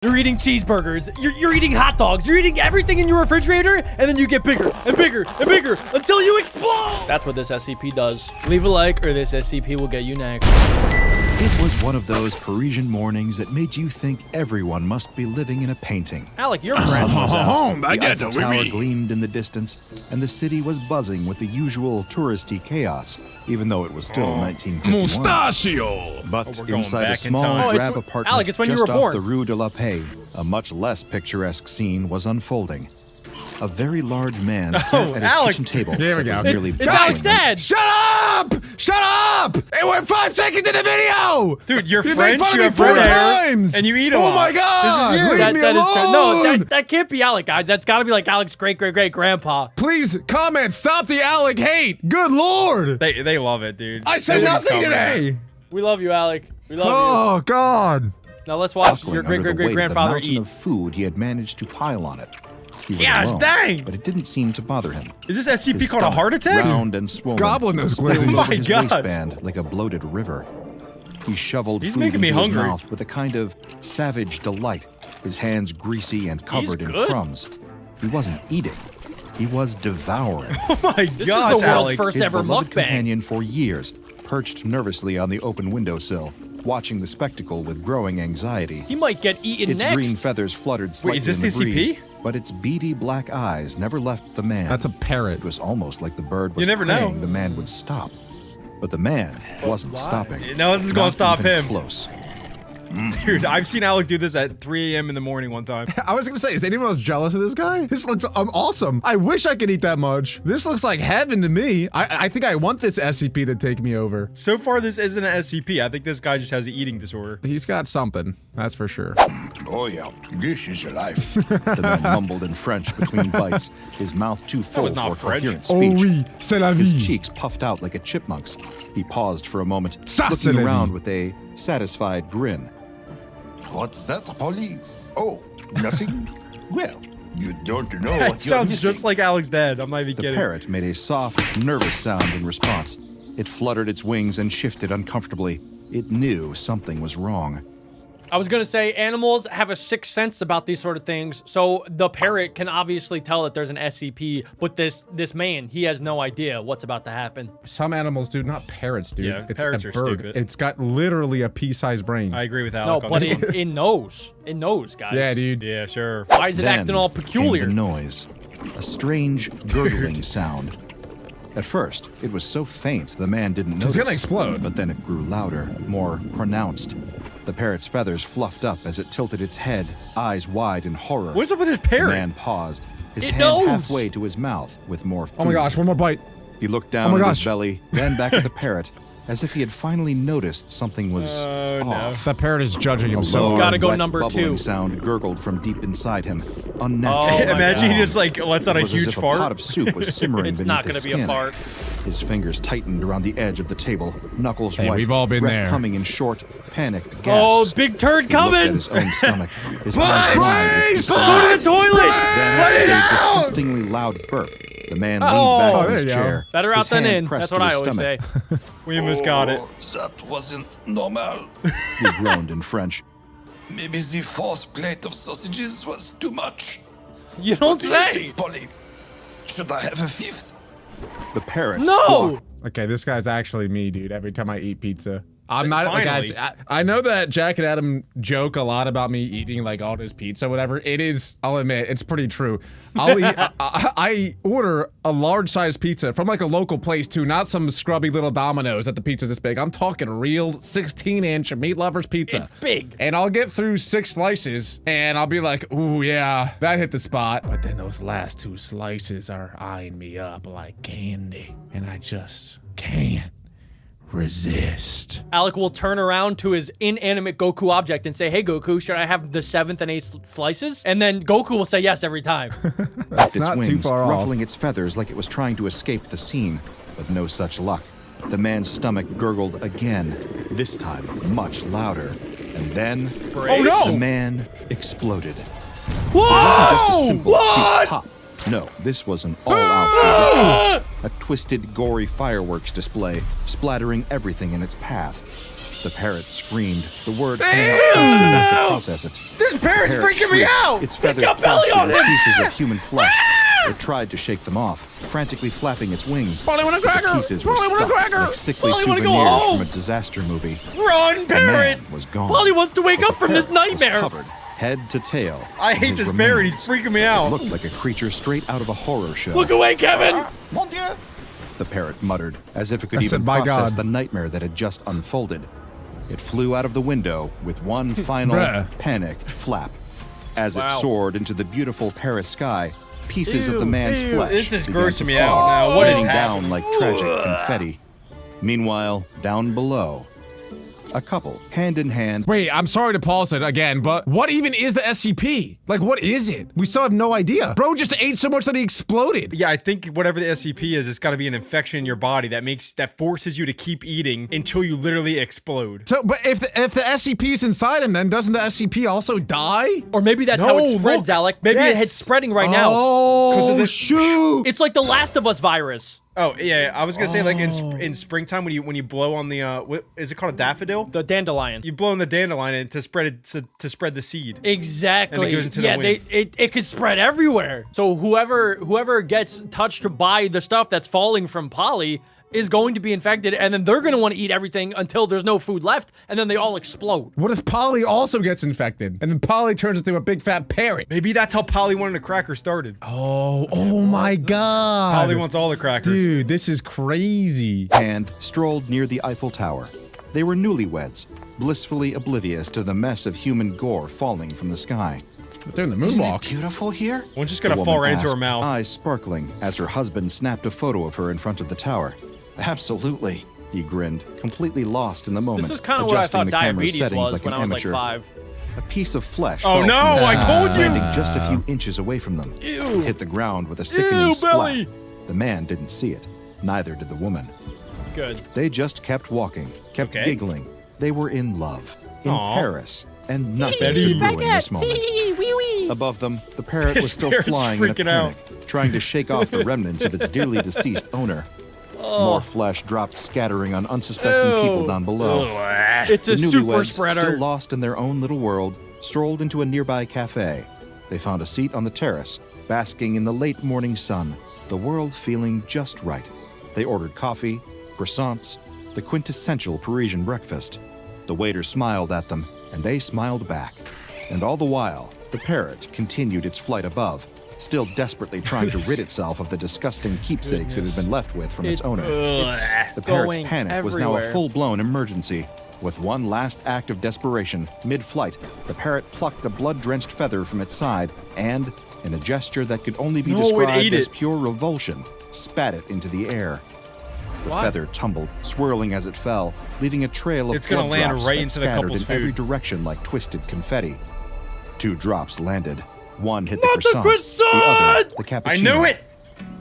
You're eating cheeseburgers. You're eating hot dogs. You're eating everything in your refrigerator, and then you get bigger and bigger and bigger until you explode. That's what this SCP does. Leave a like, or this SCP will get you next. It was one of those Parisian mornings that made you think everyone must be living in a painting. Alec, your friend was out. The Eiffel Tower gleamed in the distance, and the city was buzzing with the usual touristy chaos, even though it was still 1951. Mustachio! But we're going inside a back in small time. drab Oh, apartment Alec, it's when you just were off born. the Rue de la Paix, a much less picturesque scene was unfolding. A very large man sat at his Alec. kitchen table. There we that go. was nearly It's Alec's dad. Shut up! Shut up! It went 5 seconds in the video! Dude, you're You French, made fun of you me have 4 red hair, times! and you eat a Oh lot. my god! This is you. Leave me That is alone! no, that can't be Alec, guys. That's got to be like Alec's great-great-great-grandpa. Please comment. Stop the Alec hate. Good lord! They love it, dude. I said nothing today. We love you, Alec. We love Oh god! you. Now let's watch Buckling your under the weight of the great-great-great-grandfather mountain eat. of food he had managed to pile on it. He was Gosh, alone, dang! But it didn't seem to bother him. Is this His SCP called a stomach, heart attack? Round and swollen, Gobbling those spilled glizzies. over Oh my his God. waistband like a bloated river. He shoveled He's food making me into his hungry. mouth with a kind of savage delight, his hands greasy and covered in good. crumbs. He wasn't eating. He was devouring. Oh my This gosh, is the Alec. First His ever beloved mukbang. companion for years, perched nervously on the open windowsill, watching the spectacle with growing anxiety. He might get eaten Its next. green feathers fluttered slightly Wait, is this in the the breeze, SCP? but its beady black eyes never left the man. That's a parrot. It was almost like the bird was You never know. praying the man would stop. But the man wasn't stopping. No one's gonna Not stop even him. Close. Dude, I've seen Alec do this at 3 a.m. in the morning one time. I was gonna say, is anyone else jealous of this guy? This looks awesome. I wish I could eat that much. This looks like heaven to me. I think I want this SCP to take me over. So far, this isn't an SCP. I think this guy just has an eating disorder. He's got something, that's for sure. Oh yeah, this is life. The man mumbled in French between bites, his mouth too full was not for French. coherent Oh speech. oui, c'est la His vie. cheeks puffed out like a chipmunk's. He paused for a moment, Ça, c'est looking la around vie. with a satisfied grin. What's that, Polly? Oh, nothing? Well, you don't know That what you're sounds missing. just like Alec's dad. I'm not even The kidding. parrot made a soft, nervous sound in response. It fluttered its wings and shifted uncomfortably. It knew something was wrong. I was gonna say animals have a sixth sense about these sort of things, so the parrot can obviously tell that there's an SCP, but this man, he has no idea what's about to happen. Some animals do, not parrots, dude. Yeah, it's parrots a are bird. stupid. It's got literally a pea-sized brain. I agree with No, Alec on but this one. one. it knows, guys. Yeah, dude. Yeah, sure. Why is it Then acting all came peculiar? the noise. A strange, gurgling sound. At first, it was so faint the man didn't notice. It's gonna explode. But then it grew louder, more pronounced. The parrot's feathers fluffed up as it tilted its head, eyes wide in horror. What's up with this The parrot? man paused, his It hand knows. halfway to his mouth with more food. Oh my gosh, one more bite. He looked down Oh my at his gosh. belly, then back at the parrot, as if he had finally noticed something was Oh, no. off. That parrot is judging A himself. low, gotta go wet, number bubbling 2. sound gurgled from deep inside him. Oh, Unnatural. imagine loud. he just like lets out a It was as huge if fart. A pot of soup was simmering It's beneath not his gonna be skin. a fart. His fingers tightened around the edge of the table, knuckles Hey, white. we've all been breath there. coming in short, panicked Oh, gasps. big turd He looked at coming! his own stomach. His eyes wide with Please! dismay. Go to the toilet! Then, Let it a out! disgustingly loud burp. The man leaned Oh, back in there his you go. chair. Better his out than hand in. pressed That's to what I his always stomach. say. We almost got it. Oh, that wasn't normal. He groaned in French. Maybe the 4th plate of sausages was too much. You don't What do you say! think, Polly? Should I have a 5th? The parrot No! squawked. Okay, this guy's actually me, dude. Every time I eat pizza. I'm not, Finally. guys, I know that Jack and Adam joke a lot about me eating like all this pizza, whatever. It is, I'll admit, it's pretty true. I'll eat, I order a large size pizza from like a local place too, not some scrubby little Domino's that the pizza's this big. I'm talking real 16-inch meat lovers pizza. It's big. And I'll get through 6 slices and I'll be like, ooh, yeah, that hit the spot. But then those last 2 slices are eyeing me up like candy. And I just can't resist. Alec will turn around to his inanimate Goku object and say, hey Goku, should I have the 7th and 8th slices? And then Goku will say yes every time. That's its not wings, too far off. ruffling its feathers like it was trying to escape the scene, but no such luck. The man's stomach gurgled again, this time much louder. And then Oh no! the man exploded. Whoa! Just a simple What? cute pop. No, this was an all-out a twisted, gory fireworks display, splattering everything in its path. The parrot screamed, the word coming out faster than it could process it. This parrot's The parrot freaking me shrieked, out! Its It's feathers got belly on plastered with it! pieces of human flesh. It tried to shake them off, frantically flapping its wings. Polly want a but cracker! The pieces were Polly want a stuck cracker! like sickly Polly wanna go souvenirs home! from a disaster movie. Run, The parrot! man was gone. Polly wants to wake But up the from this parrot was nightmare. covered, head to tail. I in hate his this parrot. He's remains. freaking me It out. looked like a creature straight out of a horror show. Look away, Kevin! Mon Dieu! The parrot muttered, as if it could I even said, "My process God." the nightmare that had just unfolded. It flew out of the window with one final Bruh. panicked flap. As Wow. it soared into the beautiful Paris sky, pieces of the Ew, man's ew, flesh this is began grossing to me fall, out now. What is raining happening? down like tragic confetti. Meanwhile, down below, a couple, hand in hand, Wait, I'm sorry to pause it again, but what even is the SCP? Like, what is it? We still have no idea. Bro just ate so much that he exploded. Yeah, I think whatever the SCP is, it's got to be an infection in your body that forces you to keep eating until you literally explode. So, but if the SCP is inside him, then doesn't the SCP also die? Or maybe that's No, how it spreads, look. Alec. Maybe Yes. it's spreading right now. Oh, this- shoot! It's like the Last of Us virus. Oh. Oh yeah, I was gonna say like in springtime when you blow on the what is it called, a daffodil? The dandelion. You blow on the dandelion and to spread it to spread the seed. Exactly. And it goes into the wind. It could spread everywhere. So whoever gets touched by the stuff that's falling from Polly is going to be infected, and then they're gonna want to eat everything until there's no food left, and then they all explode. What if Polly also gets infected? And then Polly turns into a big fat parrot? Maybe that's how Polly wanted a cracker started. Oh my god. Polly wants all the crackers. Dude, this is crazy. and strolled near the Eiffel Tower. They were newlyweds, blissfully oblivious to the mess of human gore falling from the sky. But they're in the Isn't it moonwalk. beautiful here? One's just The gonna fall woman right into her asked, mouth. eyes sparkling as her husband snapped a photo of her in front of the tower. Absolutely, he grinned, completely lost in the moment. This is kind of what I adjusting thought the camera's diabetes settings was like when an I was like amateur. 5. A piece of flesh. Oh fell no, from I the told you! landing just a few inches away from them. Ew. It hit the ground with a sickening splat. belly. The man didn't see it. Neither did the woman. Good. They just kept walking, kept Okay. giggling. They were in love, in Aw. Paris, and nothing Betty. could ruin this moment. Above them, the parrot This was still parrot's flying in a freaking out. panic, trying to shake off the remnants of its dearly deceased owner. Oh. More flesh dropped scattering on unsuspecting people down below. It's The a super newlyweds, spreader. still lost in their own little world, strolled into a nearby cafe. They found a seat on the terrace, basking in the late morning sun, the world feeling just right. They ordered coffee, croissants, the quintessential Parisian breakfast. The waiter smiled at them, and they smiled back. And all the while, the parrot continued its flight above, still desperately trying to rid itself of the disgusting keepsakes it had been left with from its owner. The parrot's going panic was now a everywhere. full-blown emergency. With one last act of desperation, mid-flight, the parrot plucked a blood-drenched feather from its side and, in a gesture that could only be No, it described ate as it. pure revulsion, spat it into the air. The What? feather tumbled, swirling as it fell, leaving a trail of It's gonna blood land drops right that into the scattered couple's in every food. direction like twisted confetti. 2 drops landed. One hit Not the the croissant, the other croissant! the cappuccino. I knew it!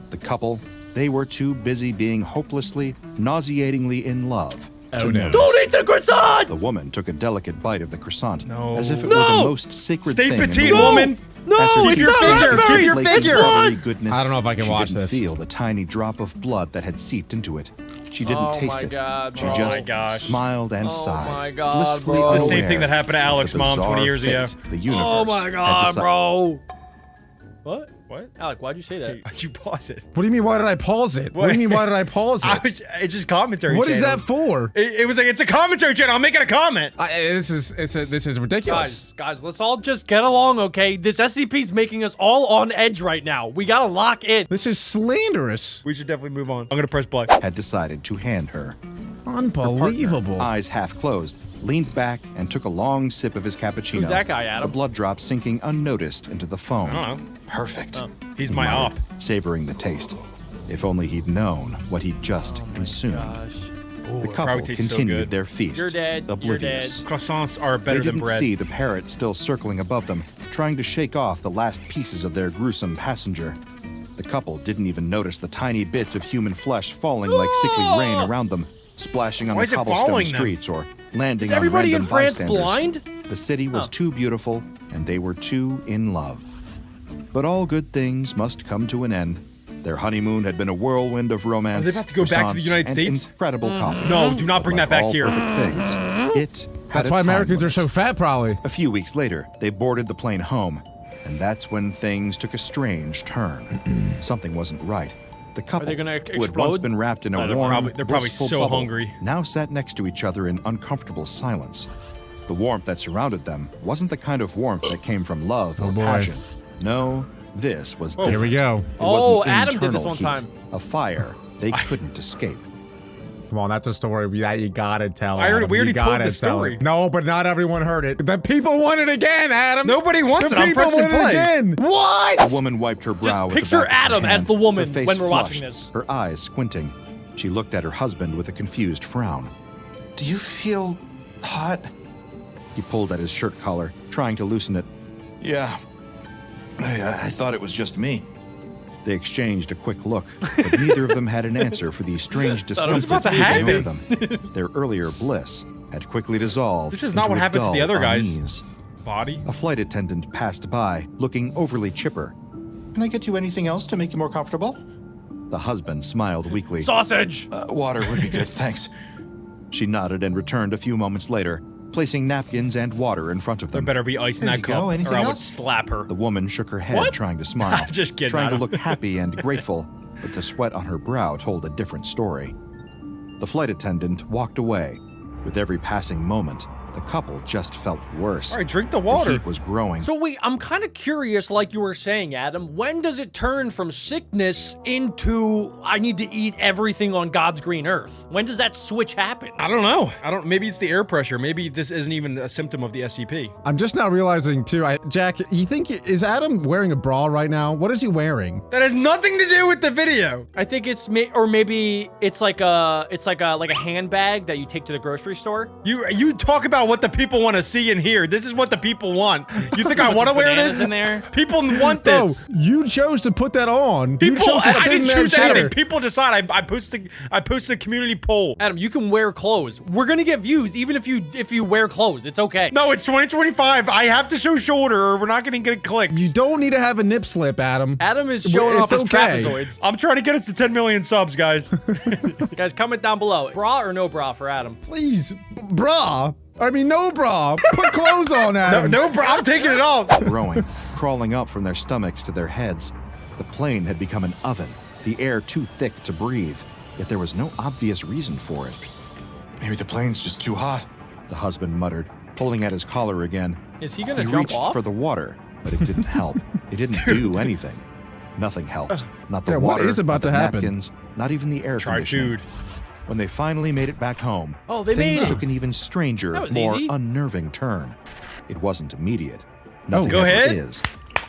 The couple, they were too busy being hopelessly, nauseatingly in love. Oh, to no. notice. Don't eat the croissant! The woman took a delicate bite of the croissant, No. as if it were No! the most sacred Stay thing in petite, the world. woman! No, As her it's teeth not began to raspberries, deflate it's into blood! buttery goodness, I don't know if I can she watch didn't this. feel the tiny drop of blood that had seeped into it. She didn't Oh taste my it. God, she bro. just Oh my gosh. smiled and Oh sighed. my God, blissfully bro. It's the same unaware thing that happened to of the Alex' mom 20 bizarre years ago. fate The universe Oh my had God, decided. bro. What? What? Alec, why'd you say that? Why'd you pause it? What do you mean, why did I pause it? What do you mean, why did I pause it? It's just commentary. What is channel. that for? It was like, it's a commentary channel. I'm making a comment. This is ridiculous. Guys, let's all just get along, okay? This SCP's making us all on edge right now. We gotta lock in. This is slanderous. We should definitely move on. I'm gonna press play. Had decided to hand her. Unbelievable. Eyes half closed, leaned back and took a long sip of his cappuccino. Who's that guy, Adam? The blood drop sinking unnoticed into the foam. I don't know. Perfect. He's he my op. muttered, savoring the taste. If only he'd known what he'd just consumed. The couple probably tastes so continued good. their feast, You're dead. You're oblivious. dead. Croissants are They better than didn't bread. see the parrot still circling above them, trying to shake off the last pieces of their gruesome passenger. The couple didn't even notice the tiny bits of human flesh falling like sickly rain around them, splashing on Why the is it cobblestone following them? streets or landing Is on everybody in random France bystanders. blind? The city was too beautiful, and they were too in love. But all good things must come to an end. Their honeymoon had been a whirlwind of romance. Are they about to go back to the croissants, United and States? Incredible coffee. No, do not bring Like that back all here. perfect things, it had That's a why time Americans are limit. so fat, probably. A few weeks later, they boarded the plane home, and that's when things took a strange turn. Something wasn't right. The couple, they gonna who had once explode? been wrapped in a They're warm, probably blissful so bubble, hungry. now sat next to each other in uncomfortable silence. The warmth that surrounded them wasn't the kind of warmth that came from love or boy. passion. No, this was different. Here we go. It was Oh, an Adam did this internal one heat, time. A fire they couldn't escape. Come on, that's a story that you gotta tell. I already- Adam. we already You told gotta the tell story. it. No, but not everyone heard it. The people want it again, Adam. Nobody wants the it. I'm people pressing want it play. again. What? The woman wiped her brow Just with the picture back of her Adam as hand, the woman her face when we're watching flushed, this. Her eyes squinting. She looked at her husband with a confused frown. Do you feel hot? He pulled at his shirt collar, trying to loosen it. Yeah. I thought it was just me. They exchanged a quick look, but neither of them had an answer for the strange it was discomfort about to hanging over happen. them. Their earlier bliss had quickly dissolved. This is not into what a happened to the dull other guys. unease. Body? A flight attendant passed by, looking overly chipper. Can I get you anything else to make you more comfortable? The husband smiled weakly. Sausage! Water would be good, thanks. She nodded and returned a few moments later, placing napkins and water in front of There them. better be ice in There that you cup, go. or Anything I would else? slap her. The woman shook her head, What? trying to smile, Just kidding, trying to Adam. look happy and grateful, but the sweat on her brow told a different story. The flight attendant walked away. With every passing moment, the couple just felt worse. All right, drink the The water. heat was growing. So wait, I'm kind of curious, like you were saying, Adam, when does it turn from sickness into I need to eat everything on God's green earth? When does that switch happen? I don't know. Maybe it's the air pressure. Maybe this isn't even a symptom of the SCP. I'm just now realizing too. Jack, you think is Adam wearing a bra right now? What is he wearing? That has nothing to do with the video. I think it's maybe it's like a handbag that you take to the grocery store. You talk about what the people want to see and hear. This is what the people want. You think I want to wear Bananas this? in there. People want No, this. you chose to put that on. You People, chose to I sit in didn't that choose chair. anything. People decide. I posted a community poll. Adam, you can wear clothes. We're gonna get views even if you wear clothes. It's okay. No, it's 2025. I have to show shoulder, or we're not going to get clicks. You don't need to have a nip slip, Adam. Adam is showing off It's his okay. trapezoids. I'm trying to get us to 10 million subs, guys. Guys, comment down below. Bra or no bra for Adam? Please, bra. I mean, no bra. Put clothes on, Adam. No, bro, I'm taking it off. growing, crawling up from their stomachs to their heads. The plane had become an oven, the air too thick to breathe, yet there was no obvious reason for it. Maybe the plane's just too hot. The husband muttered, pulling at his collar again. Is he gonna He jump reached off? for the water, but it didn't help. It didn't do anything. Nothing helped. Not the Yeah, what water, is about not to the happen? napkins, not even the air Try conditioning. food. When they finally made it back home, Oh, they things made it. took an even stranger, That was more easy. unnerving turn. It wasn't immediate. Nothing Go ever ahead. is.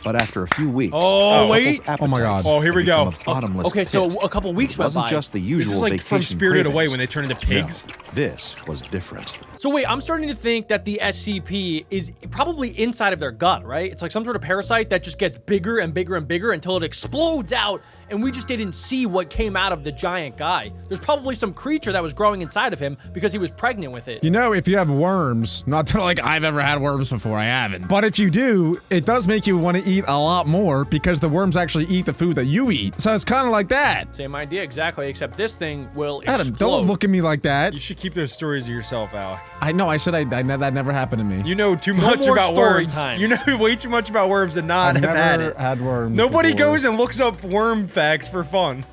But after a few weeks, Oh, the wait. couple's Oh my God. appetites Oh, here we had go. become a bottomless Okay, so pit. a couple weeks It went wasn't by. just the This usual is like from vacation Spirited Away cravings. when they turn into No, pigs. this was different. So wait, I'm starting to think that the SCP is probably inside of their gut, right? It's like some sort of parasite that just gets bigger and bigger and bigger until it explodes out, and we just didn't see what came out of the giant guy. There's probably some creature that was growing inside of him because he was pregnant with it. You know, if you have worms, not that like I've ever had worms before, I haven't. But if you do, it does make you want to eat a lot more because the worms actually eat the food that you eat. So it's kind of like that. Same idea exactly, except this thing will Adam, explode. don't look at me like that. You should keep those stories to yourself, Alec. I know, I said that never happened to me. You know too No much more about story worms. times. You know way too much about worms and not I've have had never it. had worms Nobody before. goes and looks up worm facts for fun.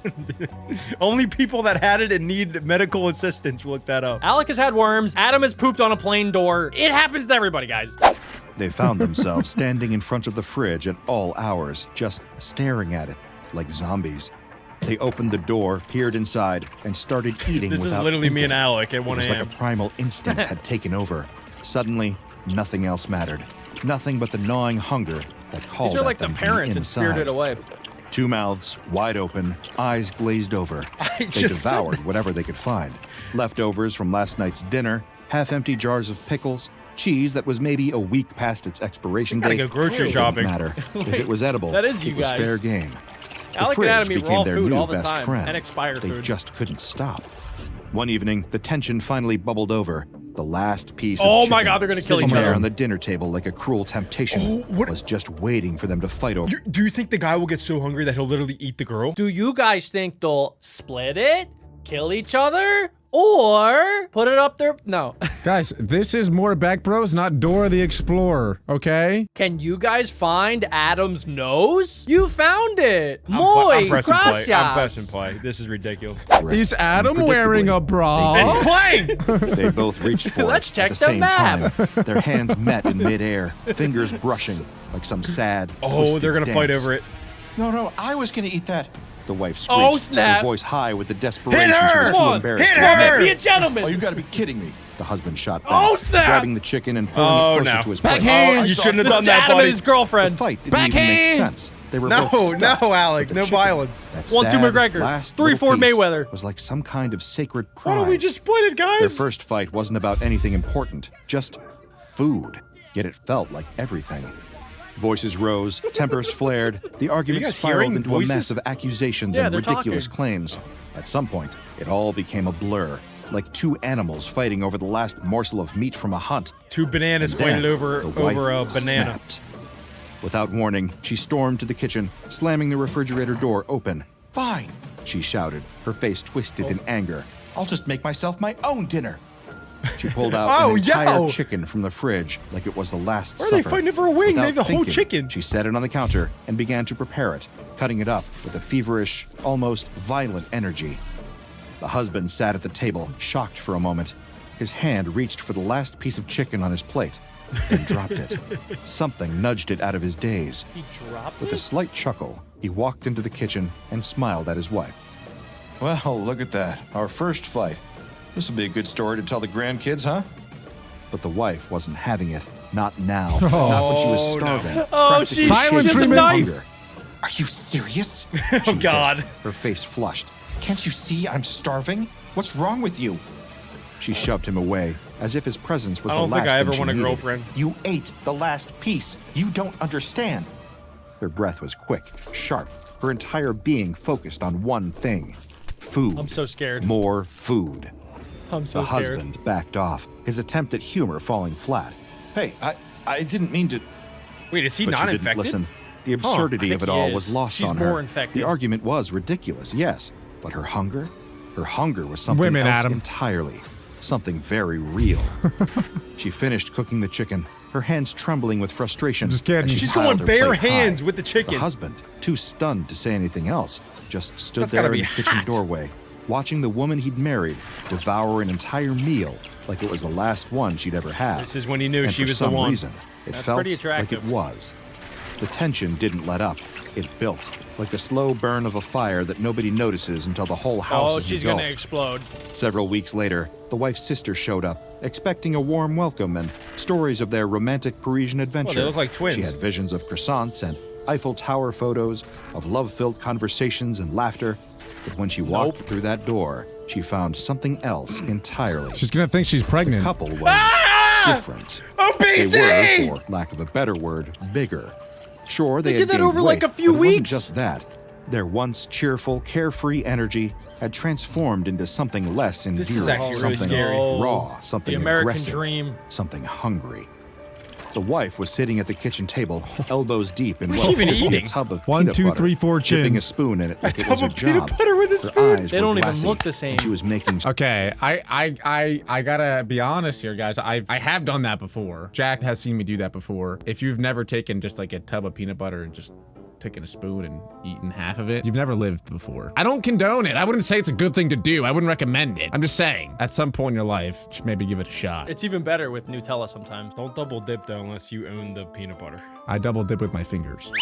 Only people that had it and need medical assistance look that up. Alec has had worms. Adam has pooped on a plane door. It happens to everybody, guys. They found themselves standing in front of the fridge at all hours, just staring at it like zombies. They opened the door, peered inside, and started eating This is without literally me thinking. and Alec at 1 It was like a.m. a primal instinct had taken over. Suddenly, nothing else mattered. Nothing but the gnawing hunger that called These are at like the them from parents in inside. Spirited Away. Two mouths wide open, eyes glazed over. They just said devoured whatever they could find. Leftovers from last night's dinner, half-empty jars of pickles, cheese that was maybe a week past its expiration Gotta date. go grocery It shopping. didn't matter. If it was edible, that is you it was guys. fair game. The Alec and fridge Adam eat became raw their food new all the best time, friend. and expired They food. just couldn't stop. One evening, the tension finally bubbled over The last piece of Oh my chicken God, they're gonna kill sitting each there other. on the dinner table like a cruel temptation what- was just waiting for them to fight over. Do you think the guy will get so hungry that he'll literally eat the girl? Do you guys think they'll split it, kill each other, or put it up there? No. Guys, this is more Beck Bros, not Dora the Explorer, okay? Can you guys find Adam's nose? You found it. I'm pressing play. Gracias. I'm pressing play. This is ridiculous. Is Adam wearing a bra? It's playing! They both reached for Let's it check at the the same map. time. Their hands met in midair, fingers brushing like some sad. Oh, twisted they're gonna fight dance. over it. No, I was gonna eat that. The wife screeched, Oh, snap. her voice high with the desperation Hit her! she was Come too on, embarrassed hit to her! admit. Be a gentleman. Oh, you gotta be kidding me. The husband shot back, Oh, snap! grabbing the chicken and pulling Oh, it closer no. to his Backhand! plate. Oh, you shouldn't have This done is that, Adam and buddy. his The girlfriend. fight didn't even make sense. They were No, both stuck, no, Alec, but the no chicken, violence. that 1-2 sad McGregor, last 3-4 little piece, Mayweather. was like some kind of sacred prize. Why don't we just split it, Their guys? first fight wasn't about anything important, just food. Yet it felt like everything. Voices rose, tempers flared, the argument guys spiraled hearing into voices? a mess of accusations Yeah, and they're ridiculous talking. claims. At some point, it all became a blur, like two animals fighting over the last morsel of meat from a hunt. Two bananas And then fighting over the wife a banana. snapped. Without warning, she stormed to the kitchen, slamming the refrigerator door open. Fine. She shouted, her face twisted in anger. I'll just make myself my own dinner. She pulled out Oh, an entire yo! chicken from the fridge like it was the last Why are they supper. fighting over a wing? They Without have the whole thinking, chicken. She set it on the counter and began to prepare it, cutting it up with a feverish, almost violent energy. The husband sat at the table, shocked for a moment. His hand reached for the last piece of chicken on his plate, then dropped it. Something nudged it out of his daze. He dropped With a it? slight chuckle, he walked into the kitchen and smiled at his wife. Well, look at that. Our first fight. This will be a good story to tell the grandkids, huh? But the wife wasn't having it. Not now. Not when she was starving. Oh, practically she- Silent shaking with treatment. hunger. Are you serious? Oh, God. hissed, her face flushed. Can't you see I'm starving? What's wrong with you? She shoved him away, as if his presence was I the don't last think I ever thing she want a needed. girlfriend. You ate the last piece. You don't understand. Her breath was quick, sharp, her entire being focused on one thing. Food. I'm so scared. More food. I'm so The scared. husband backed off, his attempt at humor falling flat. Hey, I didn't mean to. Wait, is he But not she didn't infected? listen. The absurdity I of think it he all is. was lost She's on more her. infected. The argument was ridiculous, yes, but her hunger was something Women, else Adam. entirely. Something very real. She finished cooking the chicken, her hands trembling with frustration. Just kidding. as she She's piled going her bare plate high. hands with the chicken. The husband, too stunned to say anything else, just stood That's gotta there in be the kitchen hot. doorway, watching the woman he'd married devour an entire meal like it was the last one she'd ever had. This is when he knew And she for was the some one. reason, it That's felt pretty like attractive. it was. The tension didn't let up. It built, like the slow burn of a fire that nobody notices until the whole house Oh, is she's engulfed. gonna explode. Several weeks later, the wife's sister showed up, expecting a warm welcome and stories of their romantic Parisian adventure. look like twins. She had visions of croissants and Eiffel Tower photos, of love-filled conversations and laughter. But when she walked through that door, she found something else entirely. She's gonna think she's The pregnant. couple was different. Obesity! They were, for lack of a better word, bigger. Sure, they They had did that gained over, like, weight, a few but it wasn't weeks. just that. Their once cheerful, carefree energy had transformed into something less endearing, This is actually really something scary. raw, something The American aggressive, dream. something hungry. The wife was sitting at the kitchen table, elbows deep in What's she even a eating? tub of 1, peanut 2, butter, 3, 4 dipping a chins. spoon in it like it tub was her of peanut job. butter with a Her spoon? eyes They were don't even glassy, look the same. and she was making Okay, I gotta be honest here, guys. I have done that before. Jack has seen me do that before. If you've never taken just like a tub of peanut butter and just taken a spoon and eaten half of it, you've never lived before. I don't condone it. I wouldn't say it's a good thing to do. I wouldn't recommend it. I'm just saying, at some point in your life, just maybe give it a shot. It's even better with Nutella sometimes. Don't double dip though unless you own the peanut butter. I double dip with my fingers.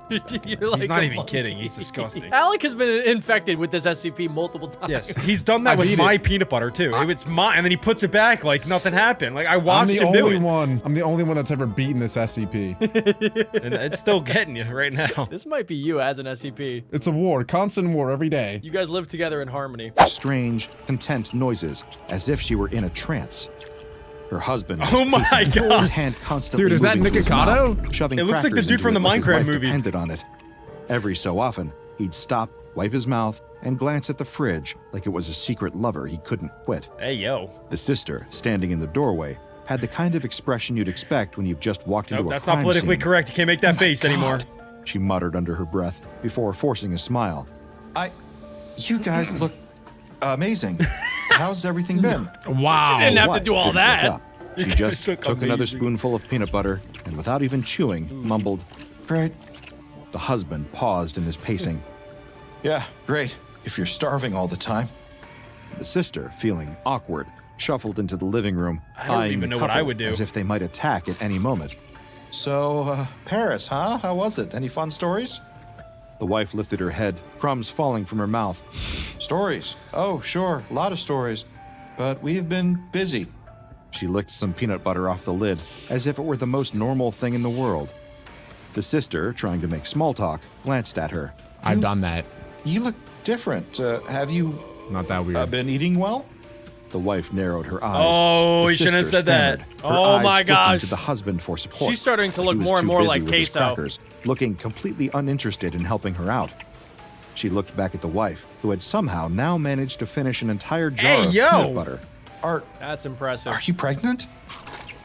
You're like He's not a even monkey. kidding. He's disgusting. Alec has been infected with this SCP multiple times. Yes, he's done that I've with eaten my it. peanut butter too. It's mine, and then he puts it back like nothing happened. Like I I'm watched the him do only it, one. I'm the only one that's ever beaten this SCP. and it's still getting you right now. This might be you as an SCP. It's a war, constant war every day. You guys live together in harmony. strange, content noises, as if she were in a trance. Her husband. was Oh my pacing, God. His hand constantly Dude, is that moving to his Nikocado? mouth, shoving It looks like the crackers dude from into the it like his Minecraft life movie. depended on it. Every so often, he'd stop, wipe his mouth, and glance at the fridge like it was a secret lover he couldn't quit. Hey, yo. The sister, standing in the doorway, had the kind of expression you'd expect when you've just walked into a crime That's not politically scene. correct. You can't make that face anymore. She muttered under her breath before forcing a smile. You guys look amazing. How's everything been? Wow. She didn't have to Wife do all didn't that. look up. She guys just look took another amazing. spoonful of peanut butter and without even chewing, mumbled. Great. The husband paused in his pacing. Yeah, great. If you're starving all the time. The sister, feeling awkward, shuffled into the living room, I don't eyeing even the know what I couple would do. as if they might attack at any moment. So, Paris, huh? How was it? Any fun stories? The wife lifted her head, crumbs falling from her mouth. Stories? Oh, sure. A lot of stories. But we've been busy. She licked some peanut butter off the lid, as if it were the most normal thing in the world. The sister, trying to make small talk, glanced at her. I've done that. You look different. Have you Not that weird. been eating well? The wife narrowed her eyes. Oh, The you shouldn't have sister said that. stammered, her Oh eyes my flicking gosh. to the husband for support. She's starting to He look was more and too more busy like with his queso. crackers, looking completely uninterested in helping her out. She looked back at the wife, who had somehow now managed to finish an entire jar Hey, of yo! peanut butter. That's impressive. Are you pregnant?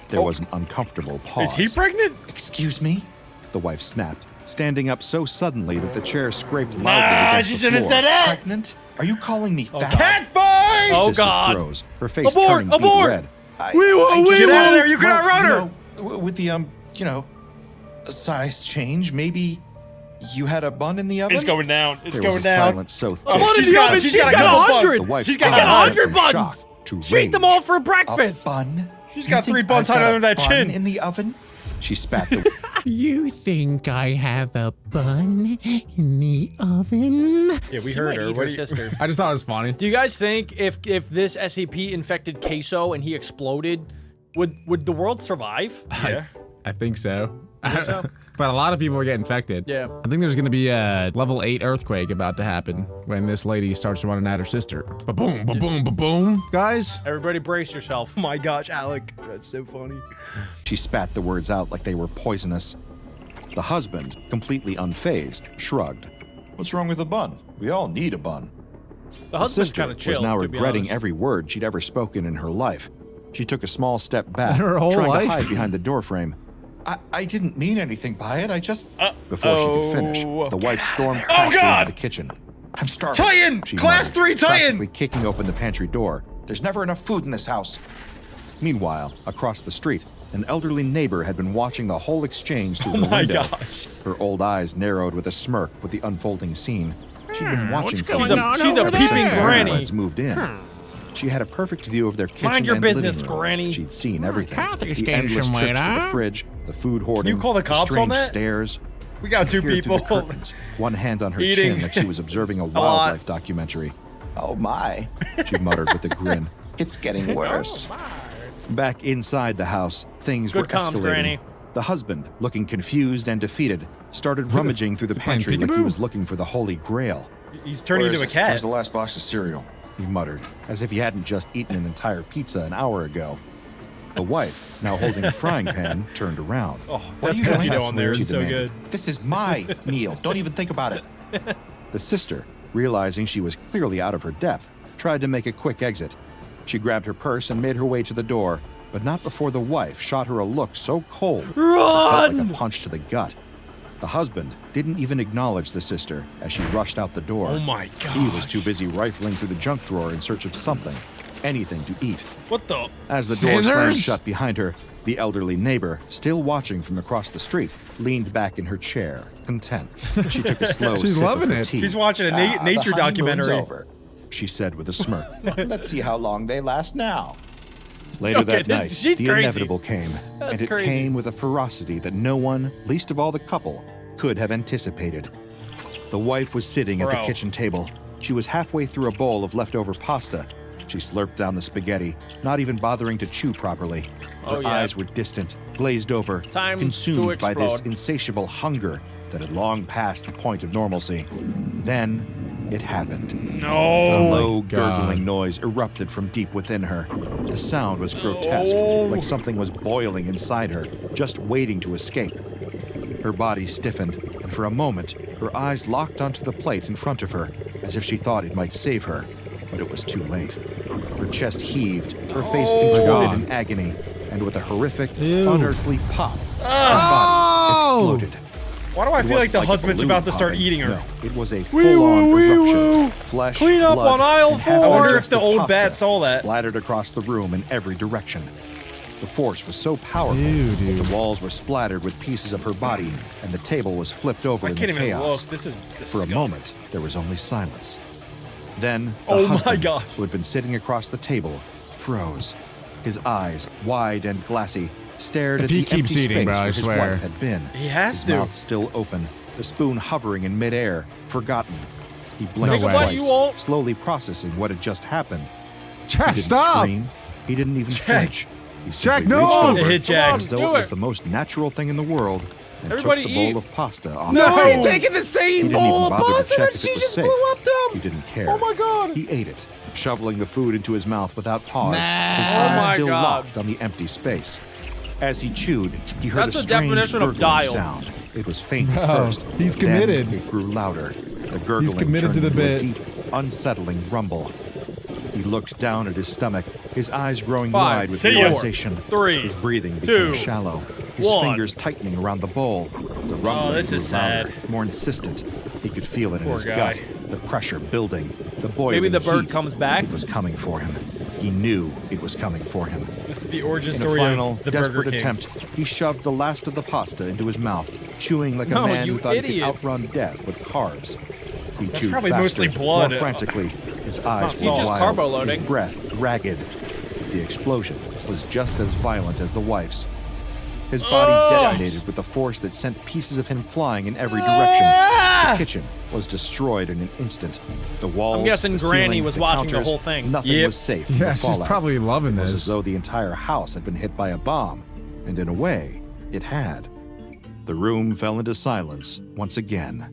There was an uncomfortable pause. Is he pregnant? Excuse me? The wife snapped, standing up so suddenly that the chair scraped loudly Ah, against she the shouldn't have floor. said that. Pregnant? Are you calling me fat? Catfight! Oh, Sister God. froze, her face Abort, turning beet abort! red. Get out of there! You can outrun her! With the, size change, maybe you had a bun in the oven? It's going down. It's There going was a down. silence so thick. A bun in She's the got- oven. she's She's got got a couple 100. The wife She's She's got got went 100 from shock buns. to She ate them rage. all for A breakfast. bun? She's You got think 3 buns I've got hiding a under that bun chin. in the oven? She spat the You think I have a bun in the oven? Yeah, we She heard might her. eat What her do you- sister. I just thought it was funny. Do you guys think if this SCP infected Queso and he exploded, would the world survive? Yeah. I think so. But a lot of people get infected. Yeah. I think there's gonna be a level 8 earthquake about to happen when this lady starts running at her sister. Ba-boom, ba-boom, ba-boom. Guys, Everybody brace yourself. Oh my gosh, Alec. That's so funny. She spat the words out like they were poisonous. The husband, completely unfazed, shrugged. What's wrong with a bun? We all need a bun. The The husband's sister kind of chill. was now to be regretting honest. every word she'd ever spoken in her life. She took a small step back, Her whole trying life? to hide behind the doorframe. I didn't mean anything by it. I just... Before she could finish, the wife stormed Oh, past her God! into the kitchen. I'm starving. Titan! She Class muttered, 3 Titan! practically kicking open the pantry door. There's never enough food in this house. Meanwhile, across the street, an elderly neighbor had been watching the whole exchange through her my window. gosh. Her old eyes narrowed with a smirk with the unfolding scene. She'd been watching going She's a, on she's a over peeping there? granny. Parents moved in. She had a perfect view of their kitchen Mind your and business, living room. Granny. She'd seen everything. Kathy's The getting endless some trips weight, to the huh? fridge, the food hoarding, call the cops on strange that? stares. We got 2 Peered through people. the curtains, one hand on her Eating chin like she was observing a lot. wildlife documentary. Oh, my. She muttered with a grin. It's getting worse. Back inside the house, things Good were comms, escalating. Granny. The husband, looking confused and defeated, started rummaging through the Is he playing pantry like he peekaboo? was looking for the Holy Grail. He's turning into a Where's cat. the last box of cereal? He muttered, as if he hadn't just eaten an entire pizza an hour ago. The wife, now holding a frying pan, turned around. Oh, What that's are you cookie doing? dough on there She is so demanded. good. This is my meal. Don't even think about it. The sister, realizing she was clearly out of her depth, tried to make a quick exit. She grabbed her purse and made her way to the door, but not before the wife shot her a look so cold it felt like a punch to the gut. The husband didn't even acknowledge the sister as she rushed out the door. Oh my god. He was too busy rifling through the junk drawer in search of something, anything to eat. What the? As the door slammed Scissors? shut behind her, the elderly neighbor, still watching from across the street, leaned back in her chair, content. She took a slow She's sip loving of her it. tea. She's watching a The nature honeymoon's documentary. over. She said with a smirk. Let's see how long they last now. Later Okay, that this- night, she's the crazy. inevitable came, and it crazy. came with a ferocity that no one, least of all the couple, could have anticipated. The wife was sitting at the Bro. kitchen table. She was halfway through a bowl of leftover pasta. She slurped down the spaghetti, not even bothering to chew properly. Her Oh, yeah. eyes were distant, glazed over, Time to consumed by this explode. insatiable hunger that had long passed the point of normalcy. Then it happened. A No. low, God. gurgling noise erupted from deep within her. The sound was grotesque, like something was boiling inside her, just waiting to escape. Her body stiffened, and for a moment, her eyes locked onto the plate in front of her, as if she thought it might save her. But it was too late. Her chest heaved, her face contorted in agony, and with a horrific, unearthly pop, her body exploded. Why do I feel like the husband's about to start eating her? No, it was a full-on eruption. Flesh, Clean up blood, on aisle and 4. half I wonder if digested the old pasta bat saw that. splattered across the room in every direction. The force was so powerful Dude. that the walls were splattered with pieces of her body, and the table was flipped over I in can't the even chaos. look. This is For a disgusting. moment, there was only silence. Then, the Oh my husband, God. who had been sitting across the table, froze. His eyes, wide and glassy, stared If at he the keeps empty eating, space bro, I where his swear. wife had been. He has his to. mouth still open, the spoon hovering in midair, forgotten. He blinked way. What you twice, want? slowly processing what had just happened. He Jack, didn't stop! scream. He didn't even flinch. He Jack, simply no! reached over Hit Jack. as though Do it was it. the most natural thing in the world and Everybody took the bowl eat. of pasta off No, the you're table. taking the He same didn't bowl even of bother to pasta check that if she it was just safe. blew up, He dumb. didn't care. Oh my God. He ate it, shoveling the food into his mouth without pause, Nah. his Oh eyes my still God. locked on the empty space. As he chewed, he heard That's a the strange definition of gurgling dial. sound. It was faint at Bro, first. he's then committed. It grew louder. The gurgling committed to turned the into a bit. deep, unsettling rumble. He looked down at his stomach, his eyes growing 5, wide with 4, realization. 3, His breathing 2, became shallow, his 1. fingers tightening around the bowl. The rumbling this grew is sad. louder, more insistent. He could feel it in Poor his guy. gut, the pressure building, the boiling Maybe the bird heat. comes back. It was coming for him. He knew it was coming for him. This is the origin In a story final, of the Burger desperate King. attempt, he shoved the last of the pasta into his mouth, chewing like a No, man you who thought he could idiot. outrun death with carbs. He chewed probably faster, mostly blood. more frantically. His not eyes salt. were He's just wild, carbo loading. his breath ragged. The explosion was just as violent as the wife's. His body detonated with a force that sent pieces of him flying in every direction. The kitchen was destroyed in an instant. The walls, guessing the Granny ceiling, was the watching the counters, whole thing. Nothing Yep. was safe from Yeah, the she's fallout. probably loving It was this. as though the entire house had been hit by a bomb, and in a way, it had. The room fell into silence once again.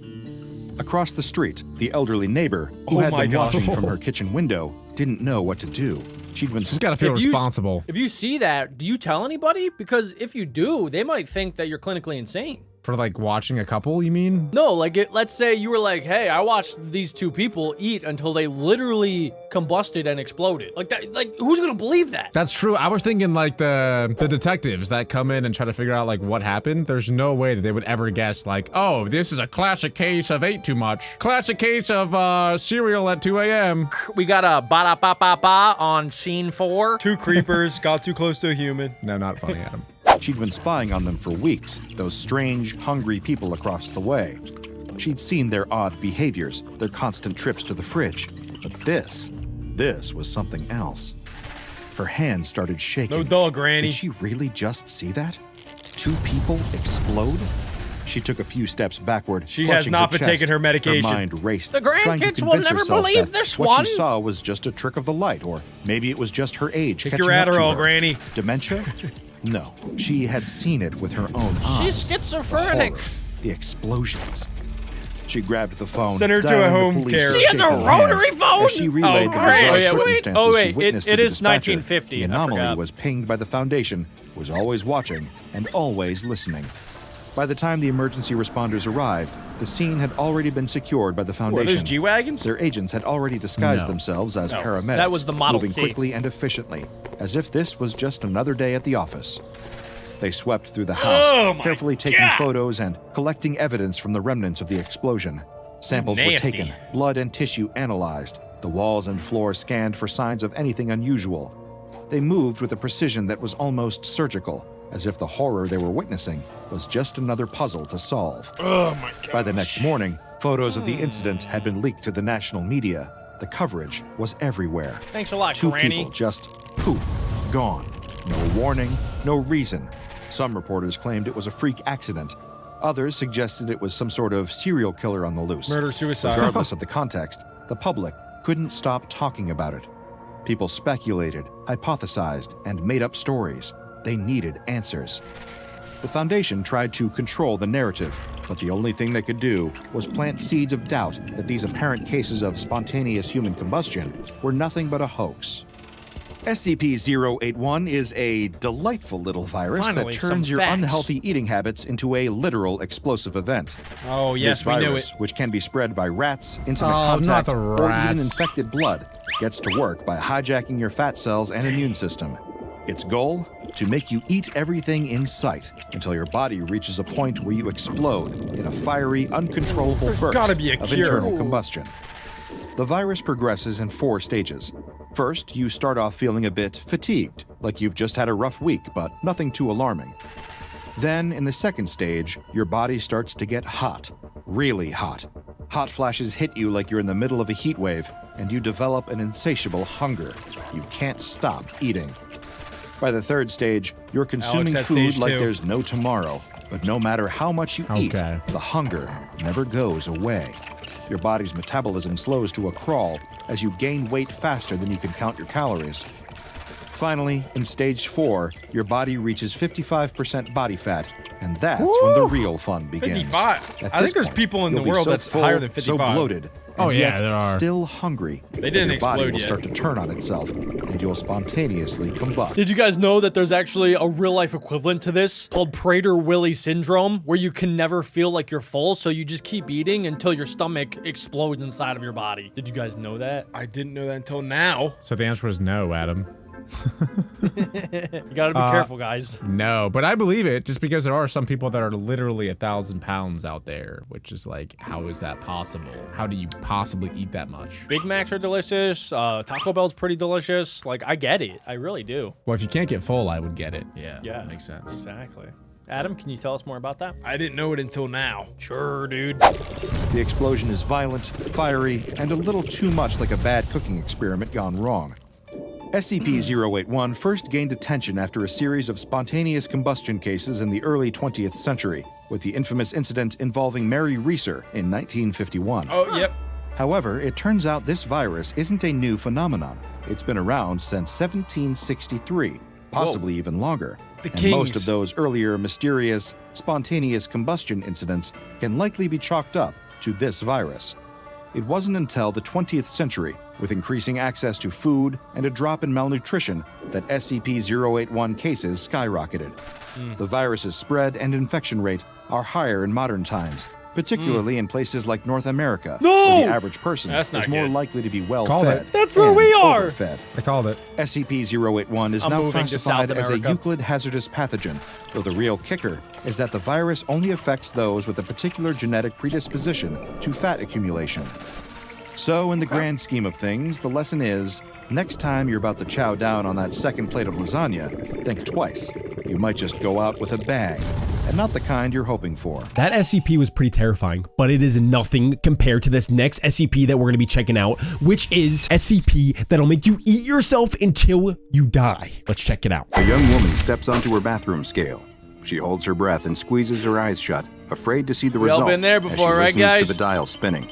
Across the street, the elderly neighbor, who Oh had my been God. watching from her kitchen window, didn't know what to do. She'd been She's got to feel If you- responsible If you see that, do you tell anybody? Because if you do, they might think that you're clinically insane. for like watching a couple, you mean? No, like let's say you were like, hey, I watched these two people eat until they literally combusted and exploded. Like that, like who's gonna believe that? That's true. I was thinking like the detectives that come in and try to figure out like what happened. There's no way that they would ever guess like, oh, this is a classic case of ate too much. Classic case of cereal at 2 a.m. We got a ba-da-ba-ba-ba on scene 4. 2 creepers got too close to a human. No, not funny, Adam. She'd been spying on them for weeks, those strange, hungry people across the way. She'd seen their odd behaviors, their constant trips to the fridge. But this was something else. Her hands started shaking. No duh, Granny. Did she really just see that? 2 people explode? She took a few steps backward. She has clutching not her been chest. taking her medication. Her mind raced. The trying to grandkids will convince never herself believe that this what one. she saw was just a trick of the light, or maybe it was just her age. Take catching your up to Adderall, her. Granny. Dementia? No, she had seen it with her own eyes. She's The schizophrenic. horror, the explosions. She grabbed the phone. Send her to dialing a the home police care. with She has a shaking rotary hands. phone? As she relayed the great. bizarre Oh, yeah, wait. circumstances Oh, she wait, witnessed it to the is dispatcher, 1950. The I anomaly forgot. was pinged by the Foundation, who was always watching and always listening. By the time the emergency responders arrived, the scene had already been secured by the Were Foundation. those G-Wagons? Their agents had already disguised No. themselves as paramedics, that was the Model moving T. quickly and efficiently, as if this was just another day at the office. They swept through the house, Oh my carefully taking God. photos and collecting evidence from the remnants of the explosion. Samples were Nasty. taken, blood and tissue analyzed, the walls and floor scanned for signs of anything unusual. They moved with a precision that was almost surgical, as if the horror they were witnessing was just another puzzle to solve. Oh my God. By the next morning, photos of the incident had been leaked to the national media. The coverage was everywhere. Thanks a lot, 2 Granny. people just poof, gone. No warning, no reason. Some reporters claimed it was a freak accident. Others suggested it was some sort of serial killer on the loose. Murder-suicide. Regardless of the context, the public couldn't stop talking about it. People speculated, hypothesized, and made up stories. They needed answers. The Foundation tried to control the narrative, but the only thing they could do was plant seeds of doubt that these apparent cases of spontaneous human combustion were nothing but a hoax. SCP-081 is a delightful little virus Finally, that turns some your facts. unhealthy eating habits into a literal explosive event. Oh, yes, This we knew virus, it. which can be spread by rats, intimate Oh, not contact, the or rats. even infected blood, gets to work by hijacking your fat cells and immune system. Its goal? To make you eat everything in sight until your body reaches a point where you explode in a fiery, uncontrollable burst gotta be a of cure. internal combustion. The virus progresses in 4 stages. First, you start off feeling a bit fatigued, like you've just had a rough week, but nothing too alarming. Then, in the second stage, your body starts to get hot, really hot. Hot flashes hit you like you're in the middle of a heat wave, and you develop an insatiable hunger. You can't stop eating. By the third stage, you're consuming at food stage like 2. there's no tomorrow, but no matter how much you eat, Okay. the hunger never goes away. Your body's metabolism slows to a crawl as you gain weight faster than you can count your calories. Finally, in stage 4, your body reaches 55% body fat, and that's when the real fun begins. 55. At I this think there's point, people in the you'll be world so that's full, higher than so 55. bloated, Oh, and yeah, yet there are. still hungry. They didn't your body explode will yet. start to turn on itself, and you'll spontaneously combust. Did you guys know that there's actually a real life equivalent to this called Prader-Willi syndrome, where you can never feel like you're full, so you just keep eating until your stomach explodes inside of your body? Did you guys know that? I didn't know that until now. So the answer was no, Adam. You gotta be careful, guys. No, but I believe it just because there are some people that are literally 1,000 pounds out there, which is like, how is that possible? How do you possibly eat that much? Big Macs are delicious. Taco Bell's pretty delicious. Like, I get it. I really do. Well, if you can't get full, I would get it. Yeah, Yeah. makes sense. Exactly. Adam, can you tell us more about that? I didn't know it until now. Sure, dude. The explosion is violent, fiery, and a little too much like a bad cooking experiment gone wrong. SCP-081 first gained attention after a series of spontaneous combustion cases in the early 20th century, with the infamous incident involving Mary Reeser in 1951. Oh, yep. However, it turns out this virus isn't a new phenomenon. It's been around since 1763, possibly even longer. The and most Kings. of those earlier mysterious, spontaneous combustion incidents can likely be chalked up to this virus. It wasn't until the 20th century, with increasing access to food and a drop in malnutrition, that SCP-081 cases skyrocketed. The virus's spread and infection rate are higher in modern times, particularly in places like North America, No! where the average person That's is not more good. likely to be Called well-fed. it. That's where and we are! overfed. I called it. SCP-081 is I'm now moving to classified South as a America. Euclid hazardous pathogen, though the real kicker is that the virus only affects those with a particular genetic predisposition to fat accumulation. So, in the grand scheme of things, the lesson is, next time you're about to chow down on that second plate of lasagna, think twice. You might just go out with a bang, and not the kind you're hoping for. That SCP was pretty terrifying, but it is nothing compared to this next SCP that we're going to be checking out, which is SCP that'll make you eat yourself until you die. Let's check it out. A young woman steps onto her bathroom scale. She holds her breath and squeezes her eyes shut, afraid to see the We all results been there as before, she right, listens guys? to the dial spinning.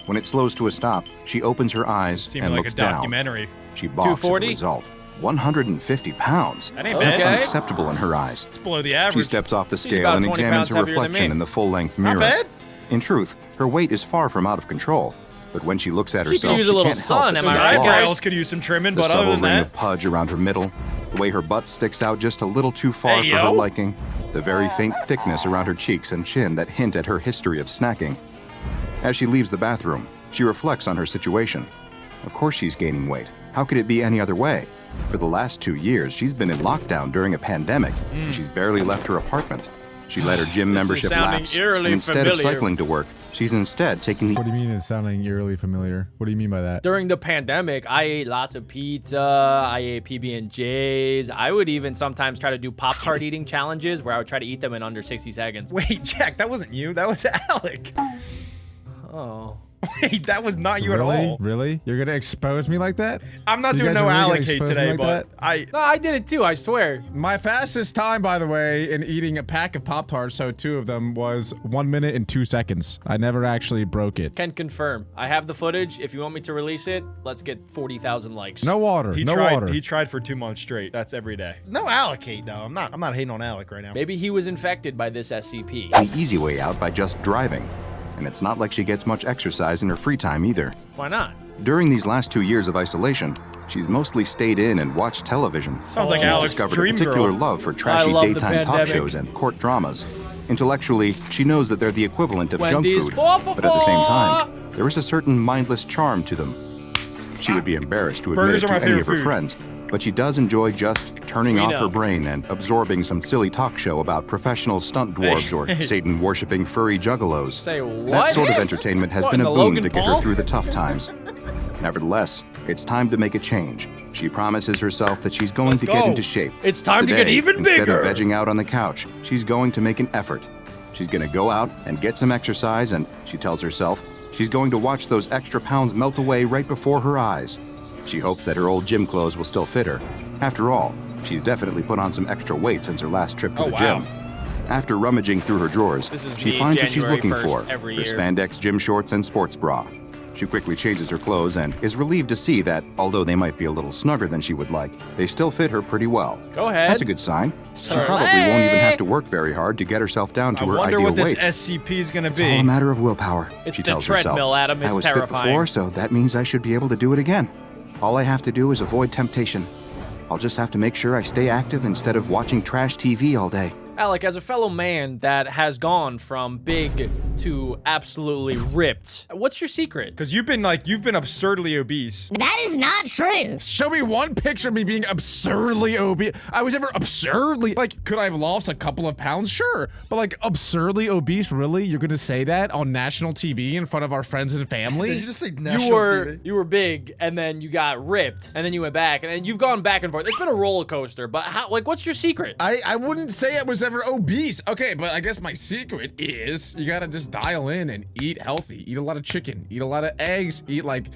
When it slows to a stop, she opens her eyes Seemed and like looks a down. documentary. She balks at the 240? result. 150 pounds. That ain't That's bad. Okay. unacceptable in her eyes. It's below the She average. steps off the She's scale about and 20 examines pounds her heavier than reflection me. in the full-length Not mirror. bad. In truth, her weight is far from out of control. But when she looks at She could herself, use a little can't help sun, but am I see right, flaws. guys? Eyebrows could use some trimming, The but other subtle than ring that, of pudge around her middle, the way her butt sticks out just a little too far Hey, for her yo. liking, the very faint thickness around her cheeks and chin that hint at her history of snacking. As she leaves the bathroom, she reflects on her situation. Of course she's gaining weight. How could it be any other way? For the last 2 years, she's been in lockdown during a pandemic, and she's barely left her apartment. She let her gym membership sounding lapse, eerily and instead of familiar. cycling to work, she's instead taking the What do you mean it's sounding eerily familiar? What do you mean by that? During the pandemic, I ate lots of pizza. I ate PB&Js. I would even sometimes try to do Pop-Tart eating challenges where I would try to eat them in under 60 seconds. wait, Jack, that wasn't you. That was Alec. Oh. Wait, that was not you Really? at all. Really? You're gonna expose me like that? I'm not You doing guys no are really gonna Alec hate expose me today, like but that? No, I did it too, I swear. My fastest time, by the way, in eating a pack of Pop-Tarts, so 2 of them, was 1 minute and 2 seconds. I never actually broke it. Can confirm. I have the footage. If you want me to release it, let's get 40,000 likes. No water. he no tried. water. He tried for 2 months straight. That's every day. No Alec hate though. I'm not hating on Alec right now. Maybe he was infected by this SCP. the easy way out by just driving. And it's not like she gets much exercise in her free time either. Why not? During these last 2 years of isolation, She's mostly stayed in and watched television. Sounds like She's Alex's discovered dream a particular girl. love for trashy love the daytime talk pandemic. shows and court dramas. Intellectually, she knows that they're the equivalent of junk Wendy's food, but at the same time, there is a certain mindless charm to them. She would be embarrassed to admit Burgers it are to my any favorite of her food. friends, but she does enjoy just turning We off know. her brain and absorbing some silly talk show about professional stunt dwarves or Satan-worshipping furry juggalos. Say what? That sort of entertainment has What, been in a the boon Logan to get Paul? her through the tough times. Nevertheless, it's time to make a change. She promises herself that she's going to get go. into shape. It's time to get Today, even instead bigger. of vegging out on the couch, she's going to make an effort. She's going to go out and get some exercise, and she tells herself she's going to watch those extra pounds melt away right before her eyes. She hopes that her old gym clothes will still fit her. After all, she's definitely put on some extra weight since her last trip to the wow. gym. After rummaging through her drawers, This is she me, finds what she's January looking 1st for, every her year. spandex gym shorts and sports bra. She quickly changes her clothes and is relieved to see that, although they might be a little snugger than she would like, they still fit her pretty well. Go ahead. That's a good sign. She Sorry. probably won't even have to work very hard to get herself down to I her wonder ideal what this weight. SCP is gonna It's all be. a matter of willpower, It's she the tells herself. treadmill, Adam. It's I was terrifying. fit before, so that means I should be able to do it again. All I have to do is avoid temptation. I'll just have to make sure I stay active instead of watching trash TV all day. Alec, as a fellow man that has gone from big to absolutely ripped, what's your secret? Because you've been absurdly obese. That is not true. Show me one picture of me being absurdly obese. I was never absurdly, like, could I have lost a couple of pounds? Sure. But like, absurdly obese, really? You're gonna say that on national TV in front of our friends and family? Did you just say national You were big, and then you got ripped, and then you went back, and then you've gone back and forth. It's been a roller coaster, but how, like, what's your secret? I wouldn't say I was ever obese. Okay, but I guess my secret is you gotta just dial in and eat healthy. Eat a lot of chicken, eat a lot of eggs, eat like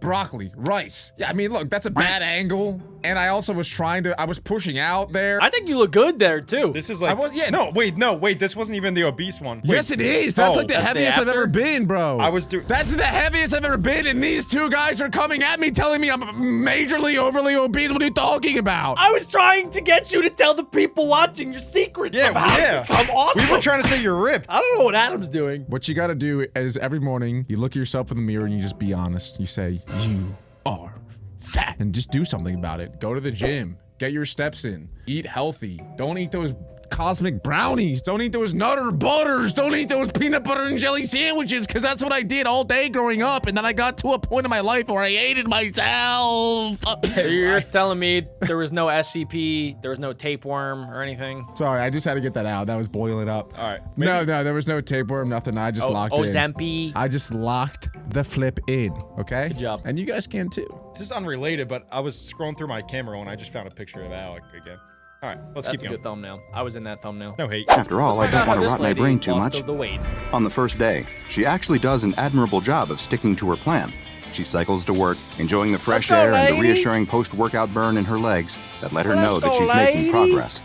broccoli, rice. Yeah, I mean, look, that's a bad angle. And I also was I was pushing out there. I think you look good there, too. This is like, yeah. no, wait, this wasn't even the obese one. Wait. Yes, it is. That's like the that's the heaviest I've after? ever been, bro. That's the heaviest I've ever been, and these two guys are coming at me telling me I'm majorly overly obese. What are you talking about? I was trying to get you to tell the people watching your secrets of how to become awesome. We were trying to say you're ripped. I don't know what Adam's doing. What you gotta do is every morning you look at yourself in the mirror and you just be honest. You say, you are fat, and just do something about it. Go to the gym, get your steps in, eat healthy. Don't eat those cosmic brownies. Don't eat those Nutter Butters. Don't eat those peanut butter and jelly sandwiches, because that's what I did all day growing up, and then I got to a point in my life where I hated myself. So you're telling me there was no SCP, there was no tapeworm or anything? Sorry, I just had to get that out. That was boiling up. All right. No, there was no tapeworm, nothing. I just locked in. Ozempic. I just locked the flip in, okay? Good job. And you guys can too. This is unrelated, but I was scrolling through my camera when I just found a picture of Alec again. All right, let's That's keep a going. good thumbnail. I was in that thumbnail. No hate. After all, I Find out don't how want to this rot my lady brain too lost much. the weight. On the first day, she actually does an admirable job of sticking to her plan. She cycles to work, enjoying the fresh go, air and the lady. reassuring post-workout burn in her legs that let her Let's know that go, she's making lady. progress.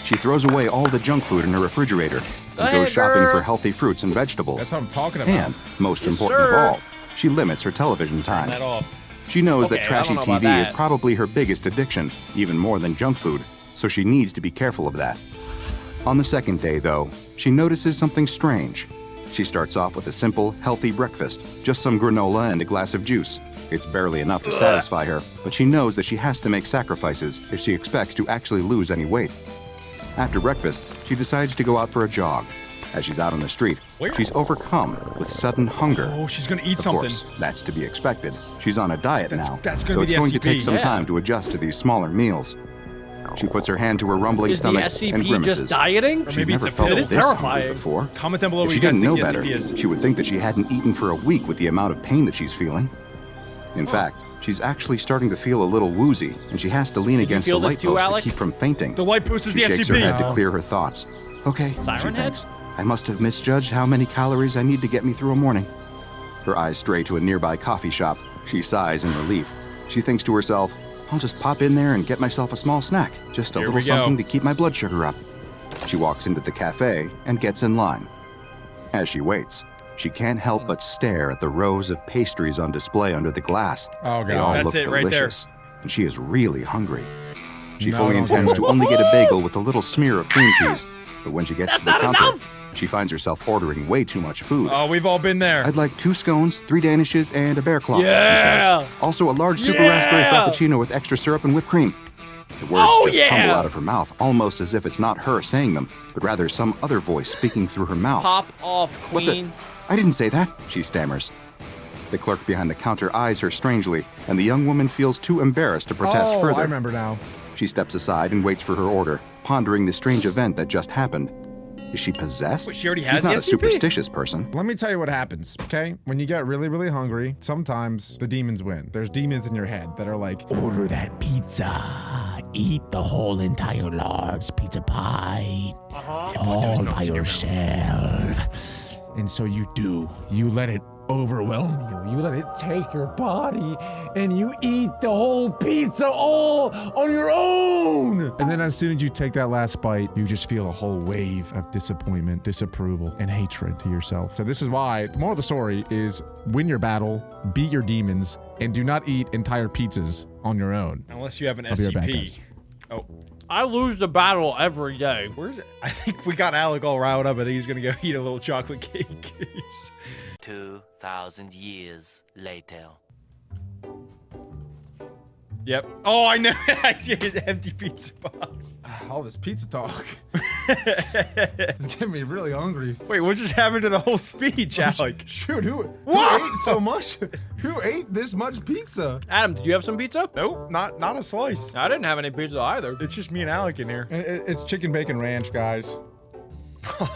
She throws away all the junk food in her refrigerator and Go ahead, goes shopping girl. for healthy fruits and vegetables. That's what I'm talking about. And, most Yes, important sir. of all, she limits her television time. That off. She knows that Okay, I trashy don't know about TV is that. probably her biggest addiction, even more than junk food, so she needs to be careful of that. On the second day, though, she notices something strange. She starts off with a simple, healthy breakfast, just some granola and a glass of juice. It's barely enough to satisfy her, but she knows that she has to make sacrifices if she expects to actually lose any weight. After breakfast, she decides to go out for a jog. As she's out on the street, Where? she's overcome with sudden hunger. Oh, she's gonna eat Of something. course, that's to be expected. She's on a diet now, that's gonna so be it's the going to take SCP. some Yeah. time to adjust to these smaller meals. She puts her hand to her rumbling Is the stomach and SCP grimaces. just dieting? Or She's maybe it's never a felt pill. It is this hungry terrifying. before. Comment down below If what she you guys didn't know think the better, SCP is. she would think that she hadn't eaten for a week with the amount of pain that she's feeling. In fact, she's actually starting to feel a little woozy, and she has to lean against the feel this light too, post Alec? to keep from fainting. The light post is She the shakes her SCP. head to clear her thoughts. Okay, Siren she head? thinks. I must have misjudged how many calories I need to get me through a morning. Her eyes stray to a nearby coffee shop. She sighs in relief. She thinks to herself, I'll just pop in there and get myself a small snack. Just a Here little we go. something to keep my blood sugar up. She walks into the cafe and gets in line. As she waits, she can't help but stare at the rows of pastries on display under the glass. Oh, They God. all That's look it right there. delicious, and she is really hungry. She No, fully don't intends do to it. only get a bagel with a little smear of cream cheese, but when she gets to the not counter, enough! She finds herself ordering way too much food. Oh, we've all been there. I'd like 2 scones, 3 danishes, and a bear claw, Yeah. she says. Also a large super raspberry frappuccino with extra syrup and whipped cream. The words just tumble out of her mouth, almost as if it's not her saying them, but rather some other voice speaking through her mouth. Pop off, What the? queen. I didn't say that, she stammers. The clerk behind the counter eyes her strangely, and the young woman feels too embarrassed to protest Oh, further. I remember now. She steps aside and waits for her order, pondering the strange event that just happened. Is she possessed? Wait, she already She's has not the a SCP? superstitious person. Let me tell you what happens, okay? When you get really, really hungry, sometimes the demons win. There's demons in your head that are like, Order that pizza. Eat the whole entire large pizza pie. All by yourself. And so you do. You let it overwhelm you. You let it take your body and you eat the whole pizza all on your own. and then as soon as you take that last bite, you just feel a whole wave of disappointment, disapproval, and hatred to yourself. So this is why, the moral of the story is win your battle, beat your demons, and do not eat entire pizzas on your own. Unless you have an I'll be right back, SCP. guys. Oh, I lose the battle every day. where is it? I think we got Alec all riled up. I think he's gonna go eat a little chocolate cake. 2,000 years later. Yep. Oh, I know. I see an empty pizza box. All this pizza talk. It's getting me really hungry. Wait, what just happened to the whole speech, Alec? Shoot, who What? ate so much? Who ate this much pizza? Adam, did you have some pizza? Nope, not a slice. I didn't have any pizza either. It's just me and Alec in here. It's chicken bacon ranch, guys.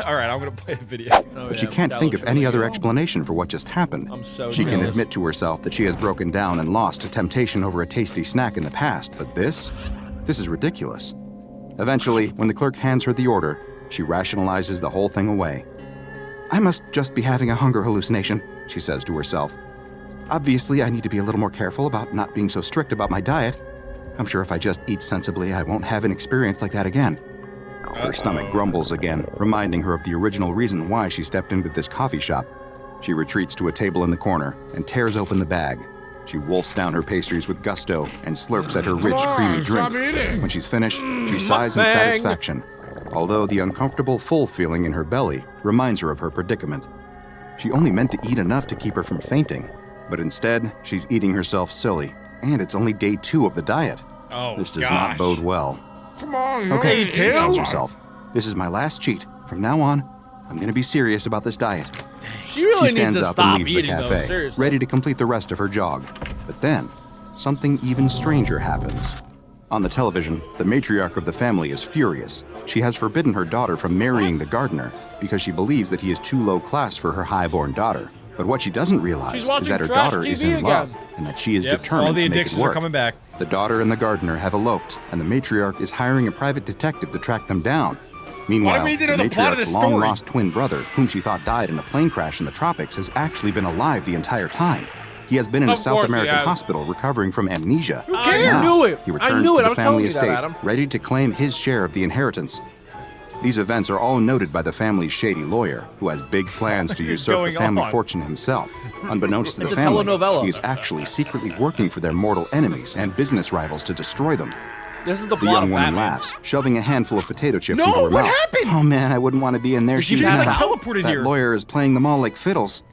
All right, I'm gonna play the video. Oh, But yeah, she can't that think looks of any really other good. explanation for what just happened. I'm so She can jealous. admit to herself that she has broken down and lost to temptation over a tasty snack in the past, but this is ridiculous. Eventually, when the clerk hands her the order, she rationalizes the whole thing away. I must just be having a hunger hallucination, she says to herself. Obviously, I need to be a little more careful about not being so strict about my diet. I'm sure if I just eat sensibly, I won't have an experience like that again. Her stomach grumbles again, reminding her of the original reason why she stepped into this coffee shop. She retreats to a table in the corner and tears open the bag. She wolfs down her pastries with gusto and slurps at her rich, creamy drink. When she's finished, she sighs in mukbang. satisfaction, although the uncomfortable, full feeling in her belly reminds her of her predicament. She only meant to eat enough to keep her from fainting, but instead, she's eating herself silly, and it's only day 2 of the diet. Oh, This does gosh. not bode well. Come on, Okay, she tells herself. This is my last cheat. From now on, I'm gonna be serious about this diet. She really She needs stands to up stop and leaves the eating those, cafe, seriously. ready to complete the rest of her jog. But then, something even stranger happens. On the television, the matriarch of the family is furious. She has forbidden her daughter from marrying the gardener because she believes that he is too low class for her highborn daughter. But what she doesn't realize She's is watching that her trash daughter is TV in love, again. and that she is Yep, determined all the to make it addictions are work. coming back. The daughter and the gardener have eloped, and the matriarch is hiring a private detective to track them down. Meanwhile, we need to the know the plot of matriarch's this story? long-lost twin brother, whom she thought died in a plane crash in the tropics, has actually been alive the entire time. He has been in a Of South course he American has. hospital recovering from amnesia. I Now, knew it. He I returns knew to it. I the was telling family you that, estate, Adam. ready to claim his share of the inheritance. These events are all noted by the family's shady lawyer, who has big plans to usurp the going family on? fortune himself. Unbeknownst to It's the a family, telenovela. he is actually secretly working for their mortal enemies and business rivals to destroy them. This is the The plot young of woman Batman. laughs, shoving a handful of potato chips No, into her what mouth. happened? Oh man, I wouldn't want to be in there. Did she She's pass like out? teleported That here. lawyer is playing them all like fiddles.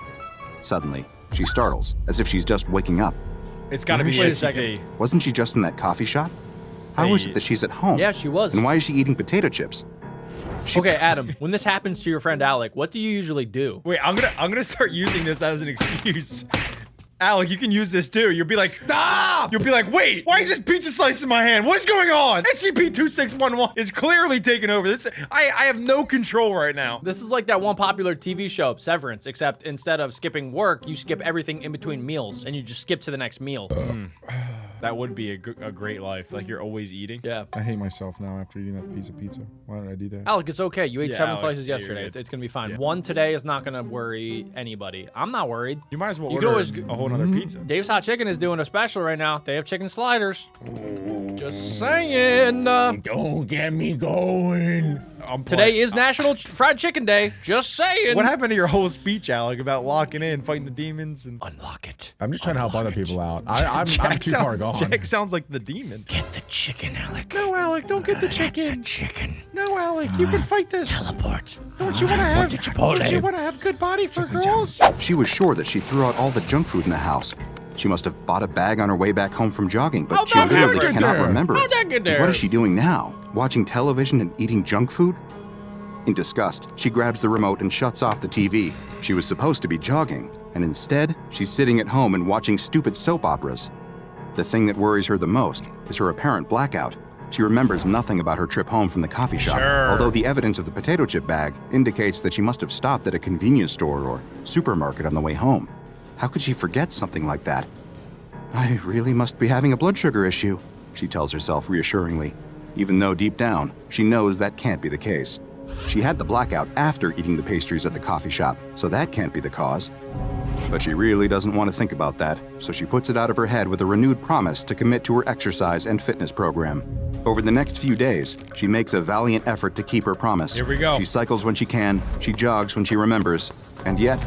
Suddenly, she startles, as if she's just waking up. It's gotta be Wait a SCP. second. Wasn't she just in that coffee shop? How is it that she's at home? Yeah, she was. And why is she eating potato chips? Okay, Adam, when this happens to your friend Alec, what do you usually do? Wait, I'm gonna start using this as an excuse. Alec, you can use this too. You'll be like, Stop! You'll be like, wait, why is this pizza slice in my hand? What's going on? SCP-2611 is clearly taking over. This, I have no control right now. This is like that one popular TV show, Severance, except instead of skipping work, you skip everything in between meals, and you just skip to the next meal. That would be a great life. Like you're always eating. Yeah. I hate myself now after eating that piece of pizza. Why did I do that? Alec, it's okay. You ate Yeah, 7 Alec, slices yeah, you're yesterday. good. It's gonna be fine. Yeah. One today is not gonna worry anybody. I'm not worried. You might as well You could order always a whole nother pizza. Dave's Hot Chicken is doing a special right now. They have chicken sliders. Just saying. Don't get me going. Today is National Fried Chicken Day. Just saying. What happened to your whole speech, Alec, about locking in, fighting the demons, and unlock it? I'm just trying to help other people out. I'm too far gone. Jack sounds like the demon. Get the chicken, Alec. No, Alec, don't get the chicken. No, Alec, you can fight this. Teleport. Don't you want to have good body for girls? She was sure that she threw out all the junk food in the house. She must have bought a bag on her way back home from jogging, but she literally cannot remember it. How'd that get there? What is she doing now? Watching television and eating junk food? In disgust, she grabs the remote and shuts off the TV. She was supposed to be jogging, and instead, she's sitting at home and watching stupid soap operas. The thing that worries her the most is her apparent blackout. She remembers nothing about her trip home from the coffee shop, although the evidence of the potato chip bag indicates that she must have stopped at a convenience store or supermarket on the way home. How could she forget something like that? I really must be having a blood sugar issue, she tells herself reassuringly, even though deep down, she knows that can't be the case. She had the blackout after eating the pastries at the coffee shop, so that can't be the cause. But she really doesn't want to think about that, so she puts it out of her head with a renewed promise to commit to her exercise and fitness program. Over the next few days, she makes a valiant effort to keep her promise. Here we go. She cycles when she can, she jogs when she remembers, and yet,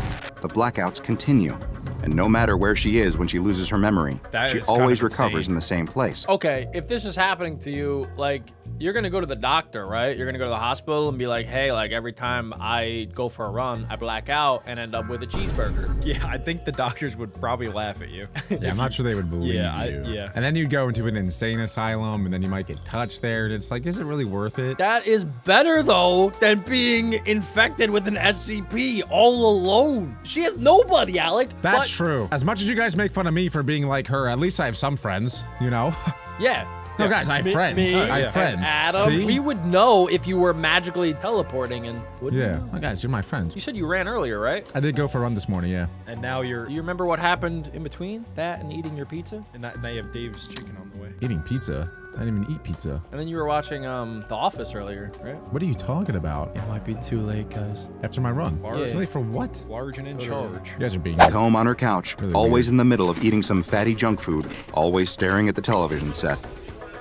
the blackouts continue. And no matter where she is when she loses her memory, she always recovers in the same place. Okay, if this is happening to you, like, you're gonna go to the doctor, right? You're gonna go to the hospital and be like, hey, like, every time I go for a run, I black out and end up with a cheeseburger. Yeah, I think the doctors would probably laugh at you. Yeah, I'm not sure they would believe you. Yeah. And then you'd go into an insane asylum, and then you might get touched there, and it's like, is it really worth it? That is better, though, than being infected with an SCP all alone. She has nobody, Alec. That's true. As much as you guys make fun of me for being like her, at least I have some friends, you know? Yeah. No, guys, I have friends. I have friends. Adam, see? we would know if you were magically teleporting and wouldn't Yeah. you? Oh, guys, you're my friends. You said you ran earlier, right? I did go for a run this morning, yeah. And now you're... Do you remember what happened in between that and eating your pizza? And now you have Dave's chicken on the way. Eating pizza? I didn't even eat pizza. And then you were watching The Office earlier, right? What are you talking about? It might be too late, guys. After my run? Large. Really, for what? Large and in charge. You guys are being... At home on her couch, Really always weird. in the middle of eating some fatty junk food, always staring at the television set.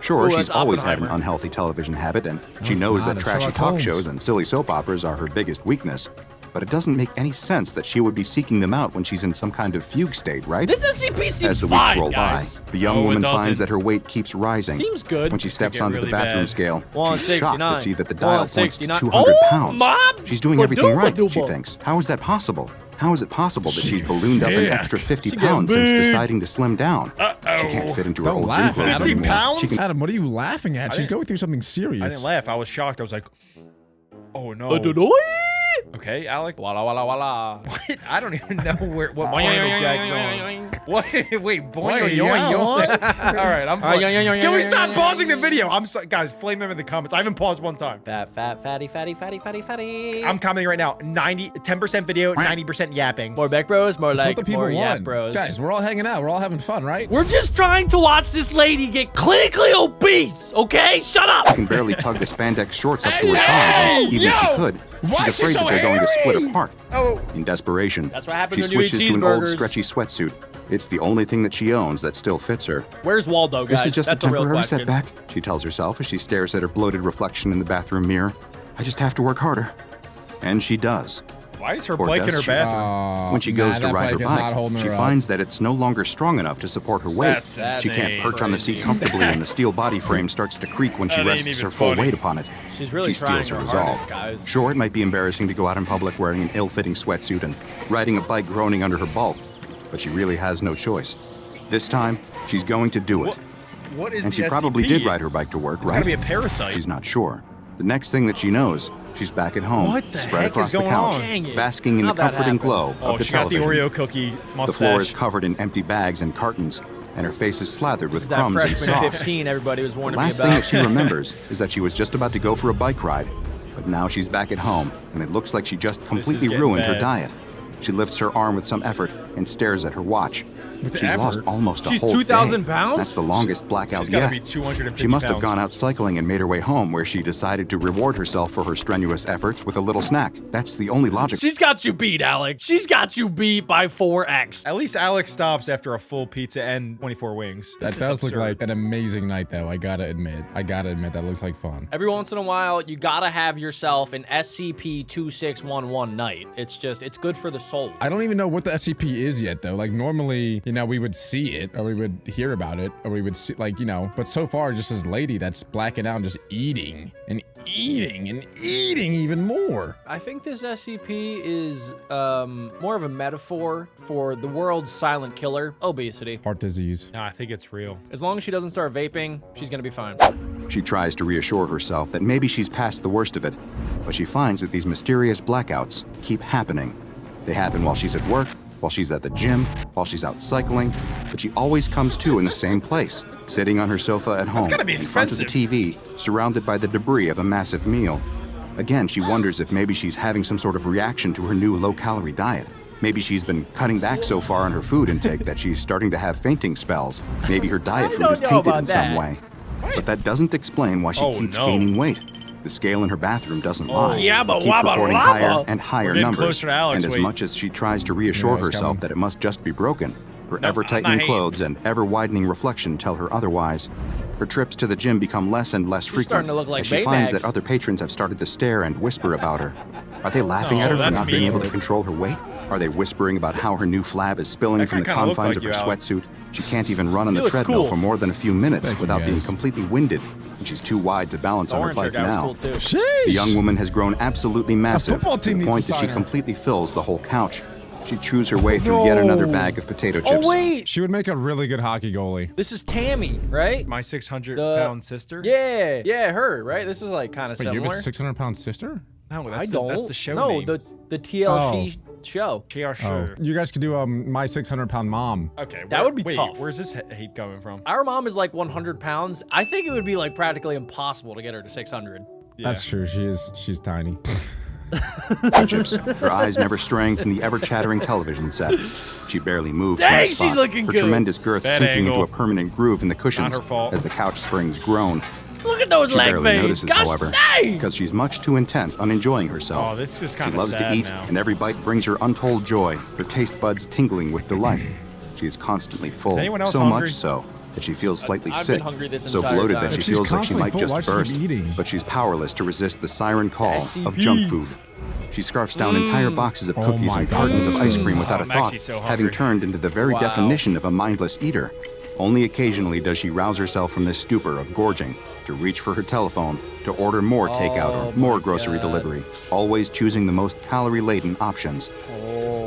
Sure, Ooh, she's that's always had an Oppenheimer. unhappy television habit, and she it's knows not. that It's trashy Sherlock talk Holmes. shows and silly soap operas are her biggest weakness. But it doesn't make any sense that she would be seeking them out when she's in some kind of fugue state, right? This SCP seems As the weeks fine, roll guys. by, the young No, it woman doesn't. finds that her weight keeps rising. Seems good. When she steps get onto really the bathroom bad. scale, she's 169. shocked to see that the dial points to 169. 200 Oh, pounds. Mom! She's doing everything right, she Badooba. thinks. How is that possible? How is it possible that she's ballooned up an extra 50 She getting pounds since big. deciding to slim down? She can't fit into her Don't old gym laugh, clothes Adam. anymore. 50 pounds? She can Adam, what are you laughing at? She's didn't- going through something serious. I didn't laugh. I was shocked. I was like, oh no. Okay, Alec. Walla walla walla. I don't even know what planet Jack's on. What? Wait, boing, Wait, yoing, yeah, yoing. what? All right, I'm. Can we stop pausing the video? I'm sorry, guys. Flame them in the comments. I haven't paused one time. Fatty. I'm commenting right now. 10% video, 90% yapping. More back bros, more That's like what the people more yak want. bros. Guys, we're all hanging out. We're all having fun, right? We're just trying to watch this lady get clinically obese, okay? Shut up! can barely tug the spandex shorts up to her thighs, even if she could. Why is She's she afraid so that they're going to split hairy? apart. Oh. In desperation, That's what happens she when you eat switches to an old cheeseburgers. stretchy sweatsuit. It's the only thing that she owns that still fits her. Where's Waldo, guys? This is just That's a a real temporary question. setback, she tells herself as she stares at her bloated reflection in the bathroom mirror. I just have to work harder. And she does. Why is her Or bike in does her she? bathroom? When she goes to that ride her bike is not bike, holding she her up. finds that it's no longer strong enough to support her weight. That's She can't insane. perch on the seat Crazy. comfortably, and the steel body frame starts to creak when she That ain't rests even her full funny. weight upon it. She's really She trying steals her her resolve. hardest, guys. Sure, it might be embarrassing to go out in public wearing an ill-fitting sweatsuit and riding a bike groaning under her bulk, but she really has no choice. This time, she's going to do it. What is And the she probably SCP? did ride her bike to work, It's right? gotta be a parasite. She's not sure. The next thing that she knows, she's back at home, What the spread heck across is the going couch, on? Dang it. basking in the How'd that comforting happen? glow Oh, of the she got the television. Oreo cookie mustache. The floor is covered in empty bags and cartons, and her face is slathered This with is that crumbs and freshman sauce. 15 everybody was The warning me last thing about. that she remembers is that she was just about to go for a bike ride, but now she's back at home, and it looks like she just completely getting ruined her bad. diet. She lifts her arm with some effort and stares at her watch. She lost almost a She's whole 2,000 day. pounds? That's the longest blackout She's gotta yet. be 250 She must have pounds. gone out cycling and made her way home, where she decided to reward herself for her strenuous efforts with a little snack. That's the only logic. She's got you beat, Alex. She's got you beat by 4x. At least Alex stops after a full pizza and 24 wings. That does look like an amazing night, though. I gotta admit. That looks like fun. Every once in a while, you gotta have yourself an SCP-2611 night. It's good for the soul. I don't even know what the SCP is yet, though. Like, normally, you know, we would see it, or we would hear about it, or we would see, like, you know, but so far, just this lady that's blacking out and just eating and eating and eating even more. I think this SCP is more of a metaphor for the world's silent killer, obesity. Heart disease. No, I think it's real. As long as she doesn't start vaping, she's gonna be fine. She tries to reassure herself that maybe she's past the worst of it, but she finds that these mysterious blackouts keep happening. They happen while she's at work, while she's at the gym, while she's out cycling, but she always comes to in the same place, sitting on her sofa at home, gotta be in front of the TV, surrounded by the debris of a massive meal. Again, she wonders if maybe she's having some sort of reaction to her new low-calorie diet. Maybe she's been cutting back so far on her food intake that she's starting to have fainting spells. Maybe her diet food is tainted in some way. But that doesn't explain why she keeps gaining weight. The scale in her bathroom doesn't lie. Yabba It keeps wabba reporting lava. higher and higher getting numbers. closer to Alex' And as weight. much as she tries to reassure it's herself coming. that it must just be broken, her I'm not ever-tightening hating. clothes and ever-widening reflection tell her otherwise. Her trips to the gym become less and less frequent starting to look like as she finds Baymax. that other patrons have started to stare and whisper about her. Are they laughing at her for that's not being mean. able to control her weight? Are they whispering about how her new flab is spilling That from the guy kinda looked confines like of her you, Alex. sweatsuit? She can't even run on the look treadmill cool. for more than a few minutes Thank you, without being guys. completely winded, and she's too wide to balance The on her orange hair bike guy was now. cool too. Sheesh. The young woman has grown absolutely massive, football team to the needs point to that she sign her. completely fills the whole couch. She chews her way through yet another bag of potato chips. Oh wait, She would make a really good hockey goalie. this is Tammy, right? My 600-pound sister? Yeah, her, right? This is like kind of Wait, you similar. have a 600-pound sister? No, I that's, don't. that's the show no, name. the TLC show. KR show. You guys could do my 600-pound mom. Okay, That would be wait, tough. Where's this hate coming from? Our mom is like 100 pounds. I think it would be like practically impossible to get her to 600. That's true. She's tiny. Chips, her eyes never straying from the ever-chattering television set. She barely moves Dang, from the she's spot, looking her good. tremendous girth Bad sinking angle. into a permanent groove in the cushions Not her fault. as the couch springs groan. Look at those She leg barely veins. notices, Gosh however, dang! because she's much too intent on enjoying herself. Oh, this is She kind of loves sad to eat, now. and every bite brings her untold joy, her taste buds tingling with delight. She is constantly full, anyone else so hungry? much so that she feels slightly I've sick, been hungry this so entire bloated time. that she If she's feels like she constantly might full, just why should burst, she keep eating? but she's powerless to resist the siren call SCP. of junk food. She scarfs down entire boxes of Oh cookies my and cartons of God. ice cream without a I'm thought, actually so having hungry. turned into the very Wow. definition of a mindless eater. Only occasionally does she rouse herself from this stupor of gorging to reach for her telephone, to order more takeout Oh or more my grocery God. delivery, always choosing the most calorie-laden options.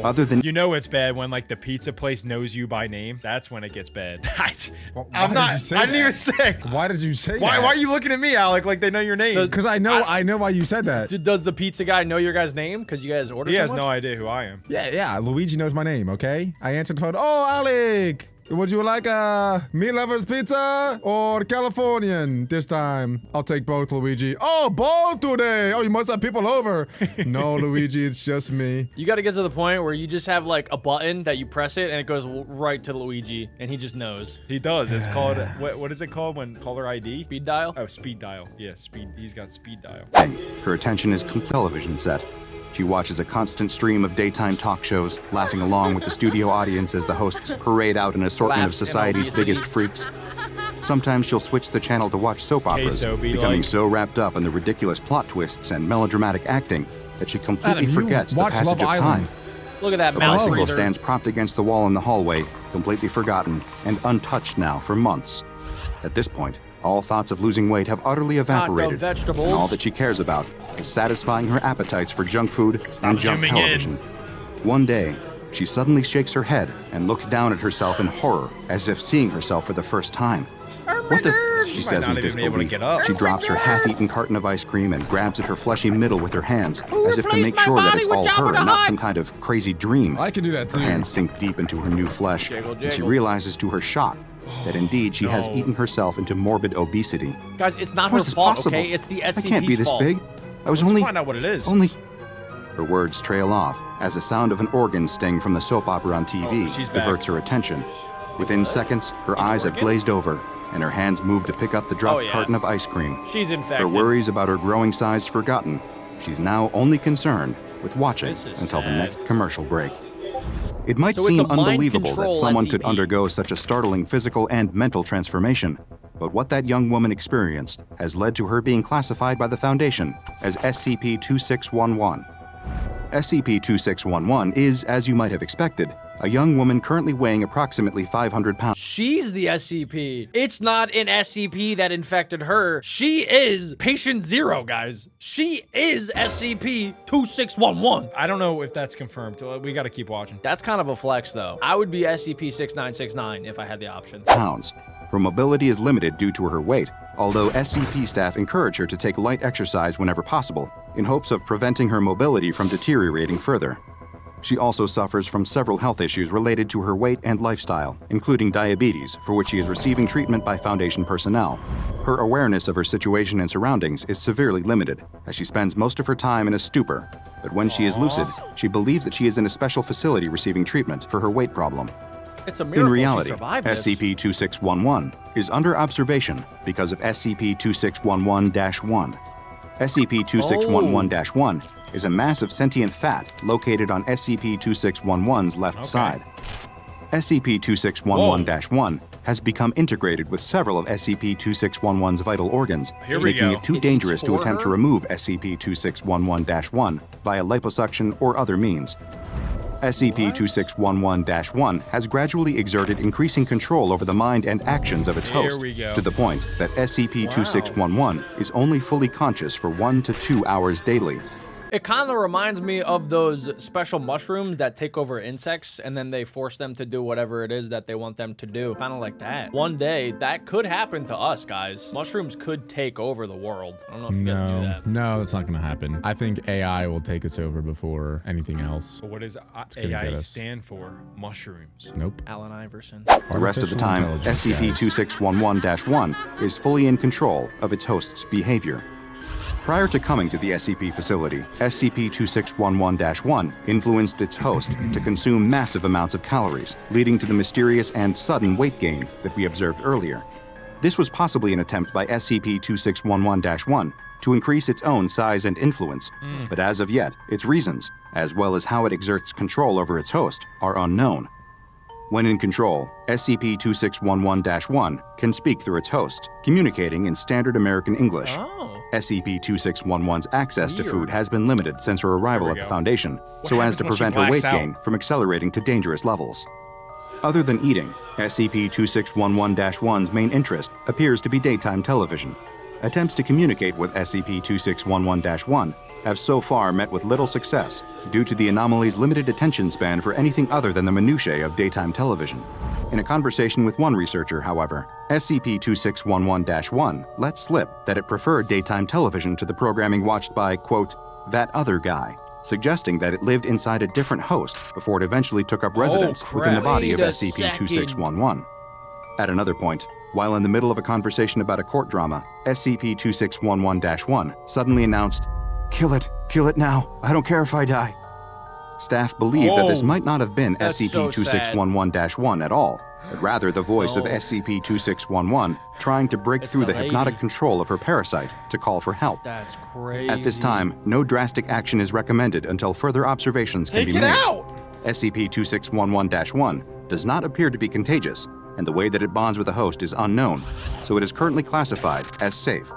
Other than You know it's bad when like the pizza place knows you by name. That's when it gets bad. Why I'm did not. you say I didn't that? even say. Why did you say Why that? are you looking at me, Alec? Like they know your name? Because I know why you said that. Does the pizza guy know your guy's name? Because you guys ordered He so has much? no idea who I am. Yeah. Luigi knows my name, okay? I answered the phone. Oh, Alec! Would you like a meat lovers pizza or Californian this time? I'll take both, Luigi. Oh, both today! Oh, you must have people over. No, Luigi, it's just me. You got to get to the point where you just have like a button that you press it and it goes right to Luigi and he just knows. He does. It's called what is it called when caller ID? Speed dial? Oh, speed dial. Yeah, speed. He's got speed dial. her attention is television set. She watches a constant stream of daytime talk shows, laughing along with the studio audience as the hosts parade out an assortment of Laughs in society's obesity. biggest freaks. Sometimes she'll switch the channel to watch soap operas, Queso be becoming like- so wrapped up in the ridiculous plot twists and melodramatic acting that she completely Adam, you forgets the watch passage Love of Island. time. Look at that Her mouse bicycle breather. stands propped against the wall in the hallway, completely forgotten and untouched now for months. At this point, all thoughts of losing weight have utterly evaporated, vegetables. and all that she cares about is satisfying her appetites for junk food and junk zooming in. television. One day, she suddenly shakes her head and looks down at herself in horror, as if seeing herself for the first time. What the? She might says in not even be able to disbelief. get up. She drops her half-eaten carton of ice cream and grabs at her fleshy middle with her hands, as if to make sure that it's all her and not some kind of crazy dream. I can do that Her too. hands sink deep into her new flesh, Jiggle, and she jiggle. realizes to her shock that indeed she has no. eaten herself into morbid obesity. Guys, it's not How her is this fault, possible? okay? It's the SCP's I can't be this fault. big. I was Let's only find out what it is. Her words trail off as the sound of an organ sting from the soap opera on TV she's back. diverts her attention. Within seconds, her eyes have glazed over, and her hands move to pick up the dropped carton of ice cream. She's infected. Her worries about her growing size forgotten. She's now only concerned with watching until the next commercial break. It might So it's seem a mind unbelievable that control someone could SCP. undergo such a startling physical and mental transformation, but what that young woman experienced has led to her being classified by the Foundation as SCP-2611. SCP-2611 is, as you might have expected, a young woman currently weighing approximately 500 pounds. She's the SCP. It's not an SCP that infected her. She is patient 0, guys. She is SCP-2611. I don't know if that's confirmed. We got to keep watching. That's kind of a flex, though. I would be SCP-6969 if I had the option. Her mobility is limited due to her weight, although SCP staff encourage her to take light exercise whenever possible, in hopes of preventing her mobility from deteriorating further. She also suffers from several health issues related to her weight and lifestyle, including diabetes, for which she is receiving treatment by Foundation personnel. Her awareness of her situation and surroundings is severely limited, as she spends most of her time in a stupor. But when she is lucid, she believes that she is in a special facility receiving treatment for her weight problem. It's a miracle In reality, she survived this. SCP-2611 is under observation because of SCP-2611-1. SCP-2611-1 is a massive sentient fat located on SCP-2611's left side. SCP-2611-1 has become integrated with several of SCP-2611's vital organs, making it too dangerous to attempt to remove SCP-2611-1 via liposuction or other means. SCP-2611-1 has gradually exerted increasing control over the mind and actions of its host, to the point that SCP-2611 is only fully conscious for 1 to 2 hours daily. It kind of reminds me of those special mushrooms that take over insects and then they force them to do whatever it is that they want them to do. Kind of like that. One day, that could happen to us, guys. Mushrooms could take over the world. I don't know if you guys knew that. No, that's not going to happen. I think AI will take us over before anything else. But what does AI stand for? Mushrooms. Nope. Allen Iverson. The rest of the time, SCP-2611-1 is fully in control of its host's behavior. Prior to coming to the SCP facility, SCP-2611-1 influenced its host to consume massive amounts of calories, leading to the mysterious and sudden weight gain that we observed earlier. This was possibly an attempt by SCP-2611-1 to increase its own size and influence, but as of yet, its reasons, as well as how it exerts control over its host, are unknown. When in control, SCP-2611-1 can speak through its host, communicating in standard American English. SCP-2611's access to food has been limited since her arrival at the Foundation, so as to prevent her weight gain from accelerating to dangerous levels. Other than eating, SCP-2611-1's main interest appears to be daytime television. Attempts to communicate with SCP-2611-1 have so far met with little success due to the anomaly's limited attention span for anything other than the minutiae of daytime television. In a conversation with one researcher, however, SCP-2611-1 let slip that it preferred daytime television to the programming watched by, quote, that other guy, suggesting that it lived inside a different host before it eventually took up residence within the body of SCP-2611. At another point, while in the middle of a conversation about a court drama, SCP-2611-1 suddenly announced, kill it now, I don't care if I die. Staff believe that this might not have been SCP-2611-1 at all, but rather the voice of SCP-2611 trying to break through the hypnotic control of her parasite to call for help. That's crazy. At this time, no drastic action is recommended until further observations can be made. SCP-2611-1 does not appear to be contagious, and the way that it bonds with the host is unknown, so it is currently classified as safe.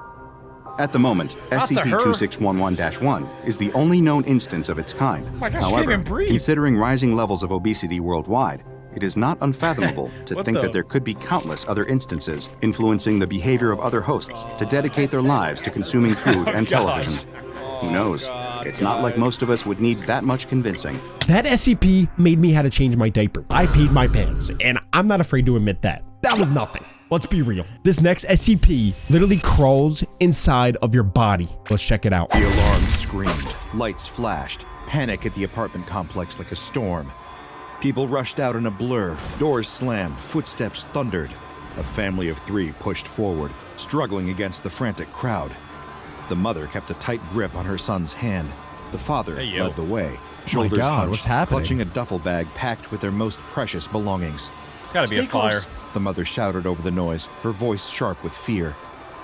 At the moment, SCP-2611-1 is the only known instance of its kind. However, considering rising levels of obesity worldwide, it is not unfathomable to think that there could be countless other instances influencing the behavior of other hosts to dedicate their lives to consuming food and television. Who knows? It's not like most of us would need that much convincing. That SCP made me have to change my diaper. I peed my pants, and I'm not afraid to admit that. That was nothing. Let's be real. This next SCP literally crawls inside of your body. Let's check it out. The alarm screamed, lights flashed, panic at the apartment complex like a storm. People rushed out in a blur, doors slammed, footsteps thundered. A family of 3 pushed forward, struggling against the frantic crowd. The mother kept a tight grip on her son's hand. The father Hey, yo. led the way, shoulders God, hunched, what's happening? clutching a duffel bag packed with their most precious belongings. It's gotta be a Stay fire. close, the mother shouted over the noise, her voice sharp with fear.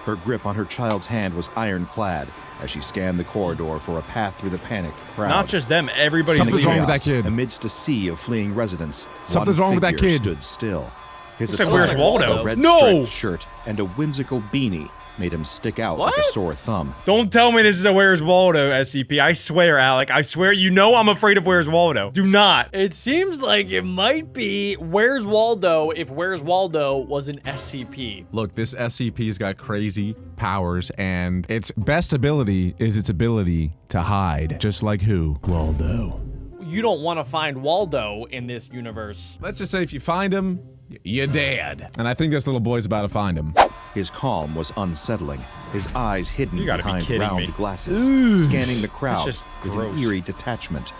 Her grip on her child's hand was ironclad as she scanned the corridor for a path through the panicked crowd. Not just them, everybody. Something's In the wrong with chaos, that kid. Amidst a sea of fleeing residents, Something's one wrong with that figure kid. stood still. His Looks like Where's attire, Waldo? a red No! striped shirt and a whimsical beanie made him stick out like a What? sore thumb. Don't tell me this is a Where's Waldo SCP. I swear, Alec. I swear. You know I'm afraid of Where's Waldo. Do not. It seems like it might be Where's Waldo if Where's Waldo was an SCP. Look, this SCP's got crazy powers, and its best ability is its ability to hide. Just like who? Waldo. You don't want to find Waldo in this universe. Let's just say if you find him, you're dead. And I think this little boy's about to find him. His calm was unsettling, his eyes hidden You gotta be behind kidding round me. glasses, scanning the crowd just with gross. an eerie detachment.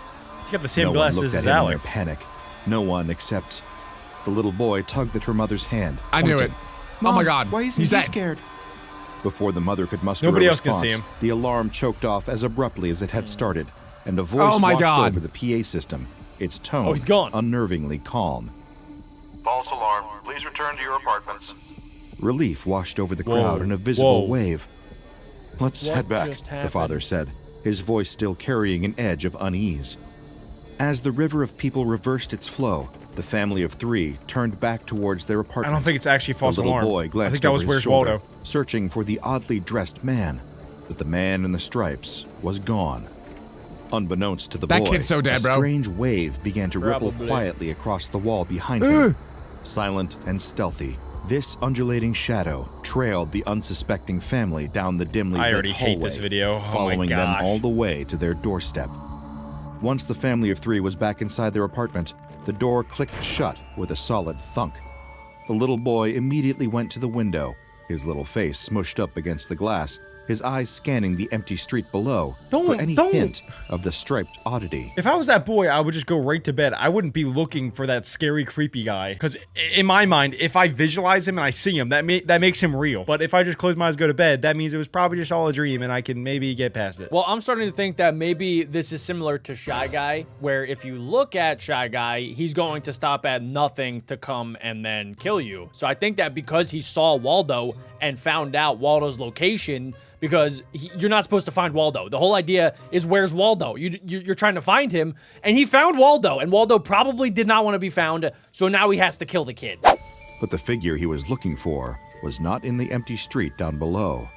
You got the same No one glasses looked at as him in Alec. their panic. No one except the little boy tugged at her mother's hand. I knew it. pointing. Oh my God. Why isn't He's he dead. scared? Before the mother could muster Nobody a else can response, see him. the alarm choked off as abruptly as it had started, and a voice Oh my washed God. over the PA system. Its tone Oh, he's gone. unnervingly calm. False alarm. Please return to your apartments. Relief washed over the Whoa. crowd in a visible Whoa. wave. Let's What head back, just the happened? father said, his voice still carrying an edge of unease. As the river of people reversed its flow, the family of three turned back towards their I apartment. don't think it's actually false The little alarm. boy glanced I think that over was his Where's shoulder, Waldo. searching for the oddly dressed man, but the man in the stripes was gone. Unbeknownst to the That boy, kid's so dead, a bro. strange wave began to ripple Probably. quietly across the wall behind him. Silent and stealthy, this undulating shadow trailed the unsuspecting family down the dimly I lit already hate this hallway, video. Oh my following them gosh. all the way to their doorstep. Once the family of three was back inside their apartment, the door clicked shut with a solid thunk. The little boy immediately went to the window, his little face smushed up against the glass, his eyes scanning the empty street below for any hint of the striped oddity. If I was that boy, I would just go right to bed. I wouldn't be looking for that scary, creepy guy. Because in my mind, if I visualize him and I see him, that makes him real. But if I just close my eyes, go to bed, that means it was probably just all a dream, and I can maybe get past it. Well, I'm starting to think that maybe this is similar to Shy Guy, where if you look at Shy Guy, he's going to stop at nothing to come and then kill you. So I think that because he saw Waldo and found out Waldo's location, because you're not supposed to find Waldo. The whole idea is where's Waldo? You're trying to find him, and he found Waldo, and Waldo probably did not want to be found, so now he has to kill the kid. But the figure he was looking for was not in the empty street down below.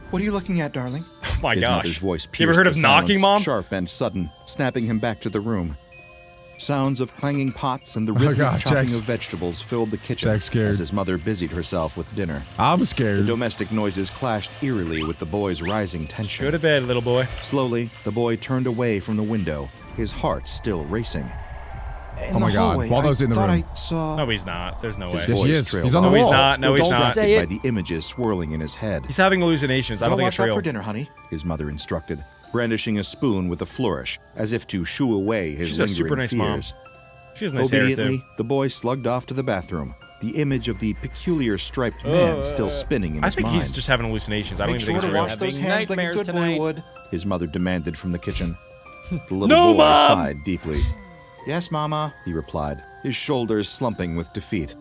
What are you looking at, darling? Oh my His mother's gosh. voice You ever pierced heard the of knocking, silence, Mom? Sharp and sudden, snapping him back to the room. Sounds of clanging pots and the rhythmic God, chopping Jack's- of vegetables filled the kitchen Jack's scared. as his mother busied herself with dinner. I'm The scared. domestic noises clashed eerily with the boy's rising tension. Go to bed, little boy. Slowly, the boy turned away from the window, his heart still racing. Oh my God, Waldo's in the room. I saw... No, he's not. There's no way. His Yes, he voice is. trailed He's on the off. No, he's wall. not. No, he's Don't not. say By it. the images swirling in his head. He's having hallucinations. I don't Go think watch it's out real. for dinner, honey, his mother instructed, brandishing a spoon with a flourish, as if to shoo away his She's a lingering super nice mom. fears. She has nice hair, Obediently, too. the boy slugged off to the bathroom, the image of the peculiar striped man still spinning in I his think mind. he's just having hallucinations. I don't Make even sure think to it's real. wash those Having hands like a nightmares good tonight. boy would, his mother demanded from the kitchen. The little No, boy Mom! sighed deeply. Yes, Mama, he replied, his shoulders slumping with defeat.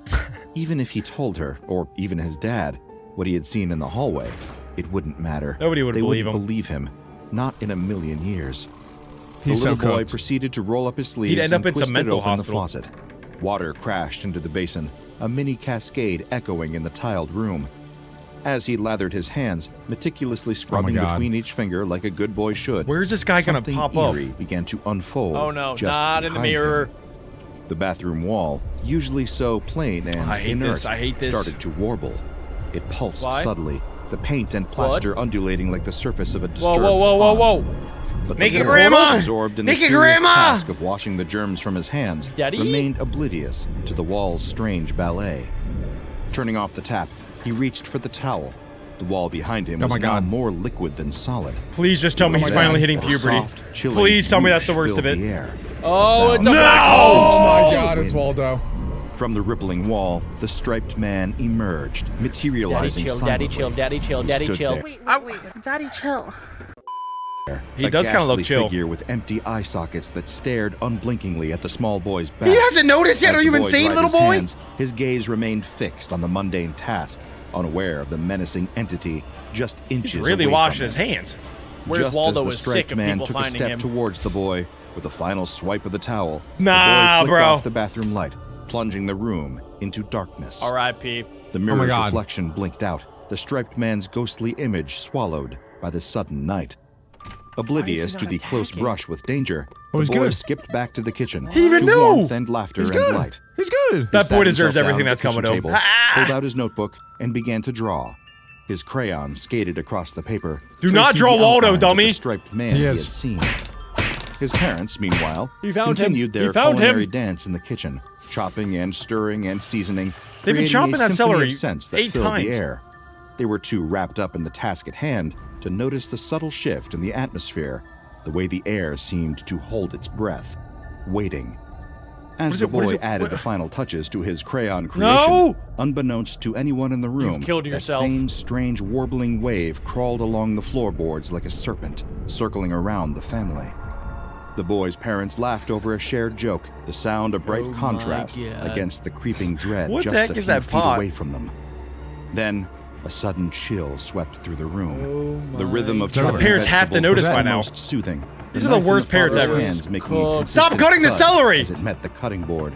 Even if he told her, or even his dad, what he had seen in the hallway, it wouldn't matter. Nobody would They believe wouldn't him. believe him. Not in a million years. He's The so little boy cooked. proceeded to roll up his sleeves He'd end up and in some twisted mental open hospital. the faucet. Water crashed into the basin, a mini cascade echoing in the tiled room. As he lathered his hands, meticulously scrubbing God. between each finger like a good boy should, Where's this guy gonna something pop up? eerie began to unfold. Oh no, just not in the behind mirror. him. The bathroom wall, usually so plain and I hate inert, this, I hate this. started to warble. It pulsed Why? subtly, the paint and plaster undulating like the surface of a Whoa, disturbed whoa, whoa, whoa, pond. whoa. But Make the it, boy, Grandma! absorbed in Make the it, serious Grandma! task of washing the germs from his hands, Daddy? remained oblivious to the wall's strange ballet. Turning off the tap, he reached for the towel. The wall behind him Oh was my now God. more liquid than solid. Please just tell me he's Then, finally hitting a puberty. soft, chilling Please tell me that's the whoosh worst of filled it. the air. Oh, it's a sound black Oh hole. my God, it's Waldo. From the rippling wall, the striped man emerged, Daddy materializing chill, silently. daddy chill, daddy chill, He daddy stood chill. there. Wait, Daddy, chill. He does kind of look ghastly chill. figure with empty eye sockets that stared unblinkingly at the small boy's back. He hasn't noticed yet. As Are you the boy insane, dried little his boy? hands, his gaze remained fixed on the mundane task, unaware of the menacing entity just inches He's really away washing from his him. hands. Where's Just Waldo as the is sick striped of man people took a finding step him. towards the boy with a final swipe of the towel, Nah, the boy flicked bro. off the bathroom light, plunging the room into darkness. R.I.P. The mirror's God. reflection blinked out, the striped man's ghostly image swallowed by the sudden night. Oblivious to the close brush with danger, Oh, he's the boy good. skipped back to the kitchen. He even to knew! warmth and laughter He's and good. light. He's good. He That sat boy deserves himself down everything at that's the coming kitchen to him. table, pulled out his notebook and began to draw. His crayon skated across the paper. Do not tracing draw the Waldo, outlines of the dummy. striped man He he had is. seen. His parents, meanwhile, He found him. continued He their found culinary him. dance in the kitchen, chopping and stirring and seasoning. They've been creating chopping a that symphony celery of scents that 8 filled times. the air. They were too wrapped up in the task at hand to notice the subtle shift in the atmosphere, the way the air seemed to hold its breath, waiting. As the boy added the final touches to his crayon creation, No! unbeknownst to anyone in the room, killed that yourself. same strange warbling wave crawled along the floorboards like a serpent, circling around the family. The boy's parents laughed over a shared joke, the sound a bright Oh my contrast God. against the creeping dread What the just heck a is few that feet pot? away from them. Then, a sudden chill swept through the room. Oh The rhythm of God. chopping Parents have to vegetables notice was by now. almost soothing. These The are the knife in worst parents father's ever. hands making a Cooked. consistent Stop cutting the thud celery! As it met the cutting board.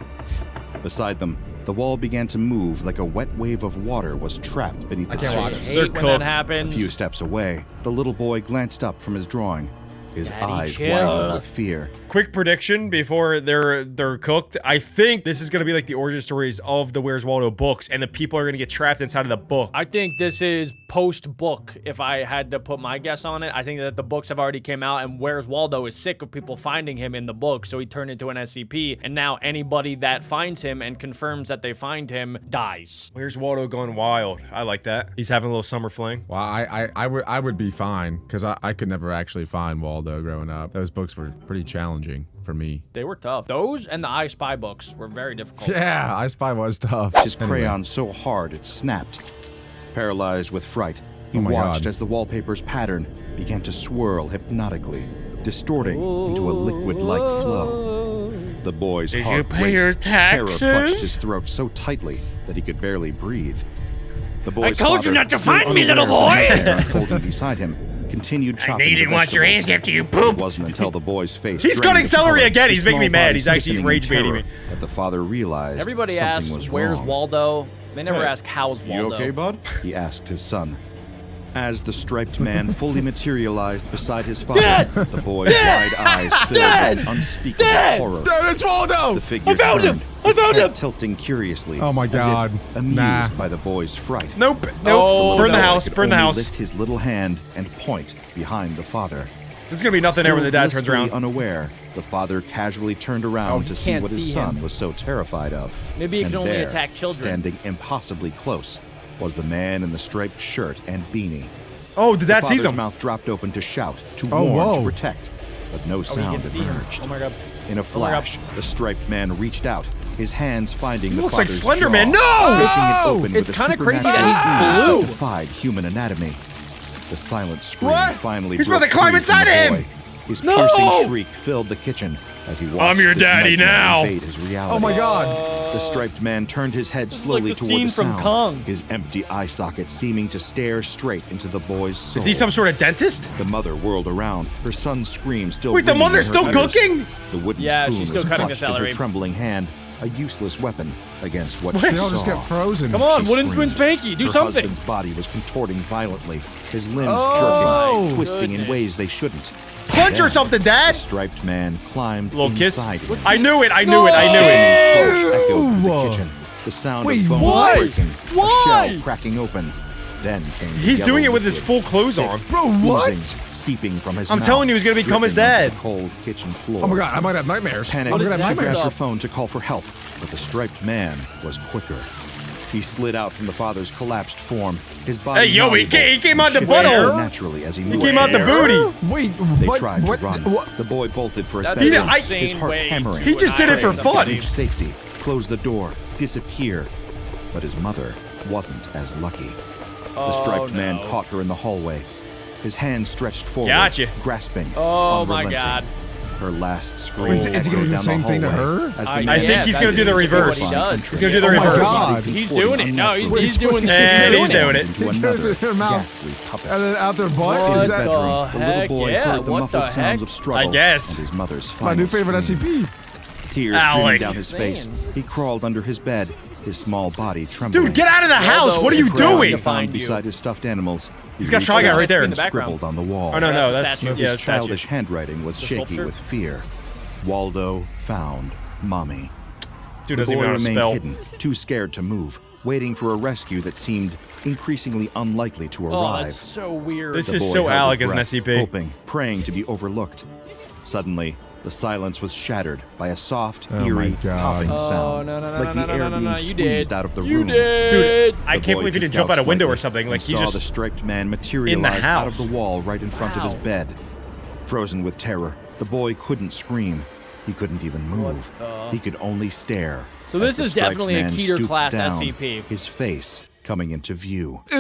Beside them, the wall began to move like a wet wave of water was trapped beneath the can't watch surface. Hate They're when that cooked. A happens. few steps away, the little boy glanced up from his drawing, his Daddy, eyes chill. widened with fear. Quick prediction before they're cooked. I think this is gonna be like the origin stories of the Where's Waldo books, and the people are gonna get trapped inside of the book. I think this is post-book, if I had to put my guess on it. I think that the books have already came out, and Where's Waldo is sick of people finding him in the book, so he turned into an SCP, and now anybody that finds him and confirms that they find him dies. Where's Waldo gone wild? I like that. He's having a little summer fling. Well, I would be fine because I could never actually find Waldo growing up. Those books were pretty challenging for me. They were tough. Those and the I Spy books were very difficult. Yeah, I Spy was tough. His crayon so hard it snapped. Paralyzed with fright, he Oh my watched God. as the wallpaper's pattern began to swirl hypnotically, distorting into a liquid-like flow. The boy's Did heart you pay your raced. Terror taxes? clutched his throat so tightly that he could barely breathe. The boy's told you father, not to still find me, little unaware of boy! the nightmare unfolding beside him, continued chopping you the didn't wash your vegetables. hands after you It pooped. wasn't until the boy's face He's drained cutting of celery color, again. his He's making me small mad. body He's actually stiffening in rage baiting terror, me. that the father realized Everybody something asks, was where's wrong. Waldo? They never Hey, ask, how's Waldo? You okay, bud? He asked his son. As the striped man fully materialized beside his father, the boy's wide eyes filled with unspeakable horror. Dude, it's Waldo! The figure I found him! turned, I his found head him! tilting curiously. Oh my as if God. amused Nah. by the boy's fright. Nope. Oh, Burn the no. house. Could Burn the only house. Lift his little hand and point behind the father. There's gonna be nothing there when the dad turns Still around. blissfully unaware, the father casually turned around he to see can't what his see son him. was so terrified of. Maybe he And can only there, attack children. Standing impossibly close was the man in the striped shirt and beanie. Oh, the dad the sees father's him. mouth dropped open to shout, to Oh, warn, whoa. to protect, but no Oh, he sound can see him. emerged. Oh my god. In a my God. flash, the striped man reached out, his hands finding the looks like father's Slender jaw, Man. No! breaking it open It's with a kinda crazy supernatural that he's speed blue. that defied human anatomy. The silent scream What? finally He's broke about to climb free from inside the him! boy. His No! piercing shriek filled the kitchen as he watched I'm your this daddy nightmare now. invade his reality. Oh my God! The striped man turned his head is slowly like the toward scene the from sound, Kong. his empty eye socket seeming to stare straight into the boy's soul. Is he some sort of dentist? The mother whirled around, her son's scream still Wait, the ringing in mother's her still ears. cooking? The wooden Yeah, spoon she's still was cutting the clutched in her celery. trembling hand, a useless weapon against what They she all just saw. get frozen. Come on, She wooden spoon screamed. spanky, do Her something. husband's body was contorting violently, his limbs Oh, jerking, twisting in goodness. ways they shouldn't. Punch or Then, something, The Dad. striped man climbed Little kiss. inside him. I knew it. I knew it. I knew it. Screaming approach echoed through Whoa. the kitchen. The sound Wait, of bones what? breaking, Why? a shell cracking open. Then came the He's yellow doing it with his liquid, full clothes on. Bro, oozing, what? seeping from his I'm mouth, telling you, he's gonna become his dripping onto dad. the cold kitchen floor. Oh my God, I might have nightmares. Panic, I'm gonna have she nightmares. grabbed her phone to call for help, but the striped man was quicker. He slid out from the father's collapsed form. His body Hey, yo, he malleable, came out the shifting butthole. naturally as he He moved. came out the booty. Wait, They what? tried what? to run. What? The boy bolted for his That's bedroom, an I- his insane heart way hammering. to He just did it for annihilate fun. somebody. Reach safety, close the door, disappear. But his mother wasn't as lucky. The striped man caught her in the hallway. his hand stretched forward, Gotcha. grasping. Oh my unrelenting. God. Her last scream. Is he gonna do the same thing to her? I think he's gonna do the reverse. What he does. He's gonna do the Oh my reverse. God. He's doing it. No, he's doing it. And he's doing it. Into He another goes in her mouth. ghastly puppet. And then out their butt? What Is that the The heck? little boy Yeah, heard the what muffled the sounds heck? of struggle. I guess. And his mother's my final new favorite scream. SCP? Tears Alec. streamed down his face. Man. He crawled under his bed, his small body trembling. Dude, get out of the house! Waldo What are you is trying doing? to Found find you. beside his stuffed animals. He's got Shy Guy right there. In the background. Scribbled on the wall. Oh no, That's the that's statue. yeah, His statue. childish handwriting was The shaky sculpture? with fear. Waldo found Mommy. Dude The doesn't boy even know how to remained spell. hidden, too scared to move, waiting for a rescue that seemed increasingly unlikely to Oh, arrive. that's so weird. This The is boy so held Alec his as an breath, SCP. hoping, praying to be overlooked. Suddenly, the silence was shattered by a soft, Oh my eerie God. popping Oh, sound, no, like the air being You squeezed did. out of the You room. did. I The can't boy believe he didn't peeked jump out a window or slightly something. Like and he saw just the striped man materialize out of house. the wall right in front of his Wow. bed. Frozen with terror, the boy couldn't scream. He couldn't even move. He could only stare. So this as the is striped definitely a man Keter stooped class down, SCP. His face coming into view. That's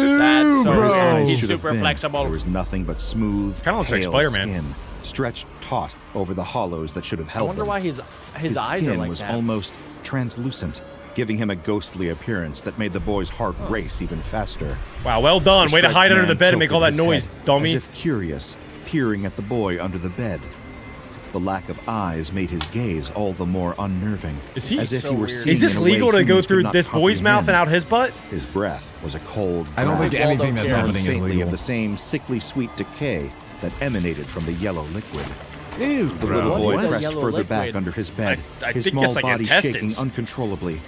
so Where his weird. eyes He's should have super been, flexible. There was nothing but smooth, Kinda looks like pale Spider-Man. skin, stretched taut over the hollows that should have I held wonder them. why his His eyes skin are like was that. almost translucent, giving him a ghostly appearance that made the boy's heart race even faster. Wow, well done. The Way to striped hide under man the bed and make all that tilted noise, his head, dummy. As if curious, peering at the boy under the bed. The lack of eyes made his gaze all the more unnerving. Is he- as if so he were weird. seeing Is this in a way legal to go humans could through not this boy's mouth and comprehend. out his butt? His breath was a cold I don't think breath. anything that's Waldo happening is faintly legal. of the same sickly sweet decay that emanated from the yellow liquid. Ew, The little What boy is that pressed yellow further back liquid? under his bed, I his think small it's like body shaking intestines. uncontrollably.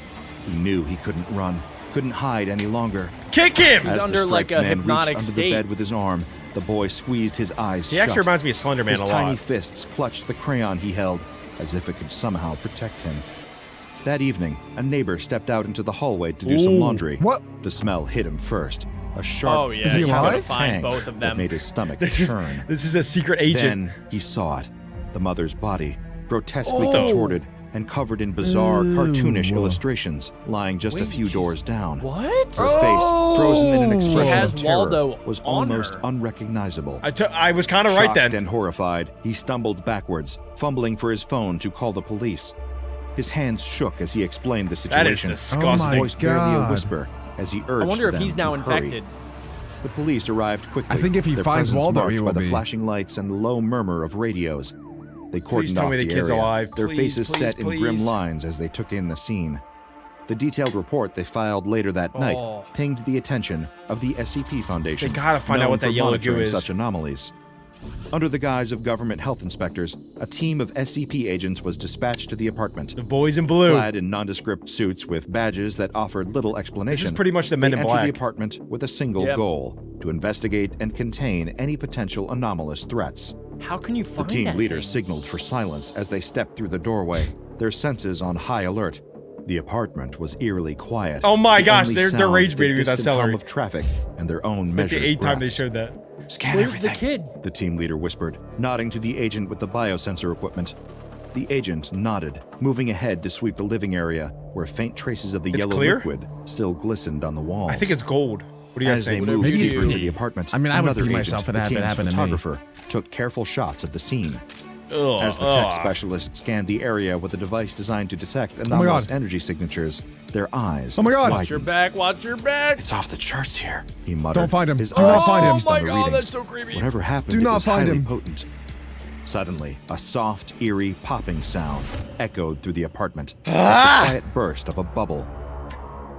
He knew he couldn't run, couldn't hide any longer. Kick him! He's As under the like striped a man hypnotic reached under state. the bed with his arm, the boy squeezed his eyes He shut. actually reminds me of Slender Man His a tiny lot. fists clutched the crayon he held, as if it could somehow protect him. That evening, a neighbor stepped out into the hallway to do some Ooh. laundry. What? The smell hit him first. A sharp, Oh, yeah, Is he you gotta alive? find tang both of that them. made his stomach This is, churn. this is a secret agent. Then he saw it. The mother's body, grotesquely Oh. contorted and covered in bizarre, cartoonish illustrations, lying just a Wait, few she's- doors down. What? Her face, frozen in an expression has of terror, Waldo was on almost her. unrecognizable. I was kind of right Shocked then. and horrified, he stumbled backwards, fumbling for his phone to call the police. His hands shook as he explained the That is situation. disgusting. His Oh my voice barely a God. whisper as he urged I wonder if them he's now to hurry. infected. The police arrived quickly. I think if he their finds presence Waldo, marked he by will the be. flashing lights and the low murmur of radios. They Please cordoned tell off me the kid's area, alive. their Please, faces please, set in grim please. lines as they took in the scene. The detailed report they filed later that night Oh. pinged the attention of the SCP Foundation. They gotta find out known what that for yellow goo monitoring is. such anomalies. Under the guise of government health inspectors, a team of SCP agents was dispatched to the apartment. The boys in blue. Clad in nondescript suits with badges that offered little explanation. This is pretty much the Men they in entered Black. the apartment with a single Yep. goal: to investigate and contain any potential anomalous threats. How can you The find team that leader thing? signaled for silence as they stepped through the doorway, their senses on high alert. The apartment was eerily quiet. Oh my The gosh, only they're sound rage the baiting with that distant hum celery. of traffic and their own It's like measured the 8th time they breaths. showed that. Scan Where's everything, the kid? the team leader whispered, nodding to the agent with the biosensor equipment. The agent nodded, moving ahead to sweep the living area, where faint traces of the It's yellow clear? liquid still glistened on the walls. I think it's gold. What do you guys As they think? moved Maybe it's deeper into pee. the apartment, I mean, I would another pee agent, myself if the that team's happened to me. photographer, took careful shots of the scene. Ugh, As the tech ugh. specialist scanned the area with a device designed to detect my anomalous God. energy signatures, their eyes Oh my God. Watch your widened. back, watch your back. It's off the charts here, he muttered. Don't find him. His Do not eyes find him. focused on Oh my the God, readings. that's so creepy. Whatever happened, Do it not was find highly him. potent. Suddenly, a soft, eerie popping sound echoed through the apartment, like the quiet burst of a bubble.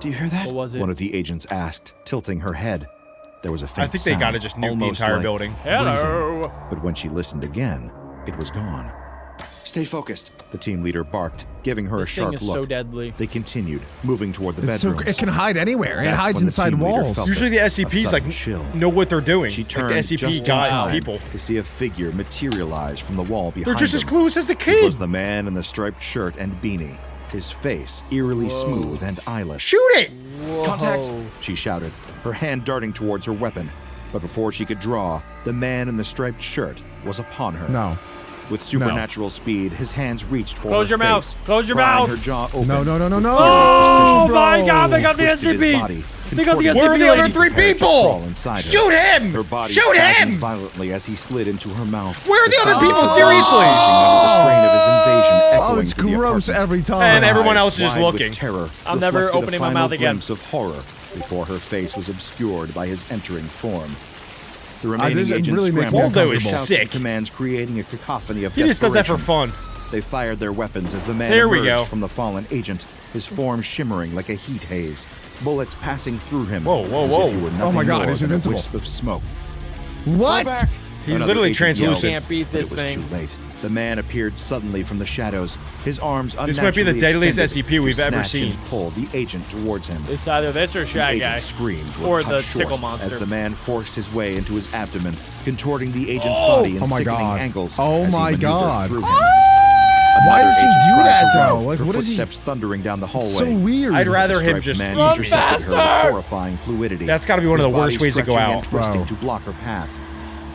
Do you hear that? What was it? One of the agents asked, tilting her head. There was a faint I think they sound, gotta just nuke the almost entire like building. Hello. breathing. But when she listened again, it was gone. Stay focused, the team leader barked, giving her This a sharp thing is look. so deadly. They continued, moving toward the It's so, bedrooms. it can hide anywhere. It That's hides when the inside team leader walls. felt Usually the a SCPs like sudden chill. know what they're doing. She Like turned the SCP just in got time people. to see a figure materialize from the wall behind They're just as them. clueless as the It kid. was the man in the striped shirt and beanie, his face eerily smooth and eyeless. Shoot it! Contact! She shouted, her hand darting towards her weapon. But before she could draw, the man in the striped shirt was upon her. No. With supernatural speed, his hands reached for Close her your mouth. face, Close your prying mouth. Her jaw open. No. Oh my God! They got the Twisted his SCP. body, They got the contorting Where are the SCP. other three prepared to people? crawl inside her. Shoot him! Her body Shoot spasmed him! violently as he slid into her mouth. Where are the other people? Sound Seriously? under the strain of his invasion echoing it's through the gross apartment. every time. And everyone Eyes else is just wide with looking. Terror I'm never reflected a opening my final mouth again. glimpse of horror before her face was obscured by his entering form. The remaining this agents really makes me scrambled, Waldo is shouts and sick. commands creating a cacophony of He just does that for desperation. fun. They fired their weapons as the man There we emerged go. from the fallen agent, his form shimmering like a heat haze, bullets passing through him. Whoa, whoa, as whoa. if he were Oh my nothing God, more he's than a invincible. wisp of smoke. What? He's Another literally agent yelled, translucent. Can't beat but this it was thing. too late. The man appeared suddenly from the shadows, his arms This might be the unnaturally deadliest extended SCP we've to ever snatch and seen. pull the agent towards him. It's either this or The Shy Guy. agent's screams were Or cut the short tickle monster. as the man forced his way into his abdomen, contorting the agent's body in Oh my sickening God. angles. Oh as he my maneuvered God. through him. Why Another does he agent do tried that, to though? run, Like, her what is he- footsteps thundering down the hallway. So weird. I'd rather him Striped just man run intercepted her with faster! horrifying fluidity. That's gotta be one of His the worst body ways to go stretching out. and twisting Bro. to block her path.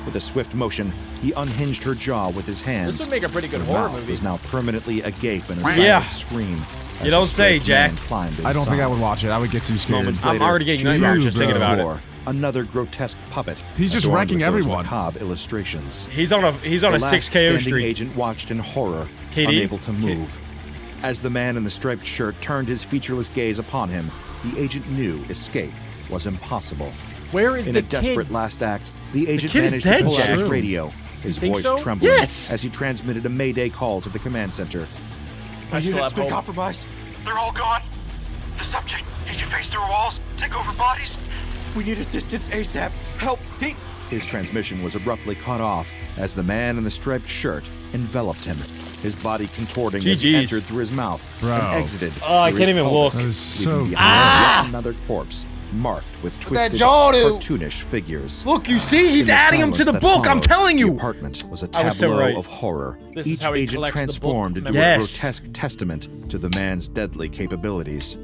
With a swift motion, he unhinged her jaw with his hands. This would make a pretty good Her horror mouth movie. was now permanently agape in a silent Yeah. scream. as You don't the say, striped Jack. man climbed I don't think I inside. would watch it. I would get too scared. Moments I'm later, already getting she nightmares moved just to thinking the about it. floor. Another grotesque puppet. He's just adorned wrecking with those everyone. macabre illustrations. He's on a The 6 last KO standing streak. agent watched in horror, Katie? unable to move. As the man in the striped shirt turned his featureless gaze upon him, the agent knew escape was impossible. Where is In the a desperate kid? last act, the agent kid is managed dead, to pull out Jack. his radio, his think voice so? trembling Yes! as he transmitted a mayday call to the command center. I still have hope. compromised. They're all gone. The subject, he can pace through walls, take over bodies. We need assistance ASAP. Help, he... His transmission was abruptly cut off as the man in the striped shirt enveloped him, his body contorting as he GGs. entered through his mouth Bro. and exited. Oh, I through can't his even pelvis, look. That is so leaving gross. behind yet another corpse marked with twisted, cartoonish figures. Look, you see, he's In the adding him to the silence that book. I'm followed, telling The you. apartment was a I was so tableau right. of horror. This is Each how he agent collects the book transformed into memories. a Yes. grotesque testament to the man's deadly capabilities.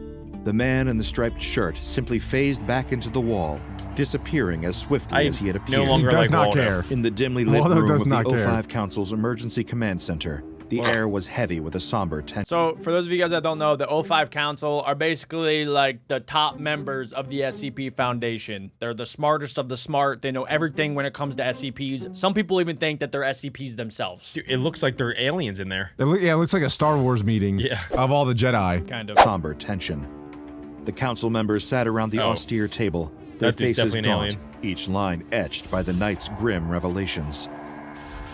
The man in the striped shirt simply phased back into the wall, disappearing as swiftly as he had no appeared. He longer does like not Waldo. care. In the dimly lit Waldo room does of not the care. O5 Council's Emergency Command Center, the air was heavy with a somber tension. So, for those of you guys that don't know, the O5 Council are basically like the top members of the SCP Foundation. They're the smartest of the smart. They know everything when it comes to SCPs. Some people even think that they're SCPs themselves. Dude, it looks like there are aliens in there. It looks like a Star Wars meeting Yeah. of all the Jedi. Kind of. Somber tension. The council members sat around the Oh. austere table, their That dude's faces definitely an gaunt, alien. each line etched by the night's grim revelations.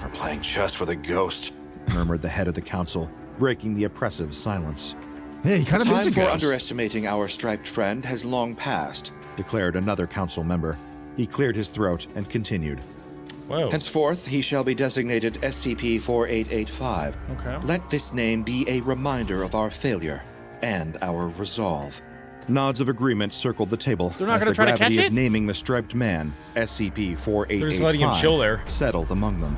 We're playing chess with a ghost. Murmured the head of the council, breaking the oppressive silence. Hey, he kind of is a Time for ghost. underestimating our striped friend has long passed. Declared another council member. He cleared his throat and continued. Whoa. Henceforth, he shall be designated SCP-4885. Okay. Let this name be a reminder of our failure and our resolve. Nods of agreement circled the table. They're not as gonna the try to gravity catch of it? naming the striped man, SCP-4885, They're just letting him chill there. settled among them.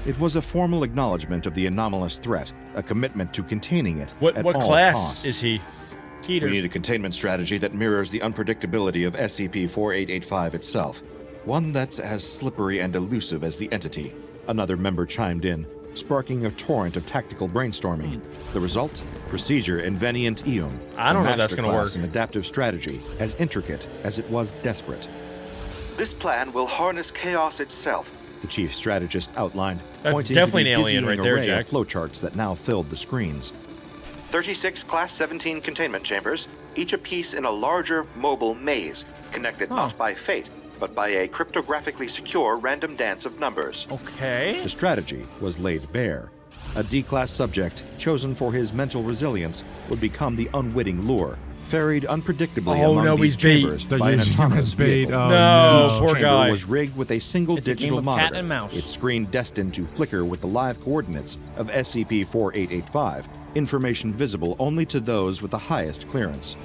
It was a formal acknowledgement of the anomalous threat, a commitment to containing it What at what all class costs. is he? Keter. We need a containment strategy that mirrors the unpredictability of SCP-4885 itself. One that's as slippery and elusive as the entity. Another member chimed in, sparking a torrent of tactical brainstorming. The result? Procedure Inveniant Eum. I don't a know if that's gonna masterclass work. in adaptive strategy, as intricate as it was desperate. This plan will harness chaos itself. The chief strategist outlined, That's pointing definitely to the an alien dizzying right there, array Jack. of flowcharts that now filled the screens. 36 Class 17 containment chambers, each a piece in a larger, mobile maze, connected not by fate, but by a cryptographically secure random dance of numbers. Okay. The strategy was laid bare. A D-class subject, chosen for his mental resilience, would become the unwitting lure, ferried unpredictably Oh, among no, these he's bait. chambers They're by an using him autonomous as bait. vehicle. Oh, No, Each poor chamber guy. was rigged with a single It's a digital game of cat monitor, and mouse. its screen destined to flicker with the live coordinates of SCP-4885, information visible only to those with the highest clearance.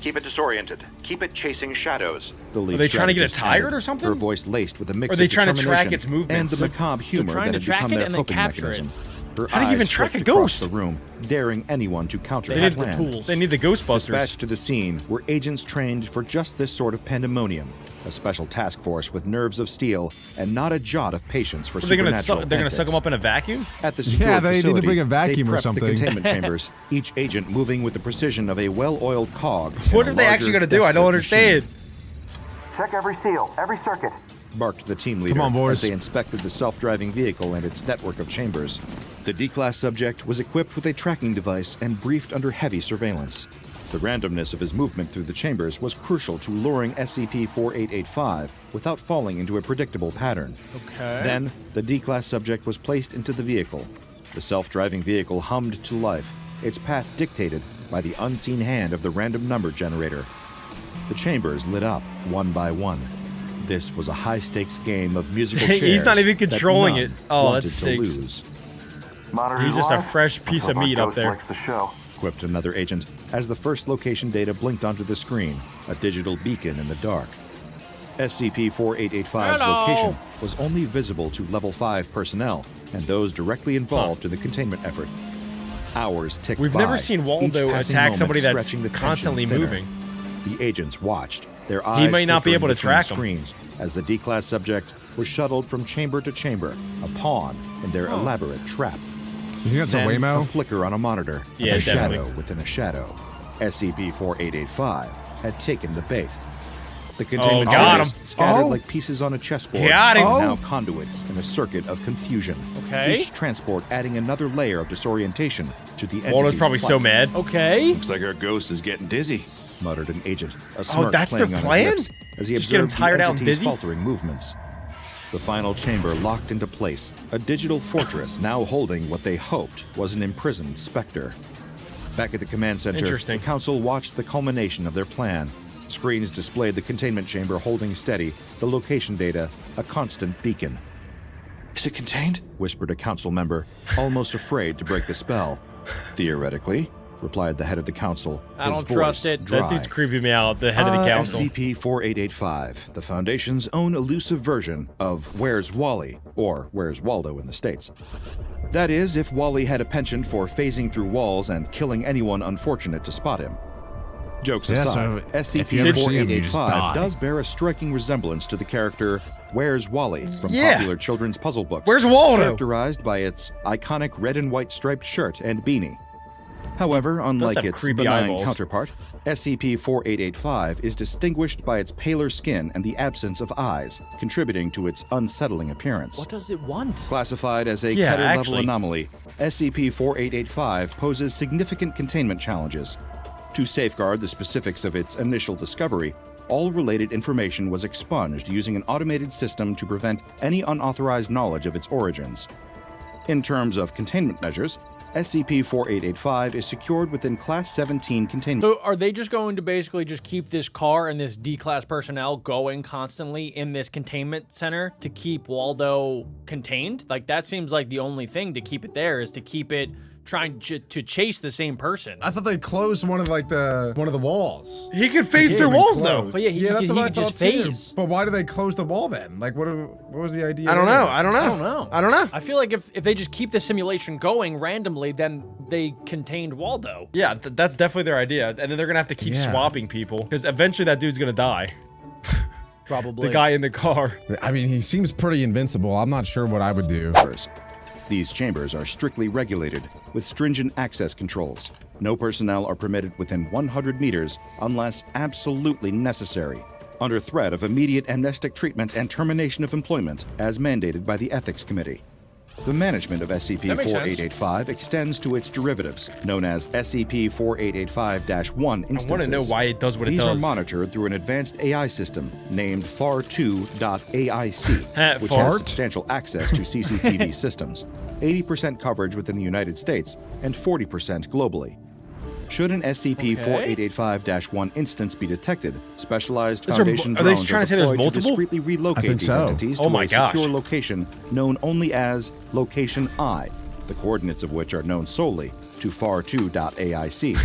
Keep it disoriented. Keep it chasing shadows. The lead Are they trying to get it strategist tired added, or something? Her voice laced with a mix Are they of trying to track determination its movements? and the macabre humor trying that to had track become it their and then coping capture it. mechanism. Her How do you even eyes track flicked a across ghost? the room, daring anyone to counter They her need the plan. tools. They need the Ghostbusters. Dispatched to the scene were agents trained for just this sort of pandemonium. A special task force with nerves of steel and not a jot of patience for What, they're gonna supernatural they're gonna suck antics. them up in a vacuum? At the secured Yeah, they need to facility, bring a vacuum they or prepped something. the containment chambers, each agent moving with the precision of a well-oiled cog. What in a are they actually larger, gonna do? I don't desperate understand. machine. Check every seal, every circuit. Barked the team leader on, boys. as they inspected the self-driving vehicle and its network of chambers. The D-Class subject was equipped with a tracking device and briefed under heavy surveillance. The randomness of his movement through the chambers was crucial to luring SCP-4885 without falling into a predictable pattern. Okay. Then, the D-Class subject was placed into the vehicle. The self-driving vehicle hummed to life, its path dictated by the unseen hand of the random number generator. The chambers lit up one by one. This was a high-stakes game of musical chairs. He's not even that controlling none it. Oh, that wanted to stinks. lose. Monitors He's just a live. fresh piece of Our meat up ghost there. likes the show. Quipped another agent as the first location data blinked onto the screen, a digital beacon in the dark. SCP-4885's Hello. location was only visible to Level 5 personnel and those directly involved in the containment effort. Hours ticked We've by, never seen Waldo each passing attack moment somebody that's stretching the tension constantly thinner. moving. The agents watched, their eyes might not be flickering able to between track 'em. screens as the D-Class subject was shuttled from chamber to chamber, a pawn in their elaborate trap. You think that's a Then, a Waymo? flicker on a monitor, Yeah, a definitely. shadow within a shadow. SCP-4885 had taken the bait. The containment got chambers him. scattered Oh. like pieces on a chessboard, Got him. are Oh. now conduits in a circuit of confusion. Okay. Each transport adding another layer of disorientation to the Waldo's entity's probably so plight. mad. Okay. Looks like our ghost is getting dizzy. Muttered an agent, a smirk that's their playing on his plan? lips as he Just get him observed tired the out and entity's dizzy? faltering movements. The final chamber locked into place, a digital fortress now holding what they hoped was an imprisoned specter. Back at the command center, Interesting. the council watched the culmination of their plan. Screens displayed the containment chamber holding steady, the location data, a constant beacon. Is it contained? Whispered a council member, almost afraid to break the spell. Theoretically, replied the head of the council. I his don't voice trust it. dry. That dude's creeping me out, the head of the council. SCP-4885, the Foundation's own elusive version of Where's Wally, or Where's Waldo in the States. That is, if Wally had a penchant for phasing through walls and killing anyone unfortunate to spot him. Jokes Yeah, aside, so if you ever see him, you just die. SCP-4885 does bear a striking resemblance to the character Where's Wally from Yeah. popular children's puzzle books. Where's Waldo? Characterized by its iconic red and white striped shirt and beanie. However, unlike have its creepy benign eyeballs. counterpart, SCP-4885 is distinguished by its paler skin and the absence of eyes, contributing to its unsettling appearance. What does it want? Classified as a Yeah, Keter-level actually. anomaly, SCP-4885 poses significant containment challenges. To safeguard the specifics of its initial discovery, all related information was expunged using an automated system to prevent any unauthorized knowledge of its origins. In terms of containment measures, SCP-4885 is secured within Class 17 containment. So are they just going to basically just keep this car and this D-class personnel going constantly in this containment center to keep Waldo contained? Like, that seems like the only thing to keep it there is to keep it trying to chase the same person. I thought they closed one of the walls. He could phase Yeah, through we walls, closed. though. But yeah, he that's could what I just thought too. phase. But why did they close the wall then? Like, what was the idea? I don't know. there? I don't know. I don't know. I don't know. I feel like if they just keep the simulation going randomly, then they contained Waldo. Yeah, that's definitely their idea. And then they're going to have to keep Yeah. swapping people because eventually that dude's going to die. Probably. The guy in the car. I mean, he seems pretty invincible. I'm not sure what I would do. These chambers are strictly regulated, with stringent access controls. No personnel are permitted within 100 meters unless absolutely necessary, under threat of immediate amnestic treatment and termination of employment as mandated by the Ethics Committee. The management of SCP-4885 extends to its derivatives, known as SCP-4885-1 instances. I want to know why it does what it These are does. monitored through an advanced AI system named FAR2.AIC, which Fart? has substantial access to CCTV systems, 80% coverage within the United States, and 40% globally. Should an SCP-4885-1 instance be detected, specialized Is there- Foundation are they drones trying to say there's deployed to multiple? discreetly relocate I think these so. entities Oh to my a gosh. secure location known only as Location I, the coordinates of which are known solely to FAR2.AIC.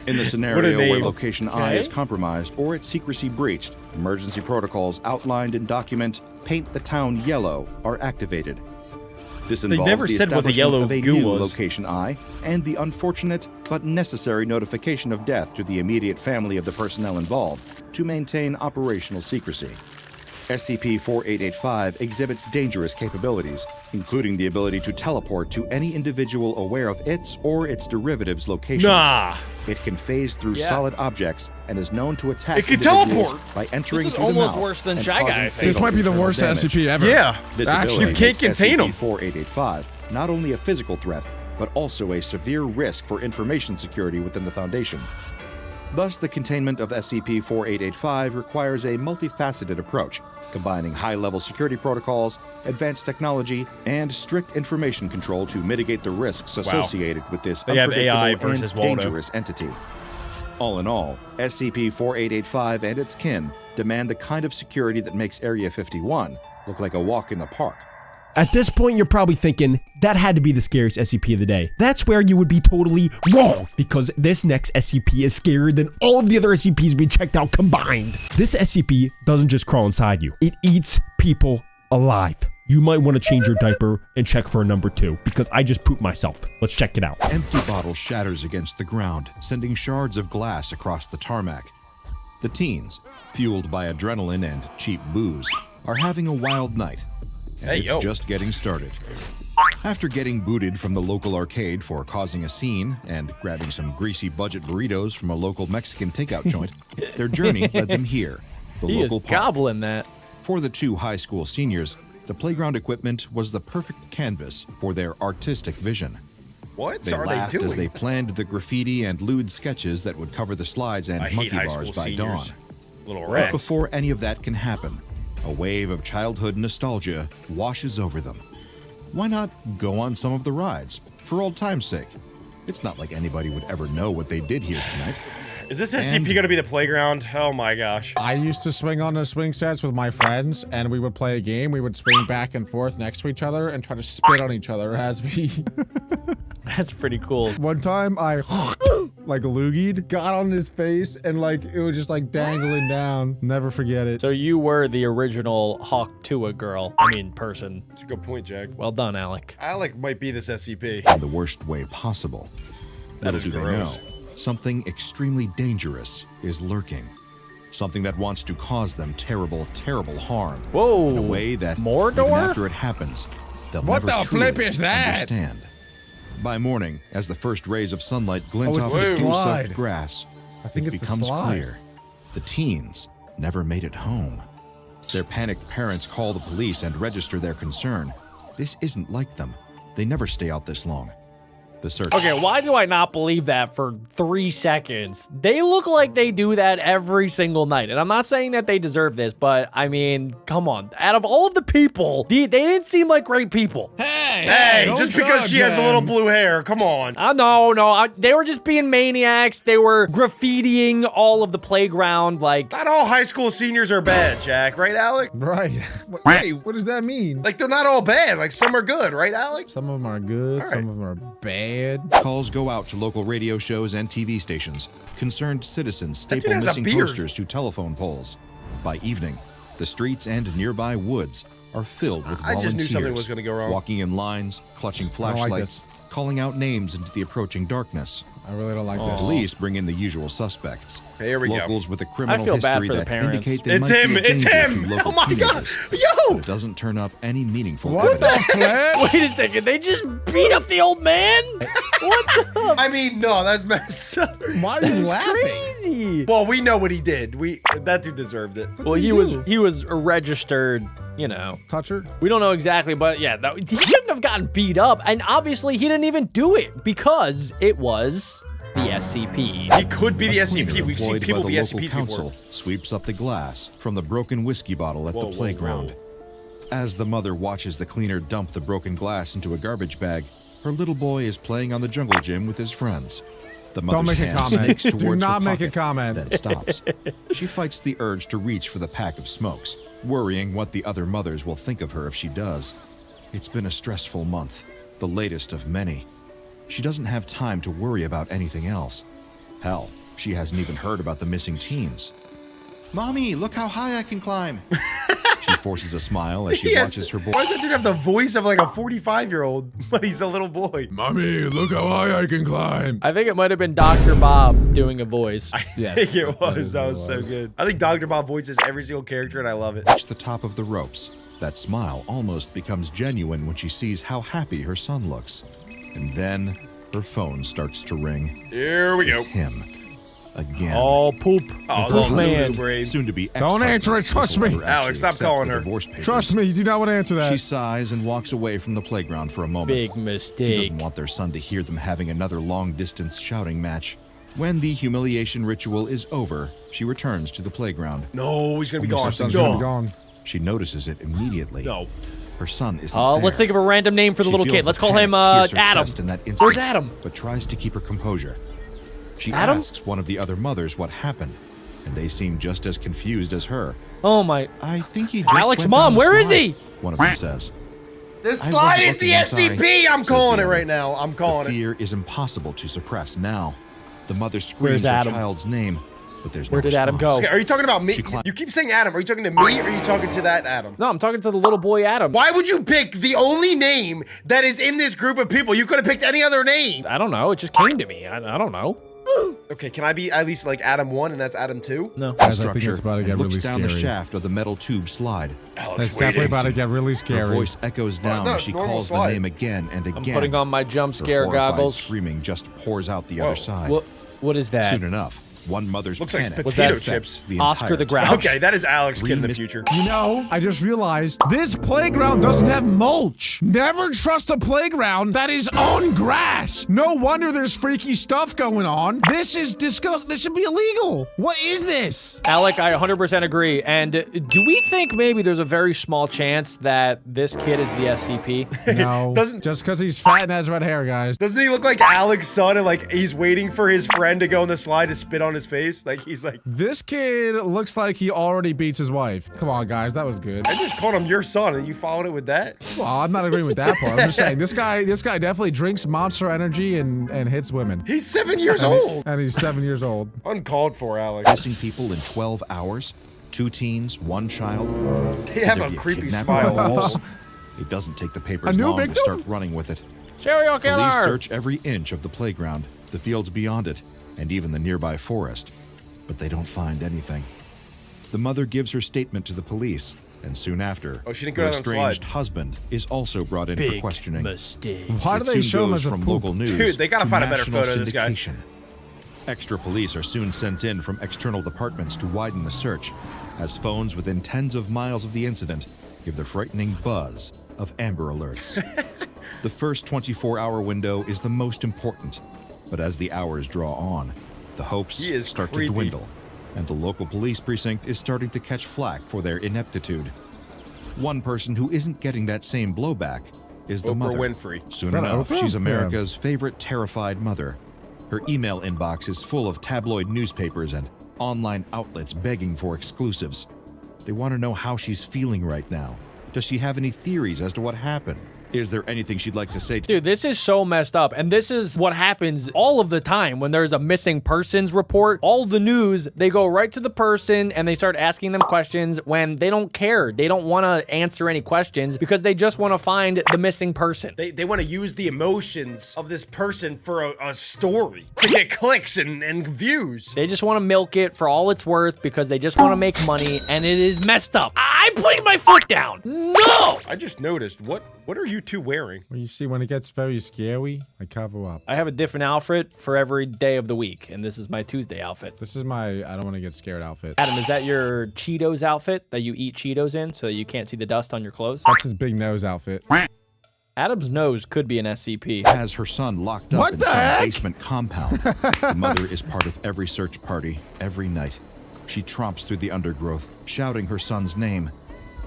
In the scenario where name. Location I is Okay. compromised or its secrecy breached, emergency protocols outlined in document Paint the Town Yellow are activated. This They involves never the said what the establishment yellow of a goo new was. location I and the unfortunate but necessary notification of death to the immediate family of the personnel involved to maintain operational secrecy. SCP-081 exhibits dangerous capabilities, including the ability to teleport to any individual aware of its or its derivatives' locations. Nah. It can phase through solid objects and is known to attack It can individuals teleport! by entering This is through the almost mouth worse than and Shy Guy, causing I think. This might be the fatal worst damage. SCP ever. Yeah. This Actually, ability you can't makes contain 'em. SCP-085 not only a physical threat, but also a severe risk for information security within the Foundation. Thus, the containment of SCP-085 requires a multifaceted approach, combining high-level security protocols, advanced technology, and strict information control to mitigate the risks associated with this They have AI unpredictable versus and Waldo. dangerous entity. All in all, SCP-085 and its kin demand the kind of security that makes Area 51 look like a walk in the park. At this point, you're probably thinking, that had to be the scariest SCP of the day. That's where you would be totally wrong, because this next SCP is scarier than all of the other SCPs we checked out combined. This SCP doesn't just crawl inside you. It eats people alive. You might want to change your diaper and check for a number 2, because I just pooped myself. Let's check it out. Empty bottle shatters against the ground, sending shards of glass across the tarmac. The teens, fueled by adrenaline and cheap booze, are having a wild night. And it's just getting started. After getting booted from the local arcade for causing a scene and grabbing some greasy budget burritos from a local Mexican takeout joint, their journey led them here, the He is local park. gobbling that. For the 2 high school seniors, the playground equipment was the perfect canvas for their artistic vision. What They are laughed they doing? as they planned the graffiti and lewd sketches that would cover the slides and I hate monkey high bars school by dawn. seniors. Little But rats. before any of that can happen, a wave of childhood nostalgia washes over them. Why not go on some of the rides, for old time's sake? It's not like anybody would ever know what they did here tonight. Is this SCP going to be the playground? Oh my gosh. I used to swing on the swing sets with my friends, and we would play a game. We would swing back and forth next to each other and try to spit on each other as we... That's pretty cool. One time, I like loogied, got on his face, and like it was just like dangling down. Never forget it. So you were the original Hawk Tua girl. I mean, person. That's a good point, Jack. Well done, Alec. Alec might be this SCP. In the worst way possible. That Little is do they gross. know, something extremely dangerous is lurking. Something that wants to cause them terrible, terrible harm. Whoa. In a way that, Mordor? even after it happens, they'll What never the flip truly is that? understand. By morning, as the first rays of sunlight glint Oh, it's off the the slide. soft grass, I think it it's the becomes slide. clear. The teens never made it home. Their panicked parents call the police and register their concern. This isn't like them. They never stay out this long. The search. Okay, why do I not believe that for 3 seconds? They look like they do that every single night. And I'm not saying that they deserve this, but I mean, come on. Out of all of the people, they didn't seem like great people. Hey, don't just because judge she has a them. little blue hair, come on. No, they were just being maniacs. They were graffitiing all of the playground, like... Not all high school seniors are bad, Jack, right, Alec? Right. Wait, what does that mean? Like, they're not all bad. Like, some are good, right, Alec? Some of them are good, some of them are bad. Calls go out to local radio shows and TV stations. Concerned citizens That dude staple has a missing beard. posters to telephone poles. By evening, the streets and nearby woods are filled with I volunteers. just knew something was gonna go wrong. Walking in lines, clutching don't like flashlights, calling out names into the approaching darkness. I really don't like The this. police bring in the usual suspects. Here we go. Locals with a criminal feel bad history for the that parents. indicate they It's might him. be a It's danger him. to local Oh my god. teenagers. But Yo. it doesn't turn up any meaningful What the evidence. flip? Wait a second, they just beat up the old man? What the? I mean, no, that's messed up. Why are you laughing? Crazy. Well, we know what he did. That dude deserved it. Well, he was registered, you know. Toucher? We don't know exactly, but yeah, he shouldn't have gotten beat up. And obviously, he didn't even do it because it was the SCP. He could be the SCP. We've seen Employed people by be the local SCPs council before. sweeps up the glass from the broken whiskey bottle at Whoa, the whoa, playground. As the mother watches the cleaner dump the broken glass into a garbage bag, her little boy is playing on the jungle gym with his friends. The Don't mother's make a hand comment. snakes Do towards not her make a pocket, comment. then stops. She fights the urge to reach for the pack of smokes, worrying what the other mothers will think of her if she does. It's been a stressful month, the latest of many. She doesn't have time to worry about anything else. Hell, she hasn't even heard about the missing teens. Mommy, look how high I can climb. She forces a smile as she watches her boy. Why does that dude have the voice of like a 45-year-old, but he's a little boy? Mommy, look how high I can climb. I think it might have been Dr. Bob doing a voice. I think it was. That was so good. I think Dr. Bob voices every single character, and I love it. Reach the top of the ropes. That smile almost becomes genuine when she sees how happy her son looks. And then her phone starts to ring. Here we go. It's him. Again. Oh, poop. Oh, Poop little man. brain. Soon to be Don't answer it, trust me. Alex, stop calling her. Trust me, you do not want to answer that. She sighs and walks away from the playground for a moment. Big She mistake. doesn't want their son to hear them having another long-distance shouting match. When the humiliation ritual is over, she returns to the playground. No, he's gonna be Her gone. son's No. gonna be gone. She notices it immediately. No. Her son isn't Oh, there. let's think of a random name for the She little feels kid. Let's the call him panic pierce her Adam. chest in that instant, Where's Adam? But tries to keep her composure. She Adam? asks one of the other mothers what happened, and they seem just as confused as her. Oh my. I think he just Alex, went Mom, down the where is slide, he? One of them says. The wasn't slide is the looking, I'm sorry, SCP. I'm says calling the it other. right now. I'm The calling it. fear is impossible to suppress now. The mother Where's screams her Adam? child's name, but there's no Where did Adam response. go? Okay, are you talking about me? She cli- You keep saying Adam. Are you talking to me or are you talking to that Adam? No, I'm talking to the little boy Adam. Why would you pick the only name that is in this group of people? You could have picked any other name. I don't know. It just came to me. I don't know. Okay, can I be at least like Adam 1 and that's Adam 2? No. Guys, I think Structure it's about to and get looks really down the scary. shaft of the metal tube slide. It's definitely about to get really Her scary. voice echoes down no, as it's she normal calls slide. the name again and again. I'm putting on my jump Her scare horrified goggles. screaming just pours out the Whoa. other side. What is that? Soon enough, one mother's Looks like panic potato affects chips. the Oscar the entire Grouch. Okay, that is Alex Kid in the Mis- future. You know, I just realized this playground doesn't have mulch. Never trust a playground that is on grass. No wonder there's freaky stuff going on. This is disgusting. This should be illegal. What is this? Alec, I 100% agree. And do we think maybe there's a very small chance that this kid is the SCP? No. Doesn't- Just because he's fat and has red hair, guys. Doesn't he look like Alex's son and like he's waiting for his friend to go on the slide to spit on his face? Like he's like, This kid looks like he already beats his wife. Come on, guys. That was good. I just called him your son and you followed it with that? Well, I'm not agreeing with that part. I'm just saying this guy definitely drinks Monster Energy and hits women. He's 7 years old. And he's 7 years old. Uncalled for, Alex. missing people in 12 hours. 2 teens, 1 child. They have Could there a be creepy kidnapping smile. involved? It doesn't take the papers A new long to victim? start running with it. Serial Police killer! search every inch of the playground, the fields beyond it, and even the nearby forest. But they don't find anything. The mother gives her statement to the police, and soon after, Oh, she didn't go her down the estranged slide. husband is also brought in for Big questioning. mistake. Why do It they soon show him goes as a from poop? local news Dude, they gotta to find a better national photo of this guy. syndication. Extra police are soon sent in from external departments to widen the search, as phones within tens of miles of the incident give the frightening buzz of Amber Alerts. The first 24-hour window is the most important, but as the hours draw on, the hopes He is start creepy. to dwindle, and the local police precinct is starting to catch flack for their ineptitude. One person who isn't getting that same blowback is the Oprah mother. Winfrey. Soon Is that enough, Oprah? she's Yeah. America's favorite terrified mother. Her email inbox is full of tabloid newspapers and online outlets begging for exclusives. They want to know how she's feeling right now. Does she have any theories as to what happened? Is there anything she'd like to say to Dude, this is so messed up. And this is what happens all of the time when there's a missing persons report. All the news, they go right to the person and they start asking them questions when they don't care. They don't want to answer any questions because they just want to find the missing person. They want to use the emotions of this person for a story to get clicks and views. They just want to milk it for all it's worth because they just want to make money, and it is messed up. I'm putting my foot down. No! I just noticed, what are you two wearing? Well, you see, when it gets very scary, I cover up. I have a different outfit for every day of the week, and this is my Tuesday outfit. This is my I don't want to get scared outfit. Adam, is that your Cheetos outfit that you eat Cheetos in so that you can't see the dust on your clothes? That's his big nose outfit. Adam's nose could be an SCP. has her son locked up What in the some heck? basement compound. The mother is part of every search party, every night. She tromps through the undergrowth, shouting her son's name.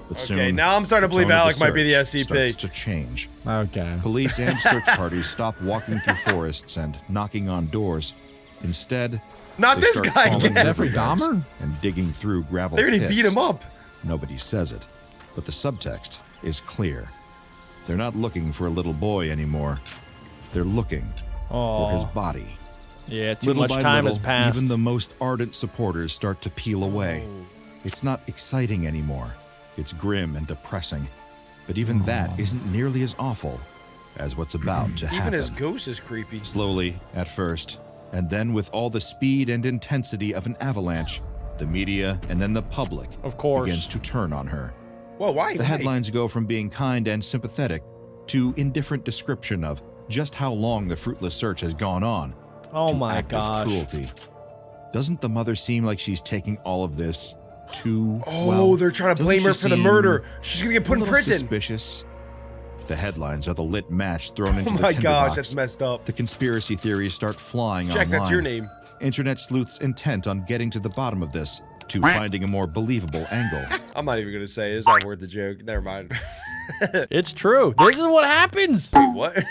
But Okay, soon, now I'm starting to believe the tone of Alec might be the search SCP. starts to change. Okay. Police and search parties stop walking through forests and knocking on doors. Instead, Not they this start guy calling again. Jeffrey riverbeds Dahmer? and digging through gravel They already pits. beat him up. Nobody says it, but the subtext is clear. They're not looking for a little boy anymore. They're looking for his Oh, body. yeah, too Little much by time little, has passed. even the most ardent supporters start to peel away. It's not exciting anymore. It's grim and depressing, but even that isn't nearly as awful as what's about to happen. Even his ghost is creepy. Slowly, at first, and then with all the speed and intensity of an avalanche, the media and then the public of course begins to turn on her. Well, why? The headlines go from being kind and sympathetic to indifferent description of just how long the fruitless search has gone on. Oh my active gosh. cruelty. Doesn't the mother seem like she's taking all of this too Oh, they're trying to blame her for the murder. She's gonna get put in prison. Suspicious. The headlines are the lit match thrown into Oh the my tinderbox. gosh, that's messed up. The conspiracy theories start flying Jack, online. that's your name. Internet sleuths intent on getting to the bottom of this, to finding a more believable angle. I'm not even gonna say it. It's not worth the joke. Never mind. It's true. This is what happens. Wait, what?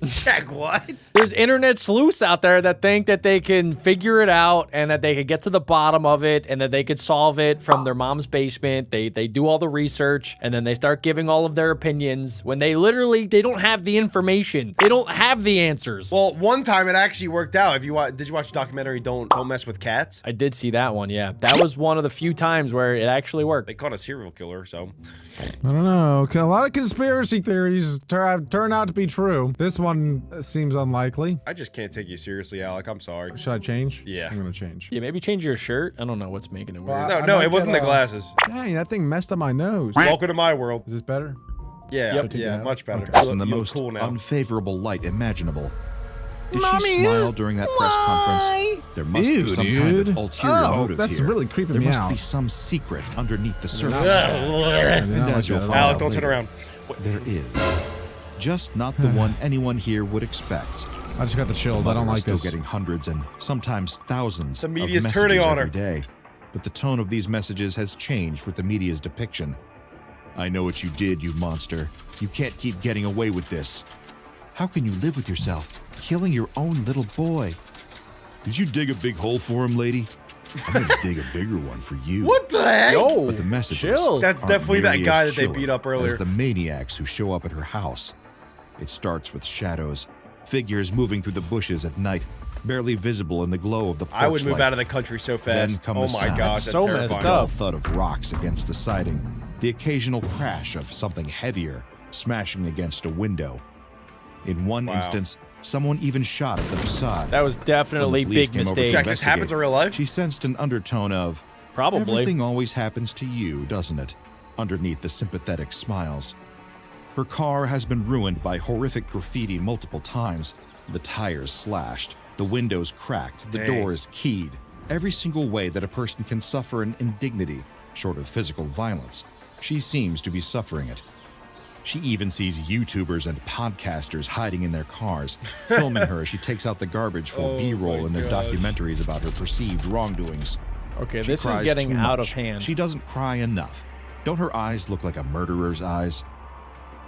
Jack, what? There's internet sleuths out there that think that they can figure it out and that they could get to the bottom of it and that they could solve it from their mom's basement. They do all the research and then they start giving all of their opinions when they don't have the information. They don't have the answers. Well, one time it actually worked out. Did you watch the documentary Don't Mess with Cats? I did see that one, yeah. That was one of the few times where it actually worked. They caught a serial killer, so. I don't know. A lot of conspiracy theories turn out to be true. This one seems unlikely. I just can't take you seriously, Alec. I'm sorry. Should I change? Yeah. I'm gonna change. Yeah, maybe change your shirt. I don't know what's making it weird. Well, No, it wasn't the glasses. Dang, that thing messed up my nose. Welcome to my world. Is this better? Yeah, Yep. yeah, much better. It's in the You look most cool now. unfavorable light imaginable. Did Mommy, she smile during that press conference? There must be some kind of ulterior motive that's here. really creeping there me must out. be some secret underneath the surface. And as you'll find Alec, out don't turn later, around. There is. Just not the one anyone here would expect. I just got the chills. The I don't mother is like still this. getting hundreds and sometimes thousands The of media's messages turning on every her. day. But the tone of these messages has changed with the media's depiction. I know what you did, you monster. You can't keep getting away with this. How can you live with yourself, killing your own little boy? Did you dig a big hole for him, lady? I'm gonna dig a bigger one for you. What the heck? Yo, But the messages chill. That's aren't definitely that nearly guy as that they chilling beat up earlier. as the maniacs who show up at her house. It starts with shadows, figures moving through the bushes at night, barely visible in the glow of the porch I would move light. out of the country so Then fast. come Oh the my sound. gosh, That's that's so terrifying. messed Dull up. thud of rocks against the siding, the occasional crash of something heavier smashing against a window. In one Wow. instance, someone even shot at the facade. That was definitely When the police big came over to mistake. Jack, this happens in real life? She sensed an undertone of, Probably. everything always happens to you, doesn't it? Underneath the sympathetic smiles. Her car has been ruined by horrific graffiti multiple times. The tires slashed, the windows cracked, the Dang. doors keyed. Every single way that a person can suffer an indignity, short of physical violence, she seems to be suffering it. She even sees YouTubers and podcasters hiding in their cars, filming her as she takes out the garbage for Oh B-roll my in their gosh. documentaries about her perceived wrongdoings. Okay, She this is cries getting too out much. of hand. She doesn't cry enough. Don't her eyes look like a murderer's eyes?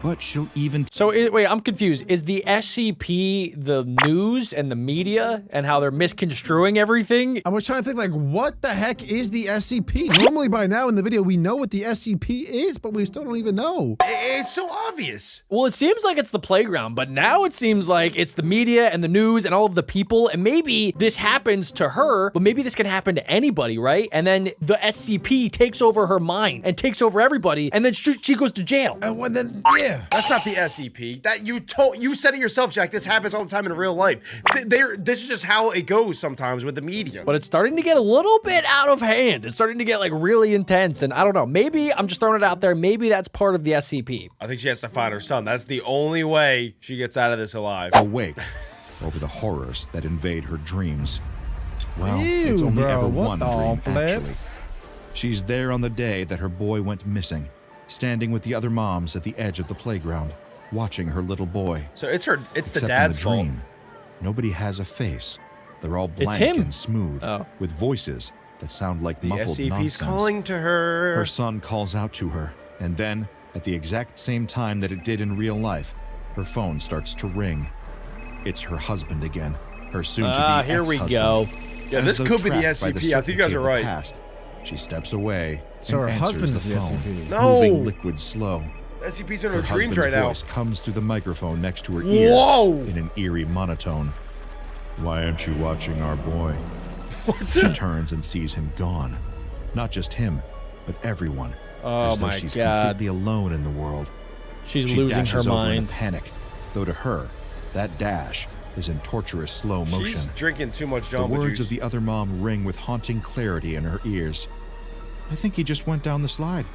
But she'll even So wait, I'm confused. Is the SCP the news and the media and how they're misconstruing everything? I was trying to think, like, what the heck is the SCP? Normally by now in the video, we know what the SCP is, but we still don't even know. It's so obvious. Well, it seems like it's the playground, but now it seems like it's the media and the news and all of the people. And maybe this happens to her, but maybe this can happen to anybody, right? And then the SCP takes over her mind and takes over everybody, and then she goes to jail. Well, then, yeah. That's not the SCP. That you said it yourself, Jack. This happens all the time in real life. This is just how it goes sometimes with the media. But it's starting to get a little bit out of hand. It's starting to get like really intense. And I don't know, maybe I'm just throwing it out there. Maybe that's part of the SCP. I think she has to find her son. That's the only way she gets out of this alive. awake over the horrors that invade her dreams. Well, it's Ew, only bro, ever what one the dream, flip? actually. She's there on the day that her boy went missing, standing with the other moms at the edge of the playground, watching her little boy. So it's the Except dad's in the fault. dream, nobody has a face. They're all It's blank him. and smooth, Oh. with voices that sound like The muffled SCP's nonsense. calling to her. Her son calls out to her, and then, at the exact same time that it did in real life, her phone starts to ring. It's her husband again, her soon-to-be Here we ex-husband. go. Yeah, As this though could be the trapped by SCP. I think you guys certainty are of the right. past, she steps away So and her answers husband is the the phone, SCP. No. moving liquid slow. SCP's in Her her dreams husband's right now. voice comes through the microphone next to her ear Whoa! in an eerie monotone. Why aren't you watching our boy? She turns and sees him gone. Not just him, but everyone. Oh as though my she's God. completely alone in the world. She's She losing her dashes over in mind. a panic, though to her, that dash is in torturous slow motion. She's drinking too much The Jamba words Juice. of the other mom ring with haunting clarity in her ears. I think he just went down the slide.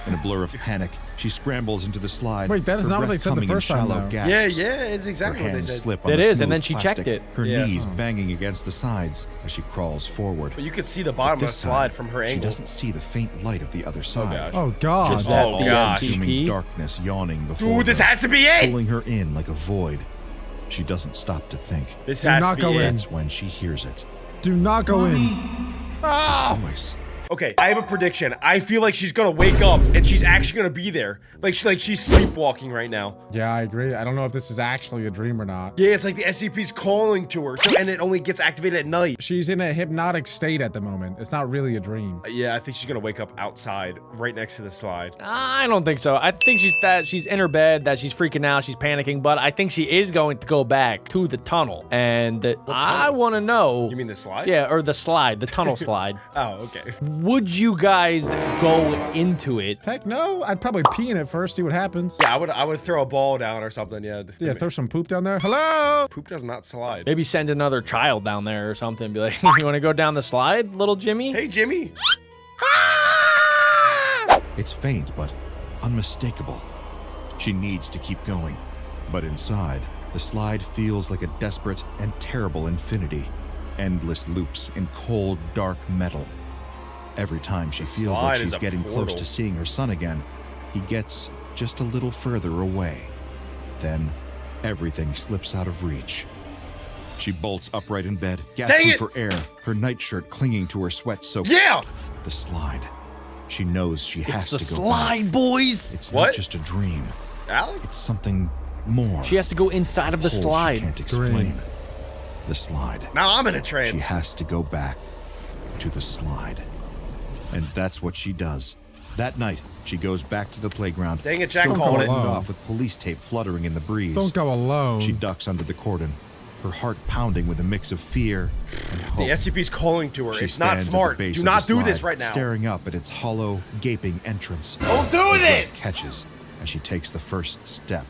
In a blur of panic, she scrambles into the slide. Wait, that is her not what breath they said the coming in first time, shallow though. gasps. Yeah, it's exactly Her what they hands said. slip on It the is, and smooth then she checked plastic, it. Her Yeah. knees banging against the sides as she crawls forward. But you could see the bottom of the This slide time, from her She angle. doesn't see the faint light of the other side. gosh. Oh God. Is that Oh, the gosh. Consuming SCP? darkness yawning before Dude, this her, has to be it! pulling her in like a void. She doesn't stop to think. This Do has not to be go it. in. That's when she hears it. Do not go in. His voice. Okay, I have a prediction. I feel like she's gonna wake up and she's actually gonna be there. Like she's sleepwalking right now. Yeah, I agree. I don't know if this is actually a dream or not. Yeah, it's like the SCP's calling to her, and it only gets activated at night. She's in a hypnotic state at the moment. It's not really a dream. Yeah, I think she's gonna wake up outside, right next to the slide. I don't think so. I think she's in her bed, that she's freaking out, she's panicking, but I think she is going to go back to the tunnel. And I want to know. You mean the slide? Yeah, or the slide, the tunnel slide. Oh, okay. Would you guys go into it? Heck no. I'd probably pee in it first, see what happens. Yeah, I would throw a ball down or something. Yeah. Yeah, throw some poop down there. Hello. Poop does not slide. Maybe send another child down there or something. Be like, you want to go down the slide, little Jimmy? Hey, Jimmy. It's faint, but unmistakable. She needs to keep going. But inside, the slide feels like a desperate and terrible infinity. Endless loops in cold, dark metal. Every time she feels slide like is she's a getting close portal. to seeing her son again, he gets just a little further away. Then, everything slips out of reach. She bolts upright in bed, gasping it! for air, her nightshirt clinging to her sweat-soaked. Yeah! The slide. She knows she has It's the to go back. slide, boys. It's What? not just a dream. Alec? It's something more. She has to go inside of the Whole She slide. can't explain. The slide. Now I'm in a She trance. has to go back to the slide. And that's what she does. That night, she goes back to the playground. Dang it, Jack still called it. cordoned off with police tape fluttering in the breeze. Don't go alone. She ducks under the cordon, her heart pounding with a mix of fear and hope. The SCP's calling to her. She It's not stands at the smart. base Do of not the do this slide, right now. Staring up at its hollow, gaping entrance. Don't do Her breath this! catches as she takes the first step,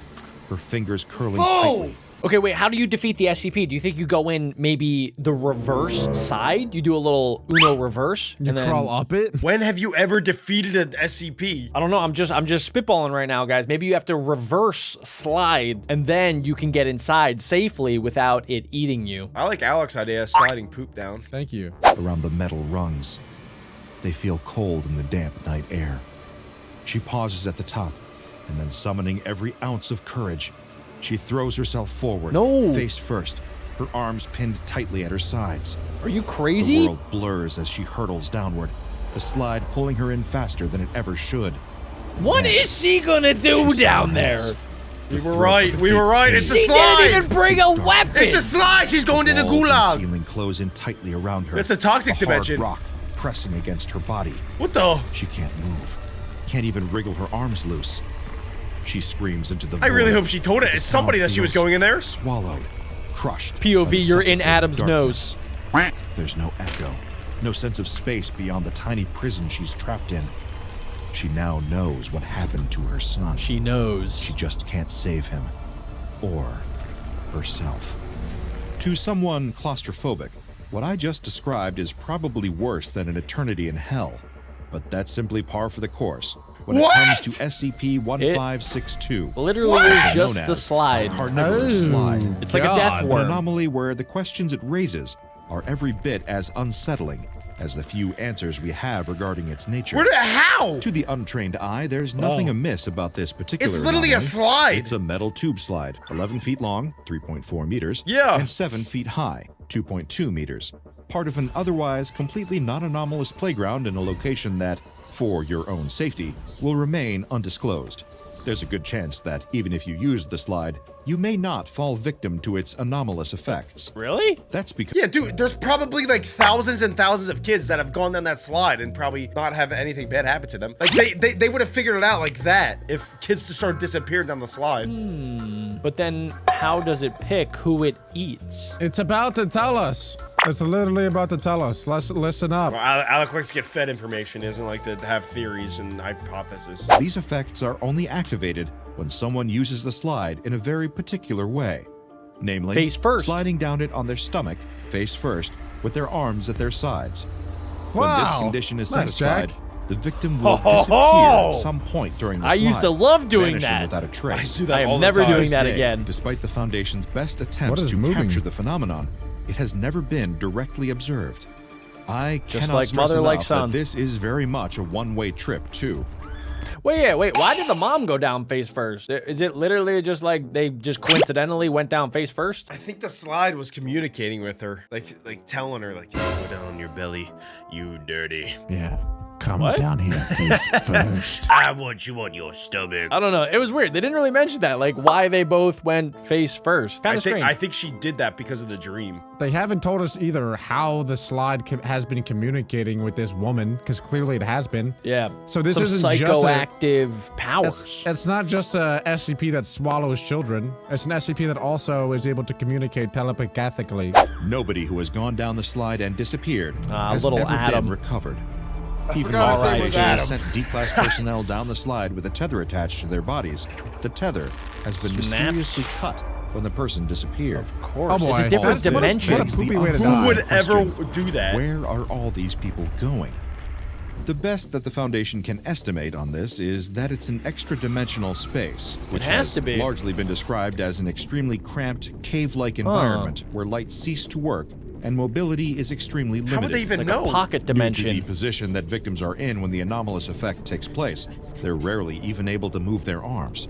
her fingers curling Fool! tightly. Okay, wait, how do you defeat the SCP? Do you think you go in maybe the reverse side? You do a little Uno reverse? You and then, crawl up it? When have you ever defeated an SCP? I don't know, I'm just spitballing right now, guys. Maybe you have to reverse slide, and then you can get inside safely without it eating you. I like Alec's idea of sliding poop down. Thank you. Around the metal rungs. They feel cold in the damp night air. She pauses at the top, and then summoning every ounce of courage, she throws herself forward, No. face first, her arms pinned tightly at her sides. Are you The crazy? world blurs as she hurtles downward, the slide pulling her in faster than it ever should. What is she gonna do She down slides. there? We were right. We were right. It's the She slide. didn't even bring a weapon! It's the slide. She's going to the Walls and gulag. ceiling close in tightly around her. It's the toxic a dimension. Hard rock pressing against her body. What the? She can't move. Can't even wriggle her arms loose. She screams into the I really void. hope she told it. The It's somebody sound that she was feels going in there. Swallowed, crushed. POV, by the you're in suffocating Adam's darkness. There's no echo, no sense of space beyond the tiny prison she's trapped in. She now knows what happened to her son. She knows. She just can't save him. Or herself. To someone claustrophobic, what I just described is probably worse than an eternity in hell. But that's simply par for the course when What? it comes to SCP-1562. Literally is known just the as slide. Carnivorous slide. It's like a death God. An worm. anomaly where the questions it raises are every bit as unsettling as the few answers we have regarding its nature. How? To the untrained eye, there's nothing amiss about this particular It's literally a anomaly. slide. It's a metal tube slide, 11 feet long, 3.4 meters, Yeah. and 7 feet high, 2.2 meters. Part of an otherwise completely non-anomalous playground in a location that, for your own safety, will remain undisclosed. There's a good chance that even if you use the slide, you may not fall victim to its anomalous effects. Really? That's because Yeah, dude, there's probably like thousands and thousands of kids that have gone down that slide and probably not have anything bad happen to them. Like they would have figured it out like that if kids just started disappearing down the slide. But then how does it pick who it eats? It's about to tell us. It's literally about to tell us. Let's listen up. Well, Alec likes to get fed information. He doesn't like to have theories and hypotheses. These effects are only activated when someone uses the slide in a very particular way. Namely, face first, sliding down it on their stomach, face first, with their arms at their sides. Wow. When this condition is Nice, satisfied, Jack. the victim will disappear at some point during the slide. I used to love doing vanishing that. without a trace. I do that I all am the never time. doing that Today, again. Despite the Foundation's best attempts is to moving? capture the phenomenon, it has never been directly observed. I Just cannot like stress mother, like enough son. that this is very much a one-way trip, too. Wait, why did the mom go down face first? Is it literally just like they just coincidentally went down face first? I think the slide was communicating with her, like telling her, like, go down on your belly, you dirty. Yeah. Come What? down here face first. I want you on your stomach. I don't know. It was weird. They didn't really mention that, like why they both went face first. Kind of strange. I think she did that because of the dream. They haven't told us either how the slide has been communicating with this woman, because clearly it has been. Yeah. So this Some isn't just psychoactive powers. It's not just a SCP that swallows children. It's an SCP that also is able to communicate telepathically. Nobody who has gone down the slide and disappeared has little ever Adam. been recovered. Even forgot though his name the was Foundation has Adam. sent D-Class personnel down the slide with a tether attached to their bodies, the tether has been Snaps. mysteriously cut when the person disappeared. Of course. Oh, boy. It's a different What a dimension. poopy way to Who die. Who would ever Question. do that? Where are all these people going? The best that the Foundation can estimate on this is that it's an extra-dimensional space, which has to be. largely been described as an extremely cramped, cave-like environment where light ceased to work and mobility is extremely limited. How would they even It's like know? a pocket Due to dimension. the position that victims are in when the anomalous effect takes place, they're rarely even able to move their arms.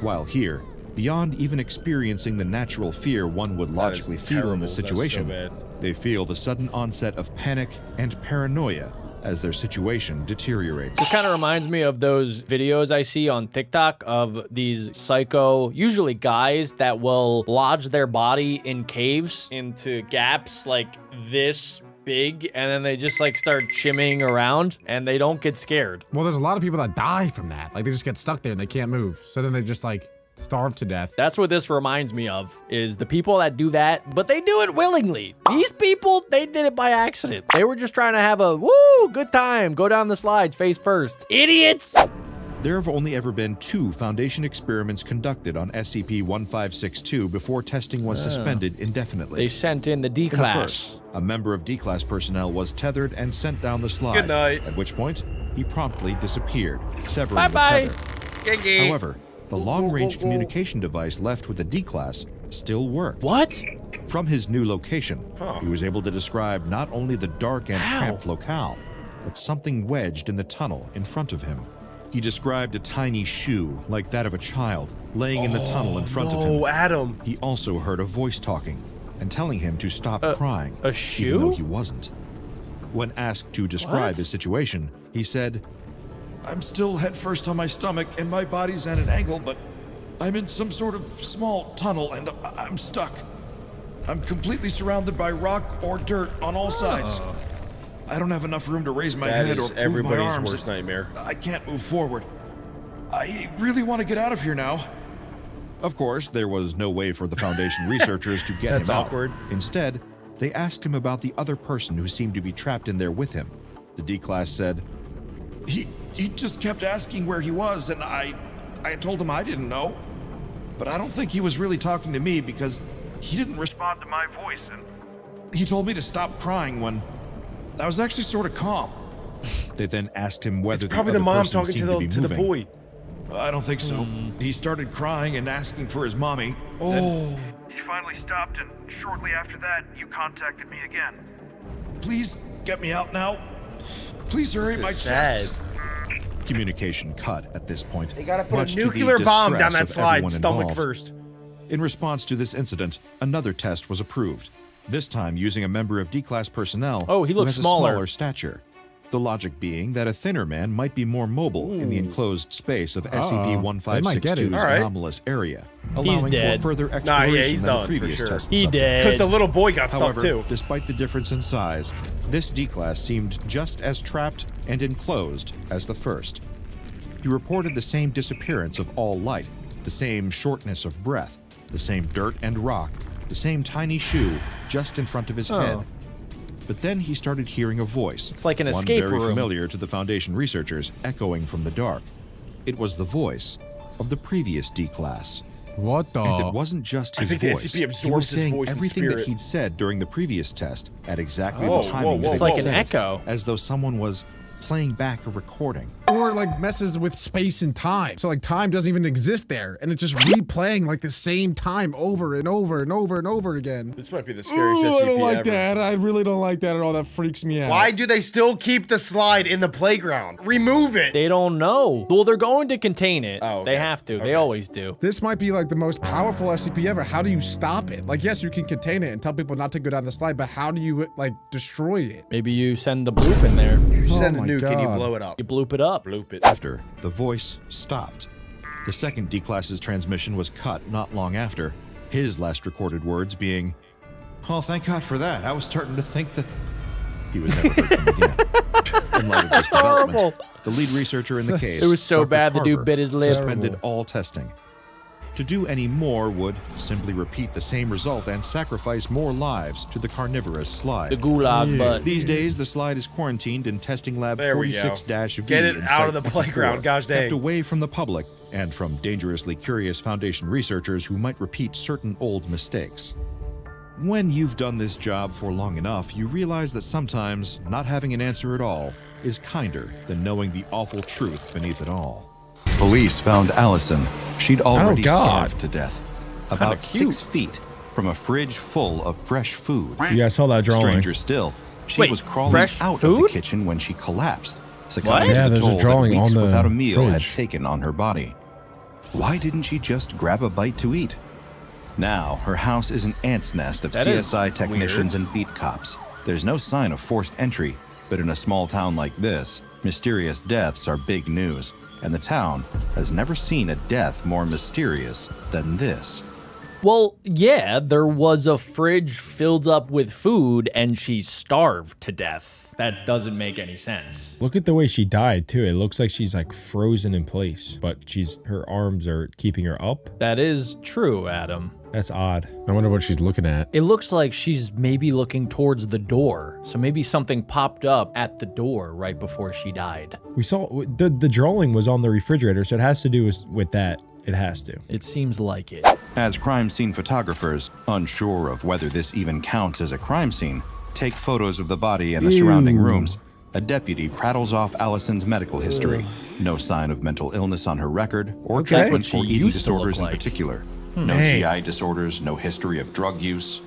While here, beyond even experiencing the natural fear one would logically feel in the terrible. That's so situation, bad. they feel the sudden onset of panic and paranoia as their situation deteriorates. This kind of reminds me of those videos I see on TikTok of these psycho, usually guys, that will lodge their body in caves into gaps like this big, and then they just like start shimmying around and they don't get scared. Well, there's a lot of people that die from that. Like, they just get stuck there and they can't move. So then they just, like, starve to death. That's what this reminds me of, is the people that do that, but they do it willingly. These people, they did it by accident. They were just trying to have a, woo, good time, go down the slides face first. Idiots! There have only ever been 2 Foundation experiments conducted on SCP-1562 before testing was suspended indefinitely. They sent in the In the D-Class. first, a member of D-Class personnel was tethered and sent down the slide. Good night. At which point, he promptly disappeared, severing Bye-bye. the tether. However, the long-range communication device left with the D-Class still worked. What? From his new location, he was able to describe not only the dark and cramped locale, but something wedged in the tunnel in front of him. He described a tiny shoe, like that of a child, laying in the tunnel in front of him. Oh, Adam. He also heard a voice talking and telling him to stop crying, a even shoe? though he wasn't. When asked to describe What? his situation, he said, "I'm still head first on my stomach and my body's at an angle, but I'm in some sort of small tunnel and I'm stuck. I'm completely surrounded by rock or dirt on all sides. I don't have enough room to raise my That head or is move my everybody's arms. worst nightmare. I can't move forward. I really want to get out of here now." Of course, there was no way for the Foundation researchers to get That's him out. awkward. Instead, they asked him about the other person who seemed to be trapped in there with him. The D-Class said, He just kept asking where he was, and I told him I didn't know. But I don't think he was really talking to me because he didn't respond to my voice, and he told me to stop crying when I was actually sort of calm." They then asked him whether It's probably the the other mom person talking seemed to be to the moving. boy. I don't think so. He started crying and asking for his mommy. Oh. He finally stopped, and shortly after that, you contacted me again. Please get me out now. Please hurry, This my is sad. chest. Communication cut at this point. They gotta put much a to the nuclear bomb down that distress of slide, everyone stomach involved. first. In response to this incident, another test was approved. This time using a member of D-Class personnel Oh, he who looks has smaller. a smaller stature. The logic being that a thinner man might be more mobile in the enclosed space of They might get it. SCP-1562's All right. anomalous area, allowing dead. for further Nah, exploration yeah, he's than done, the for previous sure. test He subject. Because the dead. little boy got stuck However, too. despite the difference in size, this D-Class seemed just as trapped and enclosed as the first. He reported the same disappearance of all light, the same shortness of breath, the same dirt and rock, the same tiny shoe just in front of his head. But then he started hearing a voice. It's like an one escape very room. familiar to the Foundation researchers, echoing from the dark. It was the voice of the previous D-Class. What the? And it wasn't just his think the voice. SCP He was absorbs his saying voice and everything that spirit. he'd said during the previous test at exactly Whoa, the timings whoa, whoa, that It's he like an said it, echo. as though someone was playing back a recording. Or like messes with space and time. So like time doesn't even exist there. And it's just replaying like the same time over and over and over and over again. This might be the scariest SCP I don't like ever. that. I really don't like that at all. That freaks me out. Why do they still keep the slide in the playground? Remove it. They don't know. Well, they're going to contain it. Oh, okay. They have to. They always do. This might be like the most powerful SCP ever. How do you stop it? Like, yes, you can contain it and tell people not to go down the slide, but how do you like destroy it? Maybe you send the bloop in there. You send a my nuke and you God. blow it up. You bloop it up. Bloop it. After, the voice stopped. The second D-Class's transmission was cut not long after, his last recorded words being, "Oh, thank God for that. I was starting to think that..." He was never heard from again. In light of this development, Horrible. the lead researcher in the case, It was so Dr. bad the dude Carver, bit his lip. suspended all testing. To do any more would simply repeat the same result and sacrifice more lives to the carnivorous slide. The gulag butt. These days, the slide is quarantined in testing lab There we go. 46-V. Get it in out of Site the 24, playground, gosh dang. Kept away from the public and from dangerously curious Foundation researchers who might repeat certain old mistakes. When you've done this job for long enough, you realize that sometimes not having an answer at all is kinder than knowing the awful truth beneath it all. Police found Allison. She'd already God. starved to death. About 6 feet from a fridge full of fresh food. Yeah, I saw that drawing. Stranger still, she Wait, was crawling fresh out of food? the kitchen when she collapsed, succumbing Yeah, to the there's a toll drawing that weeks on the without a meal had fridge. taken on her body. Why didn't she just grab a bite to eat? Now, her house is an ant's nest of That is CSI technicians weird. and beat cops. There's no sign of forced entry, but in a small town like this, mysterious deaths are big news, and the town has never seen a death more mysterious than this. Well, yeah, there was a fridge filled up with food and she starved to death. That doesn't make any sense. Look at the way she died too. It looks like she's like frozen in place, but her arms are keeping her up. That is true, Adam. That's odd. I wonder what she's looking at. It looks like she's maybe looking towards the door. So maybe something popped up at the door right before she died. We saw the drawing was on the refrigerator, so it has to do with that. It has to. It seems like it. As crime scene photographers, unsure of whether this even counts as a crime scene, take photos of the body and the surrounding rooms, a deputy prattles off Allison's medical history. No sign of mental illness on her record, or Okay. treatment That's what for she eating used to look disorders in like. particular. No Dang. GI disorders, no history of drug use.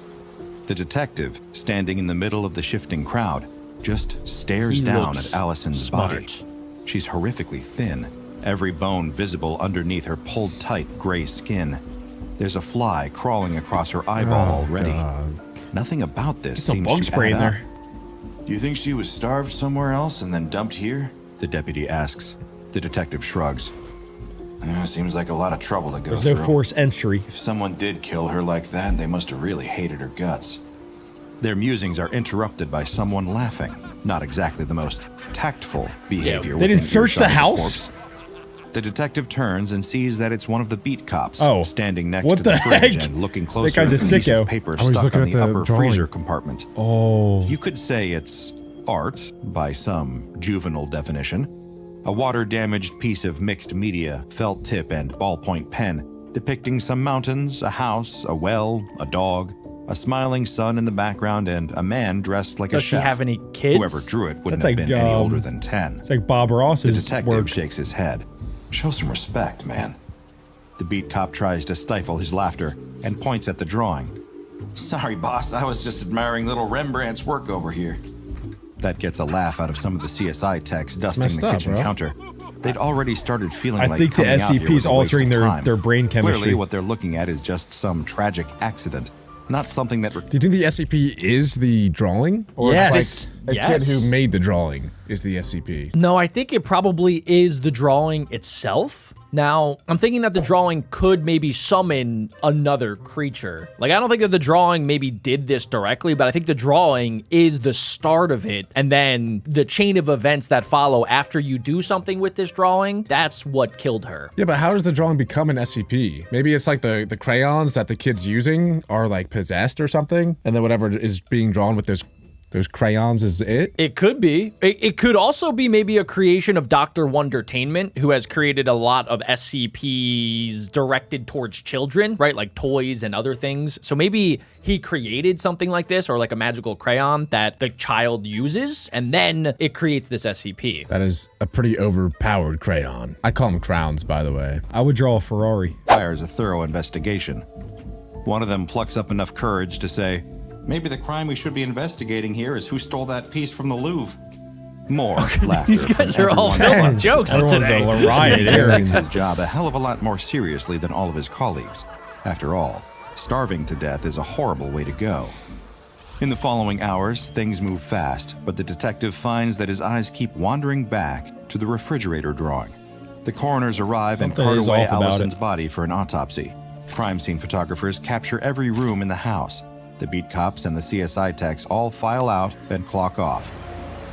The detective, standing in the middle of the shifting crowd, just stares He down looks at Allison's body. smart. She's horrifically thin, every bone visible underneath her pulled tight gray skin. There's a fly crawling across her eyeball already. God. Nothing about this Some seems bug to spray in add up. there. Do you think she was starved somewhere else and then dumped here? The deputy asks. The detective shrugs. Seems like a lot of trouble to go There's through. no forced entry. If someone did kill her like that, they must have really hated her guts. Their musings are interrupted by someone laughing. Not exactly the most tactful behavior. They didn't within search the earshot of house? corpse. The detective turns and sees that it's one of the beat cops standing next what to the the fridge heck? and looking closer That guy's a at a piece sicko. of paper I was stuck looking on at the the upper drawing. freezer compartment. Oh. You could say it's art by some juvenile definition. A water-damaged piece of mixed media, felt tip and ballpoint pen, depicting some mountains, a house, a well, a dog, a smiling sun in the background, and a man dressed like a Does she chef. have any kids? Whoever drew it wouldn't That's have like, been any older than 10. It's like Bob The Ross's detective work. shakes his head. Show some respect, man. The beat cop tries to stifle his laughter and points at the drawing. Sorry, boss. I was just admiring little Rembrandt's work over here. That gets a laugh out of some of the CSI techs dusting messed the up, kitchen bro. counter. They'd already started feeling I like think the coming out here SCP is was a waste altering of time. their brain chemistry. Clearly, what they're looking at is just some tragic accident, not something that... Do you think the SCP is the drawing? Or Yes. it's like a Yes. kid who made the drawing is the SCP? No, I think it probably is the drawing itself. Now, I'm thinking that the drawing could maybe summon another creature. Like, I don't think that the drawing maybe did this directly, but I think the drawing is the start of it. And then the chain of events that follow after you do something with this drawing, that's what killed her. Yeah, but how does the drawing become an SCP? Maybe it's like the crayons that the kid's using are like possessed or something, and then whatever is being drawn with those Those crayons is it? It could be. It could also be maybe a creation of Dr. Wondertainment, who has created a lot of SCPs directed towards children, right? Like toys and other things. So maybe he created something like this, or like a magical crayon that the child uses, and then it creates this SCP. That is a pretty overpowered crayon. I call them crowns, by the way. I would draw a Ferrari. Requires a thorough investigation. One of them plucks up enough courage to say, maybe the crime we should be investigating here is who stole that piece from the Louvre. More laughter. These guys are all everyone. filled with jokes Everyone's today. a riot He here. takes his job a hell of a lot more seriously than all of his colleagues. After all, starving to death is a horrible way to go. In the following hours, things move fast, but the detective finds that his eyes keep wandering back to the refrigerator drawing. The coroners arrive and Something cart is away off about Allison's it. body for an autopsy. Crime scene photographers capture every room in the house. The beat cops and the CSI techs all file out and clock off.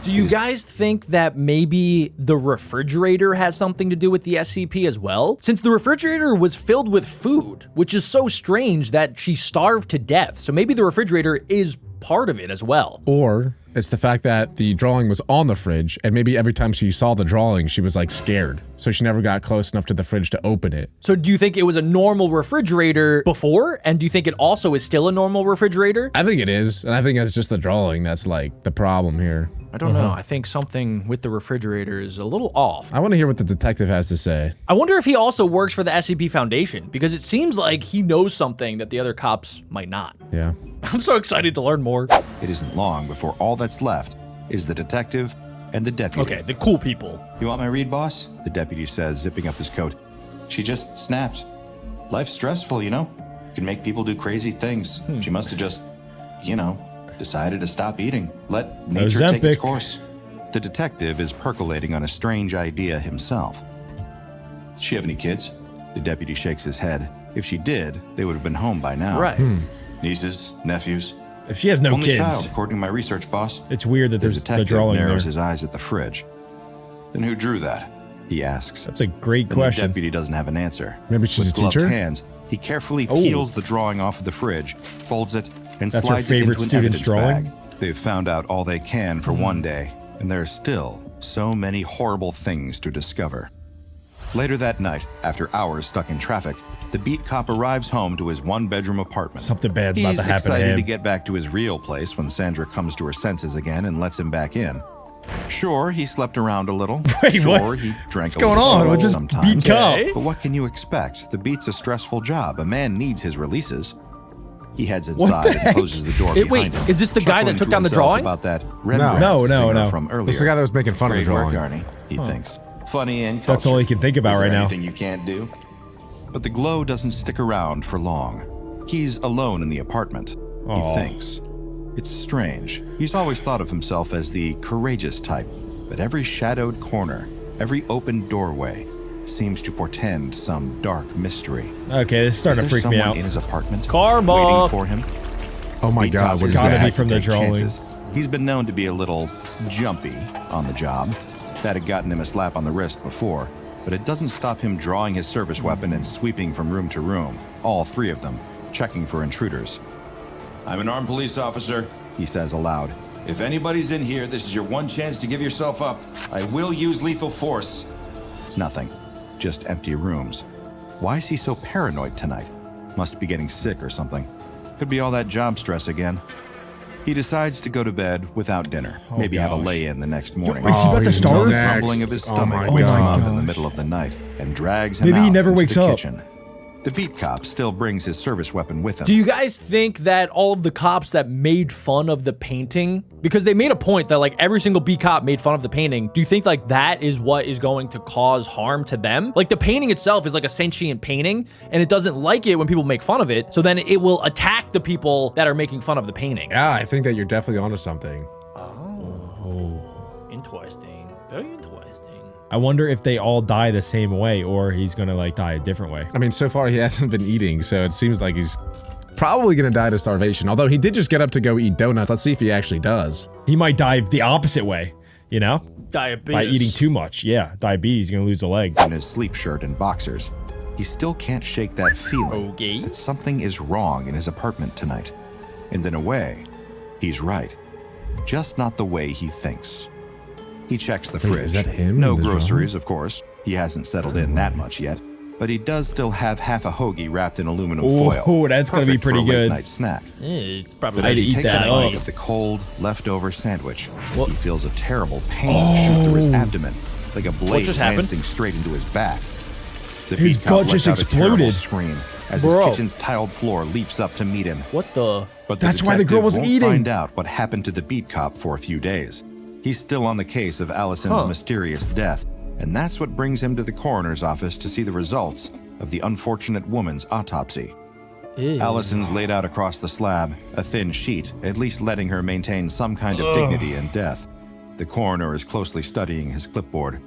Do you guys think that maybe the refrigerator has something to do with the SCP as well? Since the refrigerator was filled with food, which is so strange that she starved to death. So maybe the refrigerator is part of it as well. Or it's the fact that the drawing was on the fridge, and maybe every time she saw the drawing, she was like scared. So she never got close enough to the fridge to open it. So do you think it was a normal refrigerator before? And do you think it also is still a normal refrigerator? I think it is, and I think it's just the drawing that's like the problem here. I don't know. I think something with the refrigerator is a little off. I want to hear what the detective has to say. I wonder if he also works for the SCP Foundation, because it seems like he knows something that the other cops might not. Yeah. I'm so excited to learn more. It isn't long before all that's left is the detective and the deputy. Okay, the cool people. You want my read, boss? The deputy says, zipping up his coat. She just snapped. Life's stressful, you know? Can make people do crazy things. She must have just, you know, decided to stop eating. Let nature take its Ozempic. course. The detective is percolating on a strange idea himself. Does she have any kids? The deputy shakes his head. If she did, they would have been home by now. Right. Nieces, nephews. If she has no Only kids, child, according to my research, boss. it's weird that The there's the detective drawing there. narrows his eyes at the fridge. Then who drew that? He asks. That's a great And the question. deputy doesn't have an answer. Maybe she's With a gloved teacher? hands, he carefully peels the drawing off of the fridge, folds it, and That's her slides favorite it into an student's evidence drawing? bag. They've found out all they can for one day, and there are still so many horrible things to discover. Later that night, after hours stuck in traffic, the beat cop arrives home to his one-bedroom apartment. Something bad's about to happen to He's excited him. to get back to his real place when Sandra comes to her senses again and lets him back in. Sure, he slept around a little. Wait, sure, what? he drank What's a going little on with this sometimes. beat cop? Okay. But what can you expect? The beat's a stressful job. A man needs his releases. He heads What inside the and heck? closes the door Wait, behind him. is this the guy that chuckling took to down the himself drawing? About that No, no. from earlier. This is the guy that was making fun of the Great work, drawing. Arnie, he thinks. Funny and That's all he can think about Is there right now. Anything you can't do? But the glow doesn't stick around for long. He's alone in the apartment. Aw. He thinks. It's strange. He's always thought of himself as the courageous type, but every shadowed corner, every open doorway, seems to portend some dark mystery. Okay, this is starting to Is there freak me someone out. in his apartment Karma. waiting for him? Oh my Beat god, cops what is have gotta that? be from the to take drawing. chances. He's been known to be a little jumpy on the job. That had gotten him a slap on the wrist before, but it doesn't stop him drawing his service weapon and sweeping from room to room, all three of them, checking for intruders. I'm an armed police officer, he says aloud. If anybody's in here, this is your one chance to give yourself up. I will use lethal force. Nothing. Just empty rooms. Why is he so paranoid tonight? Must be getting sick or something. Could be all that job stress again. He decides to go to bed without dinner. Maybe have a gosh. lay-in the next morning. Is he about to he's starve? next. Rumbling of his Oh stomach my wakes him God. up in the middle of the night and drags him Maybe he out never into wakes the up. kitchen. The beat cop still brings his service weapon with him. Do you guys think that all of the cops that made fun of the painting, because they made a point that like every single B cop made fun of the painting, do you think like that is what is going to cause harm to them? Like the painting itself is like a sentient painting and it doesn't like it when people make fun of it. So then it will attack the people that are making fun of the painting. Yeah, I think that you're definitely onto something. Interesting. Very interesting. I wonder if they all die the same way or he's gonna like die a different way. I mean, so far he hasn't been eating, so it seems like he's probably gonna die to starvation. Although he did just get up to go eat donuts. Let's see if he actually does. He might die the opposite way, you know? Diabetes. By eating too much. Yeah, diabetes, he's gonna lose a leg. In his sleep shirt and boxers, he still can't shake that feeling Okay. that something is wrong in his apartment tonight. And in a way, he's right. just not the way he thinks. He checks the Wait, fridge. is that him No in the groceries, of course. He hasn't settled in that much yet. But he does still have half a hoagie wrapped in aluminum foil. Oh, that's gonna be Perfect for pretty a good. late-night snack. It's probably But as he eat takes that a bite up. of the cold, leftover sandwich, he feels a terrible pain shoot through his abdomen, like a blade just happened? lancing straight into his back. The His beat cop gut just lets out a terrible exploded. scream as Bro. his kitchen's tiled floor leaps up to meet him. What the? But the That's why the girl detective wasn't won't eating. find out what happened to the beat cop for a few days. He's still on the case of Allison's mysterious death, and that's what brings him to the coroner's office to see the results of the unfortunate woman's autopsy. Allison's laid out across the slab, a thin sheet, at least letting her maintain some kind of dignity in death. The coroner is closely studying his clipboard.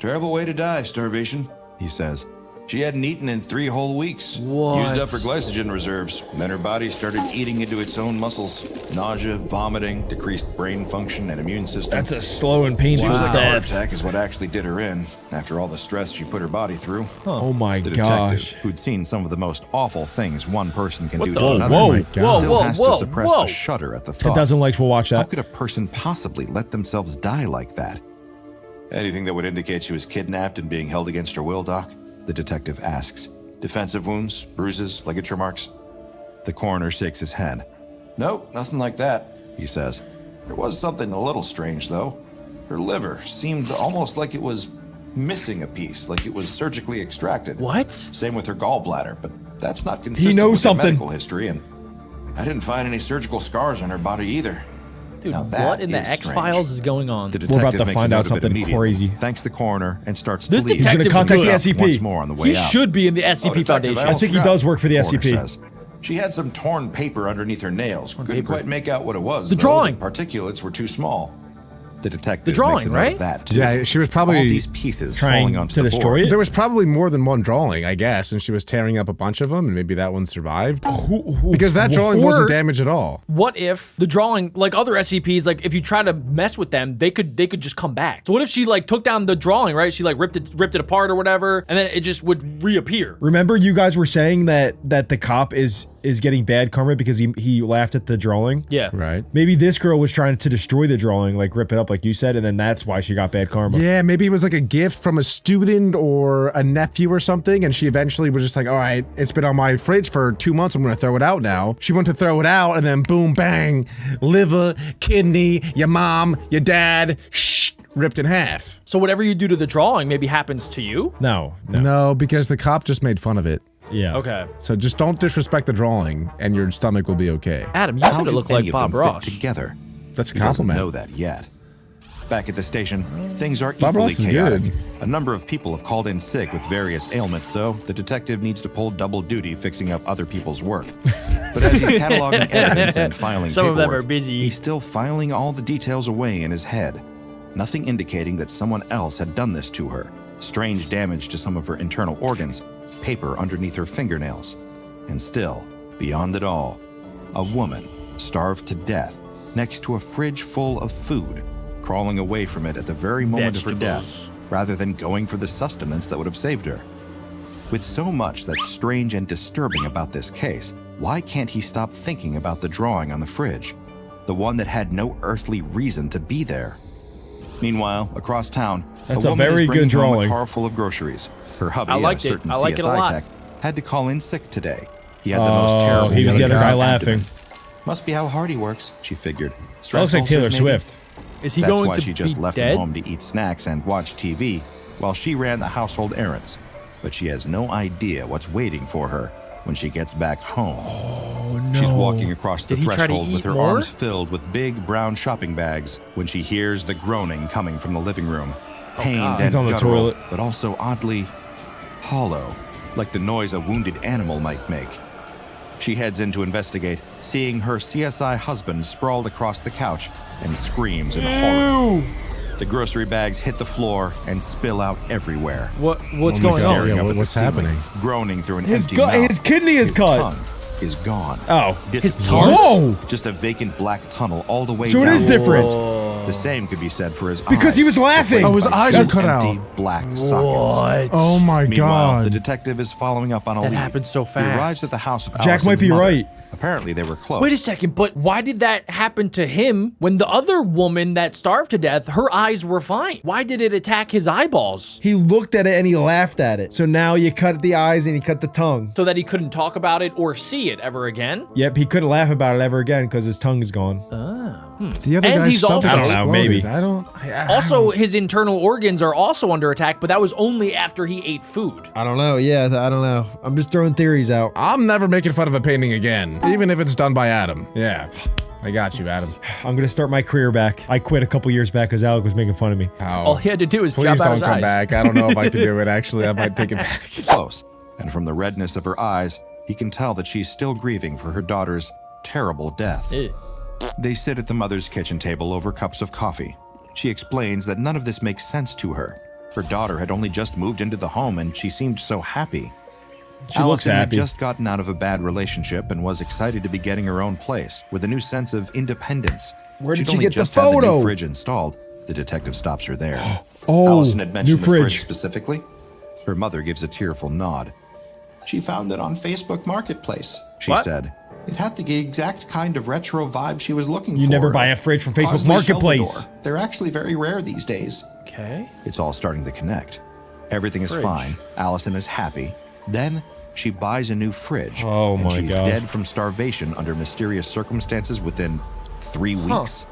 Terrible way to die, starvation, he says. She hadn't eaten in 3 whole weeks. What? Used up her glycogen reserves. Then her body started eating into its own muscles. Nausea, vomiting, decreased brain function and immune system. That's a slow and painful Feels like a heart death. attack is what actually did her in, after all the stress she put her body through. Oh my The gosh. detective, who'd seen some of the most awful things one person can do the- to another, Whoa, my God. still has to suppress whoa. a shudder at the If thought. it doesn't like, we'll watch How that. could a person possibly let themselves die like that? Anything that would indicate she was kidnapped and being held against her will, Doc? The detective asks. Defensive wounds, bruises, ligature marks? The coroner shakes his head. Nope, nothing like that, he says. There was something a little strange, though. Her liver seemed almost like it was missing a piece, like it was surgically extracted. What? Same with her gallbladder, but that's not consistent knows with something. her medical history, and I didn't find any surgical scars on her body either. Dude, Now that what in the is X-Files is going on? The We're about detective to makes find a out note of it something immediately, crazy. thanks the coroner, and starts This to leave. He's gonna detective contact is the good. SCP. Once more on the way He out. should be in the Oh, SCP Detective Foundation. I think he does work for the Coroner SCP. says. She had some torn paper underneath her nails. Couldn't paper. quite make out what it was. The though. drawing. Particulates were too small. The detective The drawing, makes a note right? of that too. Yeah, she was probably all these pieces trying falling onto to the destroy board. it? There was probably more than one drawing, I guess, and she was tearing up a bunch of them, and maybe that one survived. Because that drawing wasn't damaged at all. What if the drawing, like other SCPs, like if you try to mess with them, they could just come back. So what if she like took down the drawing, right? She like ripped it apart or whatever, and then it just would reappear. Remember you guys were saying that the cop is getting bad karma because he laughed at the drawing? Yeah. Right. Maybe this girl was trying to destroy the drawing, like rip it up like you said, and then that's why she got bad karma. Yeah, maybe it was like a gift from a student or a nephew or something, and she eventually was just like, all right, it's been on my fridge for 2 months, I'm gonna throw it out now. She went to throw it out, and then boom, bang, liver, kidney, your mom, your dad, ripped in half. So whatever you do to the drawing maybe happens to you? No. No, because the cop just made fun of it. Yeah. Okay. So just don't disrespect the drawing, and your stomach will be okay. Adam, you How should do look any like of Bob them Ross. fit together? That's a He doesn't compliment. know that yet. Back at the station, things are Bob equally Ross is chaotic. good. A number of people have called in sick with various ailments, so the detective needs to pull double duty fixing up other people's work. But as he's cataloging evidence and filing Some of paperwork, them are busy. he's still filing all the details away in his head. Nothing indicating that someone else had done this to her. Strange damage to some of her internal organs, paper underneath her fingernails. And still, beyond it all, a woman starved to death next to a fridge full of food, crawling away from it at the very moment of her death, rather than going for the sustenance that would have saved her. With so much that's strange and disturbing about this case, why can't he stop thinking about the drawing on the fridge? The one that had no earthly reason to be there. Meanwhile, across town, That's a a woman very is bringing good home drawing. a car full of groceries. Her hubby, I a liked it. certain I like it a CSI lot. tech, had to call in sick today. He had the most terrible. he was the other guy laughing. Must be how hard he works, she figured. That looks like Taylor Swift. Is he That's going why to she just be left dead? him home to eat snacks and watch TV while she ran the household errands. But she has no idea what's waiting for her when she gets back home. Oh no. She's walking across the Did he try to threshold with eat her more? arms filled with big brown shopping bags when she hears the groaning coming from the living room. Pained God. and He's on the guttural, toilet. but also oddly hollow, like the noise a wounded animal might make. She heads in to investigate, seeing her CSI husband sprawled across the couch and screams in horror. The grocery bags hit the floor and spill out everywhere. What's Oh my going God. on? Yeah, Staring up at the what's ceiling, happening? Groaning through an His empty gu- mouth. his kidney is His cut. tongue is gone. Oh. Disappeared. tongue? Whoa! Just a vacant black tunnel all the way So it down. is different. The same could be said for his eyes. Because he was laughing. Oh, his eyes are cut out. Empty black sockets. What? Oh my Meanwhile, the god. detective is following up on a That lead. happened so He fast. arrives at the house of Jack Allison's might be mother. right. Apparently, they were close. Wait a second, but why did that happen to him when the other woman that starved to death, her eyes were fine? Why did it attack his eyeballs? He looked at it and he laughed at it. So now you cut the eyes and he cut the tongue. So that he couldn't talk about it or see it ever again? Yep, he couldn't laugh about it ever again because his tongue is gone. The other And guy's he's stuff also- is I don't know, exploded. maybe. Also, his internal organs are also under attack, but that was only after he ate food. I don't know. Yeah, I don't know. I'm just throwing theories out. I'm never making fun of a painting again, even if it's done by Adam. Yeah, I got you, Adam. I'm gonna start my career back. I quit a couple years back because Alec was making fun of me. All he had to do was Please jump out don't his come eyes. back. I don't know if I can do it. Actually, I might take it back. Close. And from the redness of her eyes, he can tell that she's still grieving for her daughter's terrible death. Ew. They sit at the mother's kitchen table over cups of coffee. She explains that none of this makes sense to her. Her daughter had only just moved into the home and she seemed so happy. She looks Allison happy. had just gotten out of a bad relationship and was excited to be getting her own place with a new sense of independence. Where did She'd she only get the just had the photo? new fridge installed. The detective stops her there. Oh, Allison had mentioned new the fridge fridge. specifically. Her mother gives a tearful nod. She found it on Facebook Marketplace, she What? said. It had the exact kind of retro vibe she was looking for. You never buy a fridge from Facebook Causley Marketplace. Shelvador. They're actually very rare these days. Okay. It's all starting to connect. Everything is Fridge. fine. Allison is happy. Then she buys a new fridge. Oh and my she's God. dead from starvation under mysterious circumstances within 3 weeks.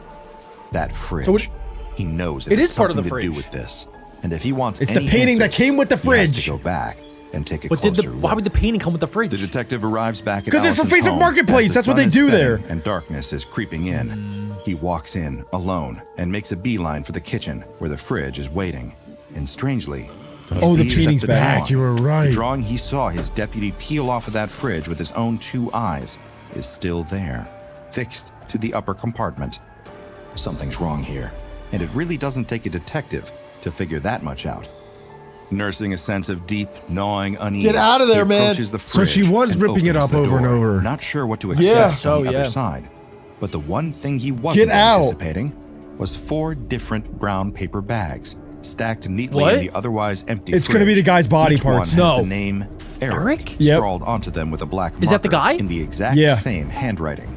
That fridge. So it- he knows it has is part of the something to do fridge. with this. And if he wants It's the any painting that answers, came with the he has fridge. to go back and take a But closer why would the look. painting come with the fridge? The detective arrives back at 'Cause it's from Allison's Facebook home Marketplace. as the That's what sun they is do setting there. And darkness is creeping in. He walks in alone and makes a beeline for the kitchen where the fridge is waiting. And strangely, he Oh, the sees that painting's the back. drawing- You were right. The drawing he saw his deputy peel off of that fridge with his own 2 eyes is still there, fixed to the upper compartment. Something's wrong here, and it really doesn't take a detective to figure that much out. Nursing a sense of deep, gnawing unease, Get out of there, he man. approaches the So she fridge was and ripping it opens up the over and door, over. Not sure what to Yeah. expect on the So, other yeah. side. But the one thing he wasn't Get out. anticipating was 4 different brown paper bags stacked neatly What? in the otherwise empty It's gonna be fridge. the guy's body Each parts. One has No. the name Eric Yep. scrawled onto them with a black marker Is that the guy? in the exact Yeah. same handwriting.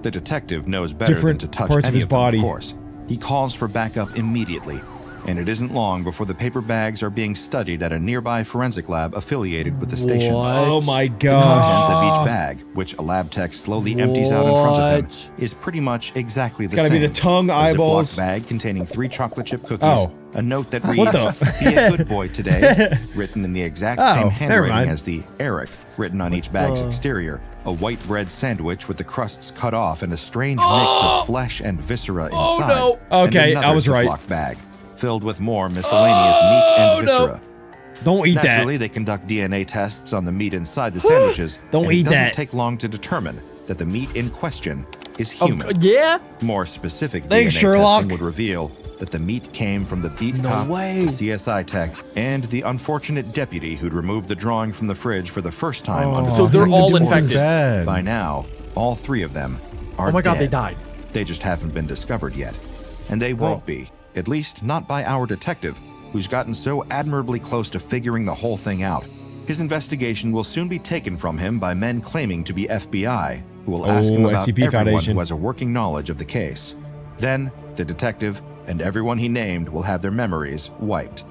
The detective knows better Different than to touch parts of any his of them, body. of course. He calls for backup immediately, and it isn't long before the paper bags are being studied at a nearby forensic lab affiliated with the station. Oh my The contents gosh. of each bag, which a lab tech slowly empties out in front of him, What? is pretty much exactly the gotta same. be the tongue, A Ziploc eyeballs. bag containing 3 chocolate chip cookies, Oh. a note that What reads, the- "Be a good boy today," written in the exact Oh, same never handwriting mind. as the Eric written on each bag's exterior, a white bread sandwich with the crusts cut off and a strange mix of flesh and viscera inside. no. and Okay, another I was right. Ziploc bag filled with more miscellaneous meat and no. viscera. Don't eat Naturally, that. they conduct DNA tests on the meat inside the sandwiches. Don't and eat it doesn't that. take long to determine that the meat in question is Of human. yeah? More specific Thanks, DNA Sherlock. testing would reveal that the meat came from the beat No cop, way. the CSI tech, and the unfortunate deputy who'd removed the drawing from the fridge for the first time under So they're all detective orders. infected. Bad. By now, all 3 of them are Oh my god, dead. they died. They just haven't been discovered yet. And they won't be, at least not by our detective, who's gotten so admirably close to figuring the whole thing out. His investigation will soon be taken from him by men claiming to be FBI, who will ask him Oh, about SCP everyone Foundation. who has a working knowledge of the case. Then, the detective and everyone he named will have their memories wiped.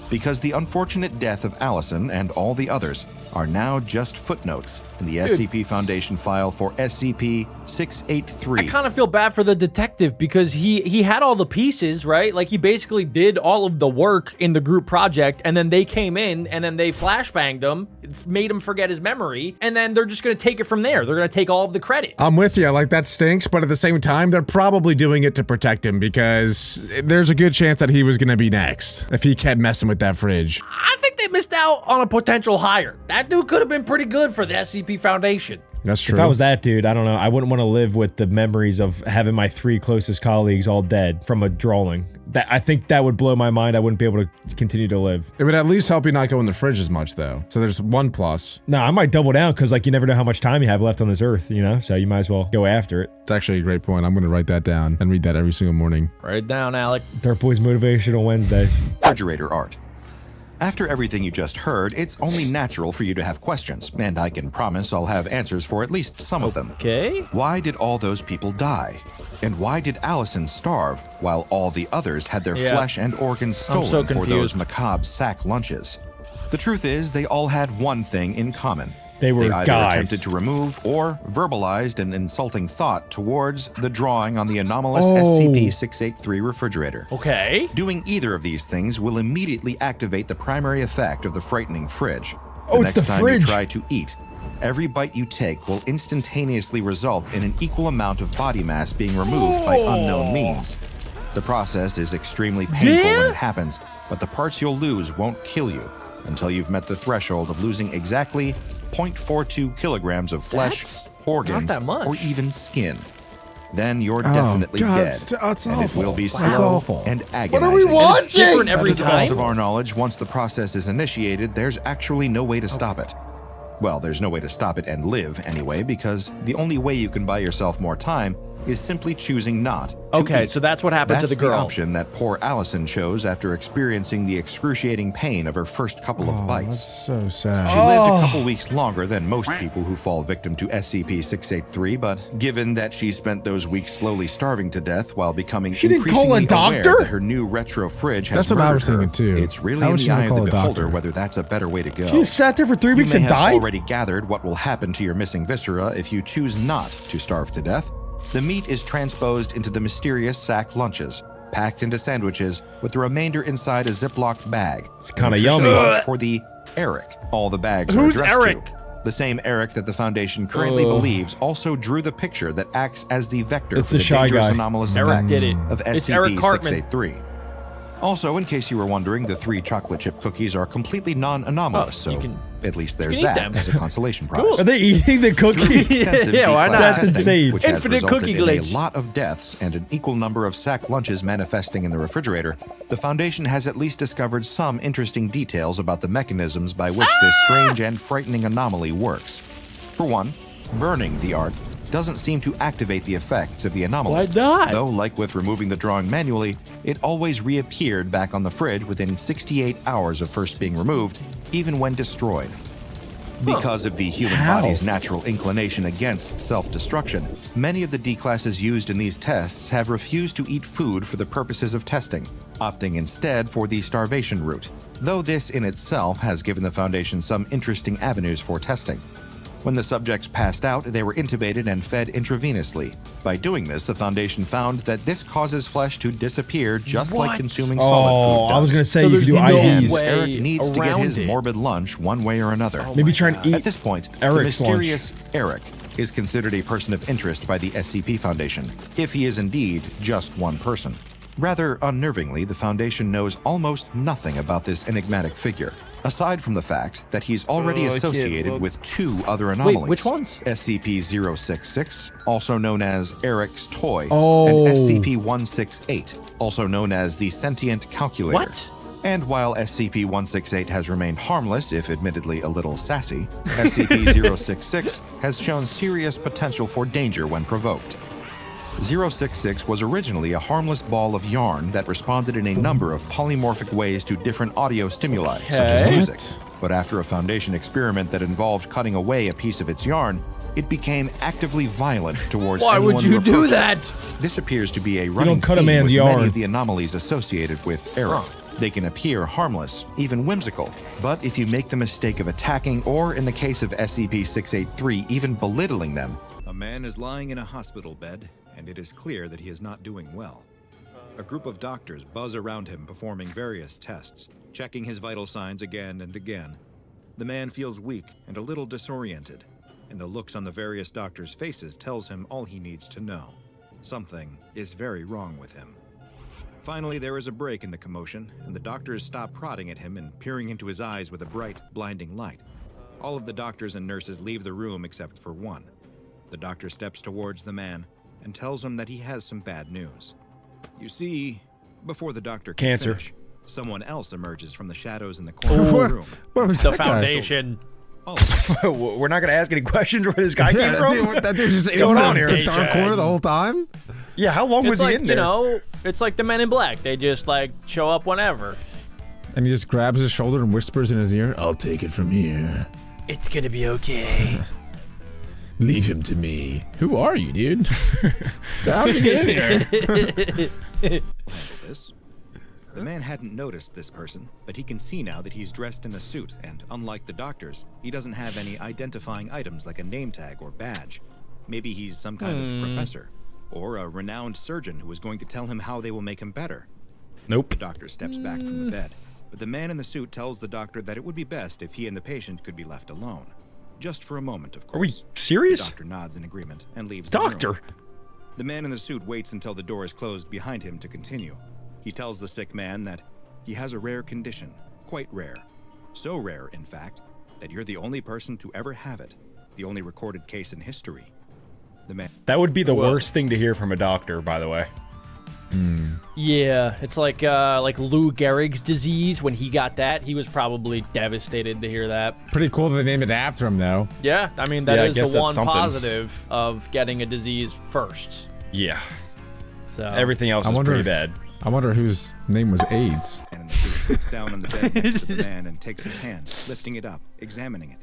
Because the unfortunate death of Allison and all the others are now just footnotes in the SCP Foundation file for SCP-683. I kind of feel bad for the detective because he had all the pieces, right? Like he basically did all of the work in the group project, and then they came in and then they flashbanged him, made him forget his memory, and then they're just gonna take it from there. They're gonna take all of the credit. I'm with you. Like, that stinks, but at the same time, they're probably doing it to protect him because there's a good chance that he was going to be next if he kept messing with that fridge. I think they missed out on a potential hire. That dude could have been pretty good for the SCP Foundation. That's true. If I was that dude, I don't know. I wouldn't want to live with the memories of having my 3 closest colleagues all dead from a drawing. I think that would blow my mind. I wouldn't be able to continue to live. It would at least help you not go in the fridge as much, though. So there's one plus. No, I might double down because, like, you never know how much time you have left on this earth, you know? So you might as well go after it. It's actually a great point. I'm going to write that down and read that every single morning. Write it down, Alec. Dirt Boys Motivational Wednesdays. Refrigerator art. After everything you just heard, it's only natural for you to have questions, and I can promise I'll have answers for at least some of them. Okay. Why did all those people die? And why did Allison starve while all the others had their flesh and organs stolen for those macabre sack lunches? The truth is, they all had one thing in common. They were either guys. attempted to remove or verbalized an insulting thought towards the drawing on the anomalous SCP-683 refrigerator. Okay. Doing either of these things will immediately activate the primary effect of the frightening fridge. Oh, it's the next time fridge. you try to eat, every bite you take will instantaneously result in an equal amount of body mass being removed by unknown means. The process is extremely painful when it happens, but the parts you'll lose won't kill you until you've met the threshold of losing exactly 0.42 kilograms of flesh, That's organs, not that much. or even skin. Then you're definitely dead, That's and it will be That's slow awful. and agonizing. What are we watching? It's different every To the best time. of our knowledge, once the process is initiated, there's actually no way to stop it. Well, there's no way to stop it and live anyway, because the only way you can buy yourself more time is simply choosing not to Okay, eat. so that's what happened to That's the girl. option that poor Allison chose after experiencing the excruciating pain of her first couple of bites. That's so sad. She lived a couple weeks longer than most people who fall victim to SCP-683, but given that she spent those weeks slowly starving to death while becoming didn't call a increasingly aware doctor? that her new retro fridge has That's what I was murdered her, thinking, too. it's really How in would she the not eye of call the a beholder doctor? whether that's a better way to go. She just sat there for 3 weeks You may and have died? already gathered what will happen to your missing viscera if you choose not to starve to death. The meat is transposed into the mysterious sack lunches, packed into sandwiches, with the remainder inside a Ziploc bag. It's kinda Nutritious yummy. lunch for the Eric all the bags Who's are addressed Eric? to. The same Eric that the Foundation currently believes also drew the picture that acts as the vector It's for the the shy dangerous guy. anomalous Eric effects did it. of It's Eric Cartman. SCP-683. Also, in case you were wondering, the 3 chocolate chip cookies are completely non-anomalous, Oh, you so can- at least you there's can eat that them. as a consolation prize. Cool. Are they eating the cookie? Extensive Yeah, why declass not? That's testing, insane. which has Infinite resulted cookie in glitch. a lot of deaths and an equal number of sack lunches manifesting in the refrigerator, the Foundation has at least discovered some interesting details about the mechanisms by which this strange and frightening anomaly works. For one, burning the art doesn't seem to activate the effects of the anomaly. Why not? Though, like with removing the drawing manually, it always reappeared back on the fridge within 68 hours of first being removed, even when destroyed. Because of the human body's natural inclination against self-destruction, many of the D-classes used in these tests have refused to eat food for the purposes of testing, opting instead for the starvation route, though this in itself has given the Foundation some interesting avenues for testing. When the subjects passed out, they were intubated and fed intravenously. By doing this, the Foundation found that this causes flesh to disappear just like What? consuming solid food does. I was going to say So you could do there's no IVs. way Eric needs to get around his it. morbid lunch one way or another. Maybe try and At eat this point, Eric's the mysterious Eric is considered a person of interest by the SCP Foundation, if he is indeed just one person. Rather unnervingly, the Foundation knows almost nothing about this enigmatic figure, aside from the fact that he's already I can't associated look. with 2 other anomalies. which ones? SCP-066, also known as Eric's Toy, Oh. and SCP-168, also known as the Sentient Calculator. What? And while SCP-168 has remained harmless, if admittedly a little sassy, SCP-066 has shown serious potential for danger when provoked. 066 was originally a harmless ball of yarn that responded in a number of polymorphic ways to different audio stimuli, such as Okay. music. But after a Foundation experiment that involved cutting away a piece of its yarn, it became actively violent towards Why anyone would who you do approached it. that? This appears to be a running cut a theme man's with yarn. many of the anomalies associated with Eric. They can appear harmless, even whimsical, but if you make the mistake of attacking, or in the case of SCP-683, even belittling them. A man is lying in a hospital bed, and it is clear that he is not doing well. A group of doctors buzz around him performing various tests, checking his vital signs again and again. The man feels weak and a little disoriented, and the looks on the various doctors' faces tells him all he needs to know. Something is very wrong with him. Finally, there is a break in the commotion, and the doctors stop prodding at him and peering into his eyes with a bright, blinding light. All of the doctors and nurses leave the room except for one. The doctor steps towards the man and tells him that he has some bad news. You see, before the doctor can Cancer. finish, someone else emerges from the shadows in the corner of the room. Where was The that guy? Foundation. We're not gonna ask any questions where this guy came Yeah, from. dude, that dude's just in going on here? the dark corner the whole time? Yeah, how long was It's he like, in there? you know, it's like the Men in Black. They just like show up whenever. And he just grabs his shoulder and whispers in his ear, I'll take it from here. It's gonna be okay. Leave him to me. Who are you, dude? How'd you get in here? This. The man hadn't noticed this person, but he can see now that he's dressed in a suit, and unlike the doctors, he doesn't have any identifying items like a name tag or badge. Maybe he's some kind of professor, or a renowned surgeon who is going to tell him how they will make him better. Nope. The doctor steps back from the bed, but the man in the suit tells the doctor that it would be best if he and the patient could be left alone. Just for a moment, of course. Are we serious? The doctor nods in agreement and leaves Doctor? the room. The man in the suit waits until the door is closed behind him to continue. He tells the sick man that he has a rare condition, quite rare. So rare, in fact, that you're the only person to ever have it, the only recorded case in history. The man... That would be the worst thing to hear from a doctor, by the way. Yeah, it's like Lou Gehrig's disease. When he got that, he was probably devastated to hear that. Pretty cool that they named it after him, though. Yeah, I mean, that Yeah, I is guess the that's one something. positive of getting a disease first. Yeah. So Everything else is pretty bad. I wonder whose name was AIDS. And in the suit sits down on the bed next to the man and takes his hand, lifting it up, examining it.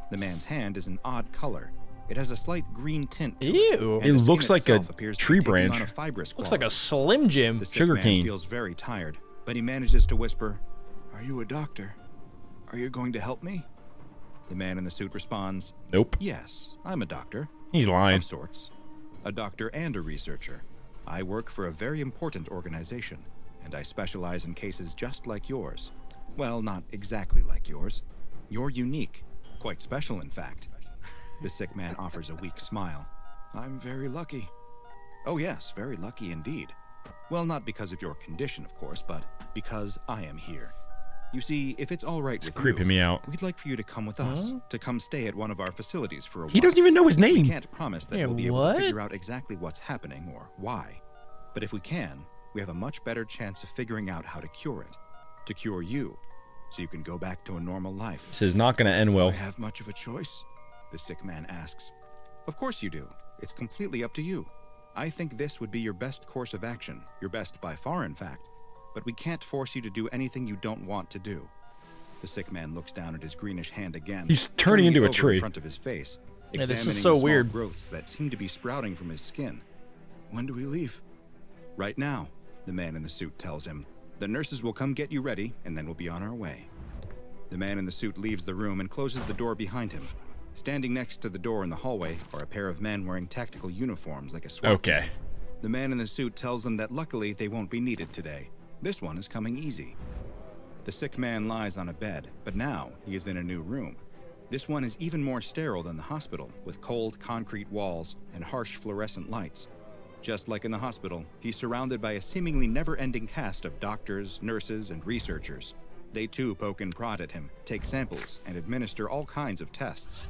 The man's hand is an odd color. It has a slight green tint to it. Ew. and It the skin looks like a itself appears to be tree taking branch. on a fibrous Looks like a quality. Slim Jim. The sick Sugar man cane. feels very tired, but he manages to whisper, "Are you a doctor? Are you going to help me?" The man in the suit responds, Nope. "Yes, I'm a doctor. He's lying. Of sorts. A doctor and a researcher. I work for a very important organization, and I specialize in cases just like yours. Well, not exactly like yours. You're unique. Quite special, in fact." The sick man offers a weak smile. "I'm very lucky." "Oh yes, very lucky indeed. Well, not because of your condition, of course, but because I am here. You see, if it's all right It's with creeping you, me out. we'd like for you to come with us, to come stay at one of our facilities for a while. He doesn't even know his We name. can't promise that Yeah, we'll be able what? to figure out exactly what's happening or why. But if we can, we have a much better chance of figuring out how to cure it. To cure you, so you can go back to a normal life." This is not going to end "Do well. I have much of a choice?" the sick man asks. "Of course you do. It's completely up to you. I think this would be your best course of action, your best by far, in fact. But we can't force you to do anything you don't want to do." The sick man looks down at his greenish hand again. He's turning into it a over tree. in front of his face, Yeah, this is examining so the small weird. growths that seem to be sprouting from his skin. "When do we leave?" "Right now," the man in the suit tells him. "The nurses will come get you ready, and then we'll be on our way." The man in the suit leaves the room and closes the door behind him. Standing next to the door in the hallway are a pair of men wearing tactical uniforms like a SWAT team. Okay. The man in the suit tells them that luckily they won't be needed today. This one is coming easy. The sick man lies on a bed, but now he is in a new room. This one is even more sterile than the hospital, with cold concrete walls and harsh fluorescent lights. Just like in the hospital, he's surrounded by a seemingly never-ending cast of doctors, nurses, and researchers. They too poke and prod at him, take samples, and administer all kinds of tests.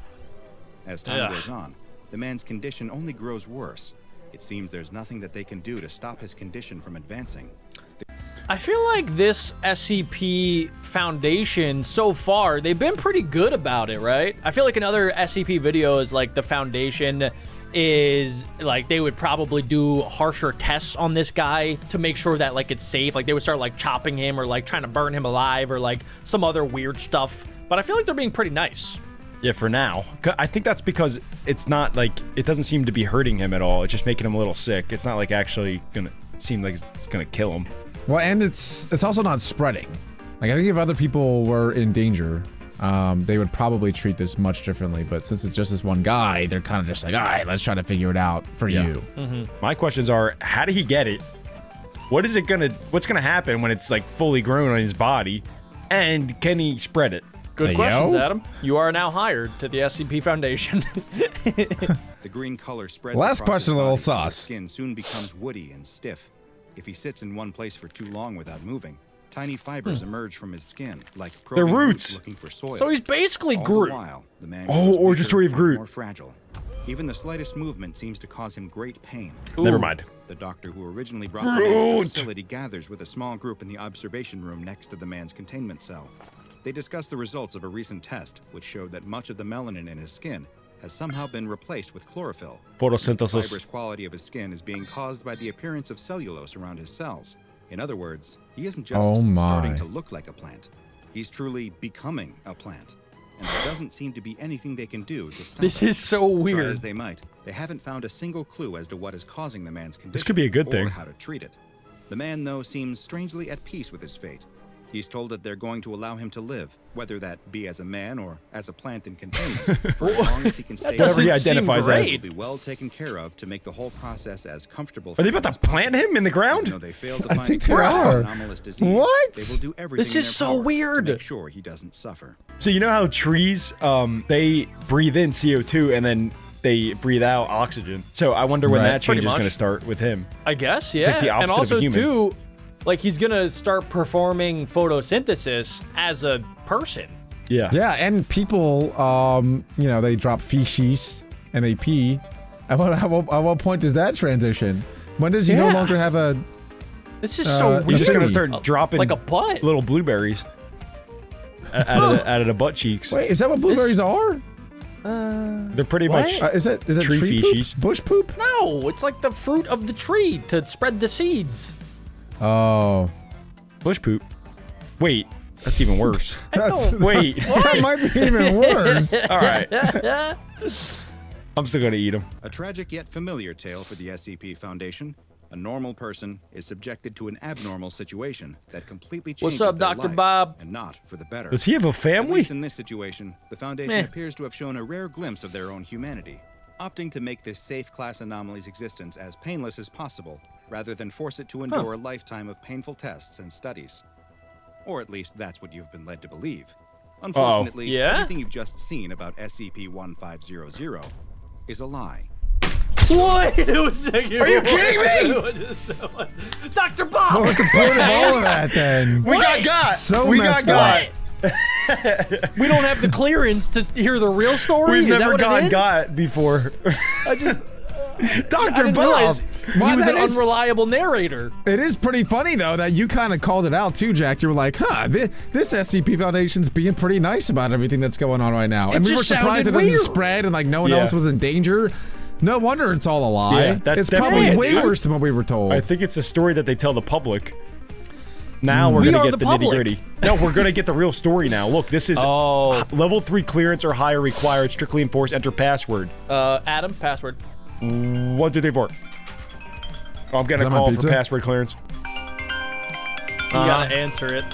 As time goes on, the man's condition only grows worse. It seems there's nothing that they can do to stop his condition from advancing. I feel like this SCP Foundation, so far, they've been pretty good about it, right? I feel like in other SCP videos, like the Foundation is, like, they would probably do harsher tests on this guy to make sure that, like, it's safe. Like, they would start, like, chopping him or, like, trying to burn him alive or, like, some other weird stuff. But I feel like they're being pretty nice. Yeah, for now. I think that's because it's not like, it doesn't seem to be hurting him at all. It's just making him a little sick. It's not like actually gonna seem like it's gonna kill him. Well, and it's also not spreading. Like, I think if other people were in danger, they would probably treat this much differently. But since it's just this one guy, they're kind of just like, all right, let's try to figure it out for you. My questions are, how did he get it? What's gonna happen when it's like fully grown on his body? And can he spread it? Good Hey, questions, yo. Adam. You are now hired to the SCP Foundation. The green color spreads Last across question, his a little body, so his sauce. skin soon becomes woody and stiff. If he sits in one place for too long without moving, tiny fibers emerge from his skin, like They're probing roots. looking for soil. So he's basically All Groot. the while, the man Oh, grows Origin weaker Story of and Groot. more fragile. Even the slightest movement seems to cause him great pain. Never mind. The doctor who originally brought the man to the facility gathers with a small group in the observation room next to the man's containment cell. They discuss the results of a recent test, which showed that much of the melanin in his skin has somehow been replaced with chlorophyll. Photosynthesis. The fibrous quality of his skin is being caused by the appearance of cellulose around his cells. In other words, he isn't just starting to look like a plant. He's truly becoming a plant. And there doesn't seem to be anything they can do to stop This it. is so weird. Try as they might, they haven't found a single clue as to what is causing the man's condition. This could be a good or thing. how to treat it. The man, though, seems strangely at peace with his fate. He's told that they're going to allow him to live, whether that be as a man or as a plant in containment, for as long as he can stay. Whatever he doesn't seem identifies as. He'll be well taken care of to make the whole process as comfortable. Are they about to plant him in the ground? No, they failed to I find think a cure they for are. anomalous disease. What? They will do everything This in is their so power weird. to make sure he doesn't suffer. So you know how trees, they breathe in CO2 and then they breathe out oxygen. So I wonder when Right. that change Pretty is going to much. start with him. I guess, yeah. It's like the and opposite of a also, human. too, like he's gonna start performing photosynthesis as a person. Yeah. Yeah, and people, you know, they drop feces and they pee. At what point does that transition? When does he no Yeah. longer have a? This is so weird. He's just going to Really? start dropping like a butt. little blueberries out of the butt cheeks. Wait, is that what blueberries are? They're pretty What? much Is it tree tree feces. poop? Bush poop? No, it's like the fruit of the tree to spread the seeds. Oh, bush poop. Wait, that's even worse. that's Wait. that might be even worse. All right. I'm still going to eat them. A tragic yet familiar tale for the SCP Foundation. A normal person is subjected to an abnormal situation that completely changes What's up, their Dr. life, Bob? and not for the better. Does he have a At family? least in this situation, the Foundation Meh. appears to have shown a rare glimpse of their own humanity, opting to make this safe class anomaly's existence as painless as possible, rather than force it to endure a lifetime of painful tests and studies. Or at least that's what you've been led to believe. Unfortunately, Yeah? everything you've just seen about SCP-1500 is a lie. Wait a second. Are you kidding me? Dr. Bob! What's the point of all of that then? We got. So we messed got. We don't have the clearance to hear the real story? We've Is that never what it gone is? got before. I Dr. didn't Bob. realize Well, he was that an is- unreliable narrator. It is pretty funny though that you kind of called it out too, Jack. You were like, "Huh, this SCP Foundation's being pretty nice about everything that's going on right now," and we were just surprised it sounded didn't weird. spread and like no one Yeah. else was in danger. No wonder it's all a lie. Yeah, that's it's probably definitely- way dude. worse than what we were told. I think it's a story that they tell the public. Now we're We gonna are get the the nitty public. gritty. No, we're gonna get the real story now. Look, this is level 3 clearance or higher required. Strictly enforced. Enter password. Adam, password. 1, 2, 3, 4. Oh, I'm getting a that my call for pizza? password clearance. You gotta answer it.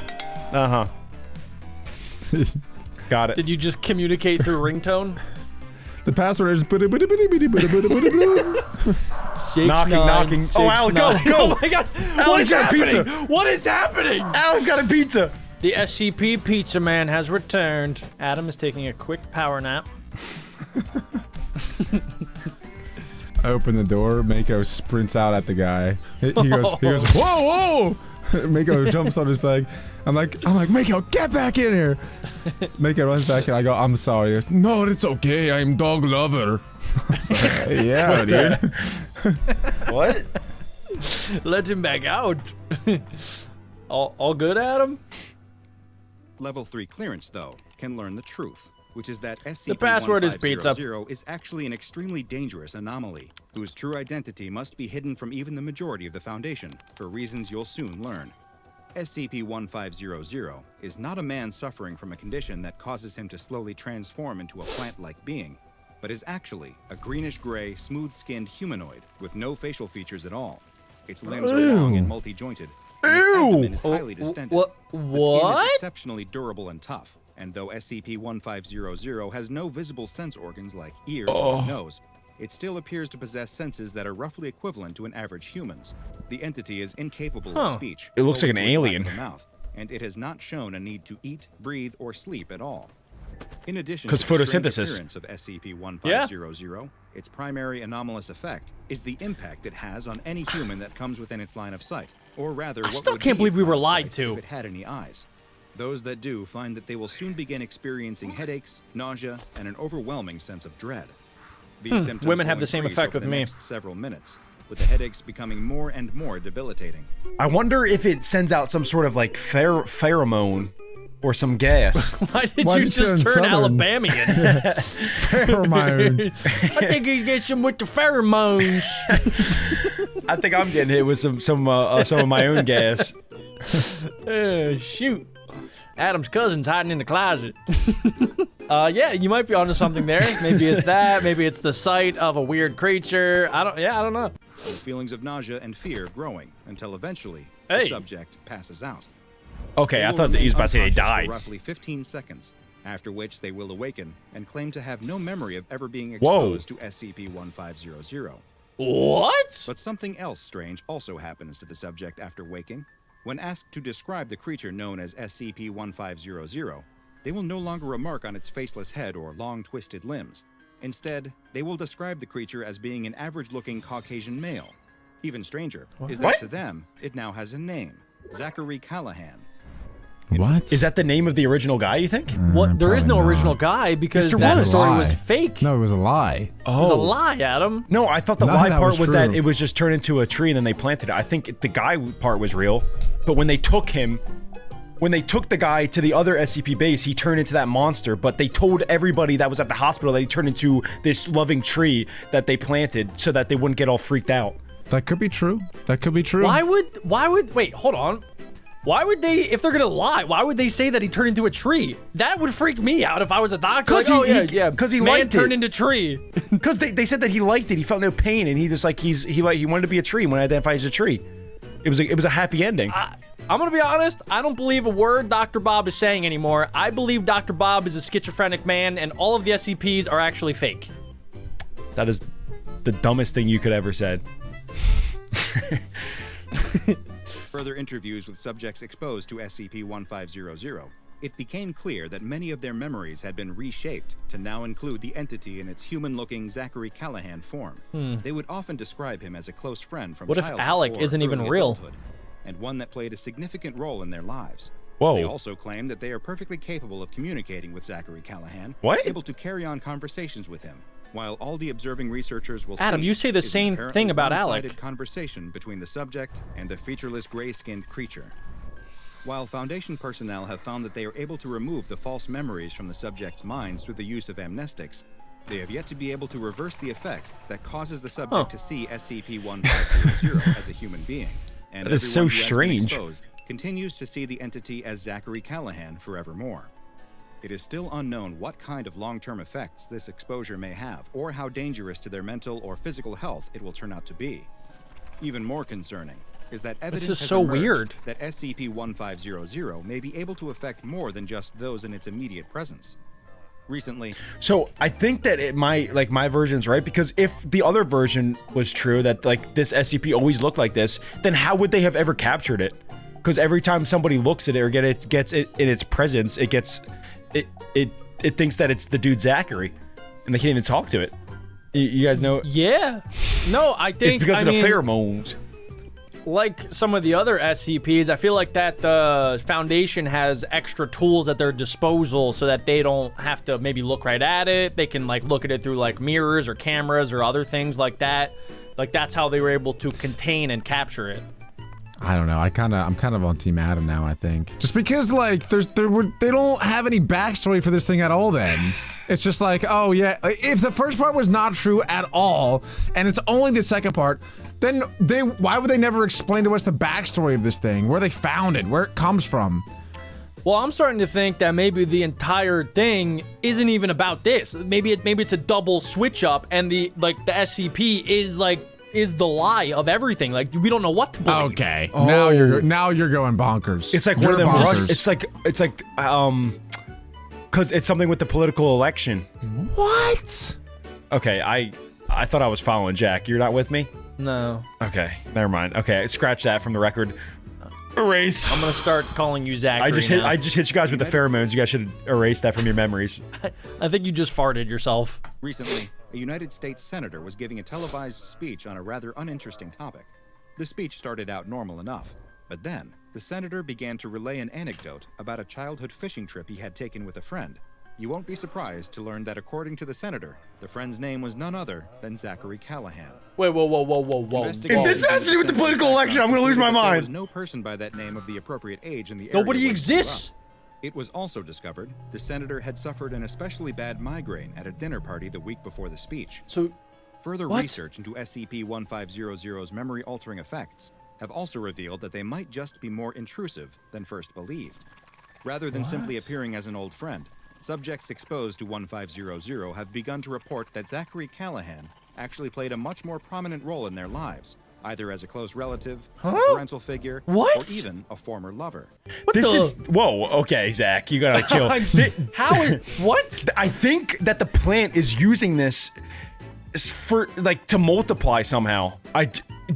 Got it. Did you just communicate through ringtone? The password is. Knocking. Oh, Al, go. Oh my gosh. What is got a happening? pizza. What is happening? Al's got a pizza. The SCP Pizza Man has returned. Adam is taking a quick power nap. I open the door. Mako sprints out at the guy. He goes, whoa, whoa! Mako jumps on his leg. I'm like, Mako, get back in here. Mako runs back and I go, I'm sorry. He goes, no, it's okay. I'm dog lover. I was like, yeah, dude. What? Let him back out. all good, Adam? Level 3 clearance, though, can learn the truth, which is that The password is pizza. SCP-1500 is actually an extremely dangerous anomaly, whose true identity must be hidden from even the majority of the Foundation, for reasons you'll soon learn. SCP-1500 is not a man suffering from a condition that causes him to slowly transform into a plant-like being, but is actually a greenish-gray, smooth-skinned humanoid with no facial features at all. Its limbs are long and multi-jointed, and its abdomen is highly distended. What? The skin is exceptionally durable and tough, and though SCP-1500 has no visible sense organs like ears or a nose, it still appears to possess senses that are roughly equivalent to an average human's. The entity is incapable of speech. It looks like owing an to its lack alien. of a mouth, and it has not shown a need to eat, breathe, or sleep at all. In addition to 'Cause the strange photosynthesis. appearance of SCP-1500, its primary anomalous effect is the impact it has on any human that comes within its line of sight, or rather, what still would can't be believe its we were line of lied sight to. if it had any eyes. Those that do find that they will soon begin experiencing headaches, nausea, and an overwhelming sense of dread. These symptoms Women will have the same increase effect over with the me. next several minutes, with the headaches becoming more and more debilitating. I wonder if it sends out some sort of like pheromone or some gas. Why did you just turn Alabamian? Pheromone. I think he's getting some with the pheromones. I think I'm getting hit with some of my own gas. Shoot. Adam's cousin's hiding in the closet. Yeah, you might be onto something there. Maybe it's that. Maybe it's the sight of a weird creature. I don't know. With feelings of nausea and fear growing until eventually the subject passes out. Okay, I thought that he was about to say they died. For roughly 15 seconds, after which they will awaken and claim to have no memory of ever being exposed to SCP-1500. What? But something else strange also happens to the subject after waking. When asked to describe the creature known as SCP-1500, they will no longer remark on its faceless head or long twisted limbs. Instead, they will describe the creature as being an average-looking Caucasian male. Even stranger is that to them, it now has a name, Zachary Callahan. What? Is that the name of the original guy, you think? What? There is no original guy because that story was fake. No, it was a lie. It was a lie, Adam. No, I thought the lie part was that it was just turned into a tree and then they planted it. I think the guy part was real, but when they took the guy to the other SCP base, he turned into that monster, but they told everybody that was at the hospital that he turned into this loving tree that they planted so that they wouldn't get all freaked out. That could be true. That could be true. Why would, wait, hold on. Why would they, if they're gonna lie, why would they say that he turned into a tree? That would freak me out if I was a doctor. Because he man liked turned it. into tree. Because they said that he liked it. He felt no pain, and he just like he wanted to be a tree when identified as a tree. It was a happy ending. I'm gonna be honest. I don't believe a word Dr. Bob is saying anymore. I believe Dr. Bob is a schizophrenic man, and all of the SCPs are actually fake. That is the dumbest thing you could ever said. Further interviews with subjects exposed to SCP-1500, it became clear that many of their memories had been reshaped to now include the entity in its human-looking Zachary Callahan form. They would often describe him as a close friend from childhood. What if Alec isn't even real? And one that played a significant role in their lives. Whoa. They also claim that they are perfectly capable of communicating with Zachary Callahan, able to carry on conversations with him, while all the observing researchers will Adam, you say the same thing about Alec. Conversation between the subject and the featureless gray-skinned creature. While Foundation personnel have found that they are able to remove the false memories from the subject's minds through the use of amnestics, they have yet to be able to reverse the effect that causes the subject to see SCP-1500 as a human being. And that is so strange. Continues to see the entity as Zachary Callahan forevermore. It is still unknown what kind of long-term effects this exposure may have, or how dangerous to their mental or physical health it will turn out to be. Even more concerning is that evidence has emerged that SCP-1500 may be able to affect more than just those in its immediate presence. Recently, so I think that my version's right, because if the other version was true, that like this SCP always looked like this, then how would they have ever captured it? Because every time somebody looks at it or gets it in its presence, it thinks that it's the dude Zachary, and they can't even talk to it. You guys know? Yeah. No, I think it's because of the pheromones. Like some of the other SCPs, I feel like that the Foundation has extra tools at their disposal so that they don't have to maybe look right at it. They can like look at it through like mirrors or cameras or other things like that. Like that's how they were able to contain and capture it. I don't know. I'm kind of on Team Adam now, I think. Just because like they don't have any backstory for this thing at all then. It's just like, oh yeah, if the first part was not true at all and it's only the second part, then why would they never explain to us the backstory of this thing, where they found it, where it comes from? Well, I'm starting to think that maybe the entire thing isn't even about this. Maybe it's a double switch up, and the SCP is the lie of everything. Like we don't know what to believe. Okay, now you're going bonkers. It's like one of them. It's like because it's something with the political election. What? Okay, I thought I was following Jack. You're not with me? No. Okay, never mind. Okay, scratch that from the record. Erase. I'm gonna start calling you Zachary. I just hit you guys with the pheromones. You guys should erase that from your memories. I think you just farted yourself. Recently, a United States senator was giving a televised speech on a rather uninteresting topic. The speech started out normal enough, but then the senator began to relay an anecdote about a childhood fishing trip he had taken with a friend. You won't be surprised to learn that according to the senator, the friend's name was none other than Zachary Callahan. Wait, whoa. If this has to do with the political election, I'm gonna lose my There was mind. no person by that name of the appropriate age in the area. Nobody where he grew exists. up. It was also discovered the senator had suffered an especially bad migraine at a dinner party the week before the speech. So, Further what? research into SCP-1500's memory-altering effects have also revealed that they might just be more intrusive than first believed. Rather than simply appearing as an old friend, subjects exposed to 1500 have begun to report that Zachary Callahan actually played a much more prominent role in their lives, either as a close relative, a parental figure, What? or even a former lover. Whoa, okay, Zach, you gotta chill. what? I think that the plant is using this for, like, to multiply somehow.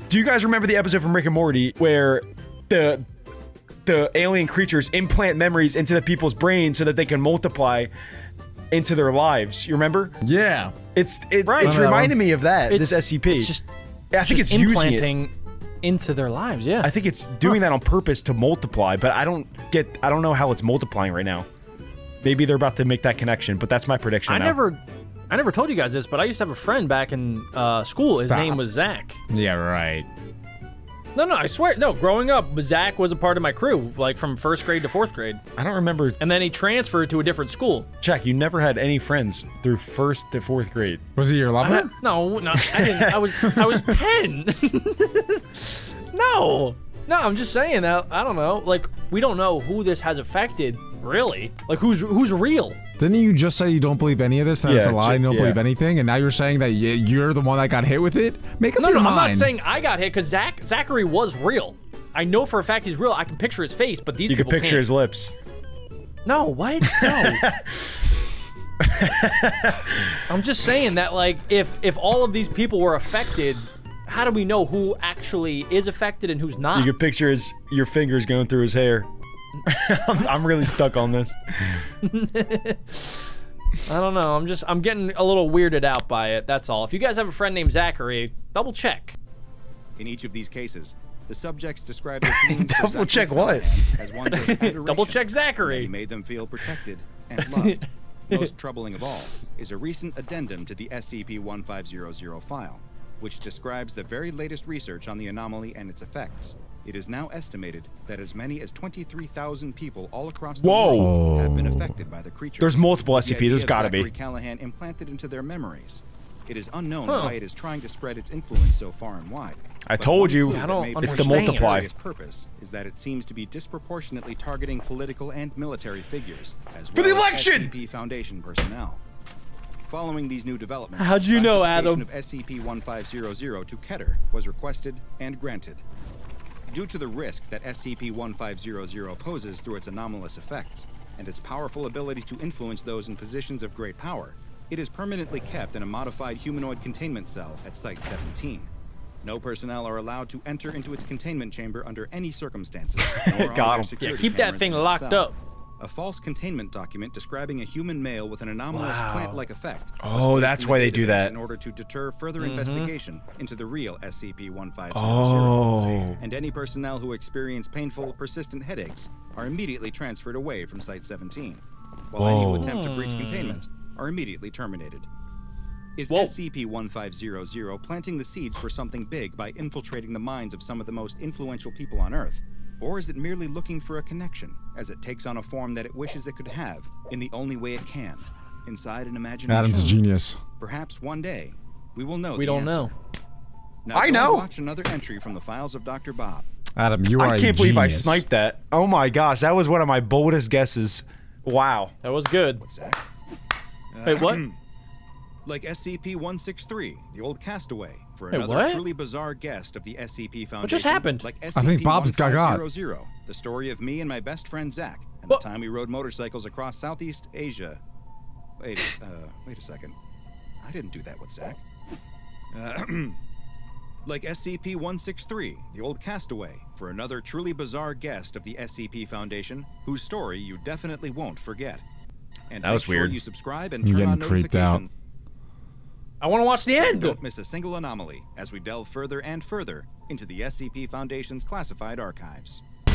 Do you guys remember the episode from Rick and Morty where the alien creatures implant memories into the people's brains so that they can multiply into their lives? You remember? Yeah. It's Right. reminding me of that, this It's- SCP. it's just- I think it's using it. implanting into their lives. Yeah. I think it's doing that on purpose to multiply, but I don't know how it's multiplying right now. Maybe they're about to make that connection, but that's my prediction I now. never told you guys this, but I used to have a friend back in school. His Stop. name was Zach. Yeah, right. No, I swear. No, growing up, Zach was a part of my crew, like from 1st grade to 4th grade. I don't remember. And then he transferred to a different school. Jack, you never had any friends through 1st to 4th grade. Was he your lover? No, I didn't. I was 10. No, I'm just saying that. I don't know. Like, we don't know who this has affected, really. Like, who's real? Didn't you just say you don't believe any of this? And it's Yeah, a lie. You don't yeah. believe anything, and now you're saying that you're the one that got hit with it. Make up No, your I'm mind. not saying I got hit because Zachary was real. I know for a fact he's real. I can picture his face, but these You people can picture can't. his lips. No, what? No. I'm just saying that, like, if all of these people were affected, how do we know who actually is affected and who's not? You can picture your fingers going through his hair. I'm really stuck on this. I don't know. I'm getting a little weirded out by it. That's all. If you guys have a friend named Zachary, double check. In each of these cases, the subjects described their feelings for Double check Zachary what? Callahan as one of adoration, Double check and Zachary. he made them feel protected and loved. Most troubling of all is a recent addendum to the SCP-1500 file, which describes the very latest research on the anomaly and its effects. It is now estimated that as many as 23,000 people all across the world have been affected by the creature. There's multiple The SCP. idea There's of gotta be. Zachary Callahan implanted into their memories. It is unknown why it is trying to spread its influence so far and wide. I But told one you, clue that I don't may it's the understand. multiply. Its purpose is that it seems to be disproportionately targeting political and military figures, as For the well election! as SCP Foundation personnel. Following these new developments, How'd you know, classification Adam? of SCP-1500 to Keter was requested and granted. Due to the risk that SCP-1500 poses through its anomalous effects and its powerful ability to influence those in positions of great power, it is permanently kept in a modified humanoid containment cell at Site-17. No personnel are allowed to enter into its containment chamber under any circumstances. nor are Got there him. security keep that cameras thing in the locked cell. up. A false containment document describing a human male with an anomalous Wow. plant-like effect. was Oh, placed that's in the why they do database that. In order to deter further investigation into the real SCP-1500. Oh. And any personnel who experience painful, persistent headaches are immediately transferred away from Site-17, while any who attempt to breach containment are immediately terminated. Is SCP-1500 planting the seeds for something big by infiltrating the minds of some of the most influential people on Earth? Or is it merely looking for a connection, as it takes on a form that it wishes it could have, in the only way it can, inside an imagination? Adam's a genius. Perhaps one day, we will know We the don't answer. know. Now I go know. watch another entry from the files of Dr. Bob. Adam, you are I a can't believe I genius. sniped that. Oh my gosh, that was one of my boldest guesses. Wow. That was good. What's that? Wait, what? Like SCP-163, the old castaway, for Wait, another what? truly bizarre guest of the SCP Foundation. What just happened? Like I think Bob's got. SCP-1500, the story of me and my best friend Zach, and What? the time we rode motorcycles across Southeast Asia. Wait a second. I didn't do that with Zach. Like SCP-163, the old castaway, for another truly bizarre guest of the SCP Foundation, whose story you definitely won't forget. And That was make sure weird. you subscribe and I'm turn on getting creeped out. notifications. I want to watch the end. Don't miss a single anomaly as we delve further and further into the SCP Foundation's classified archives.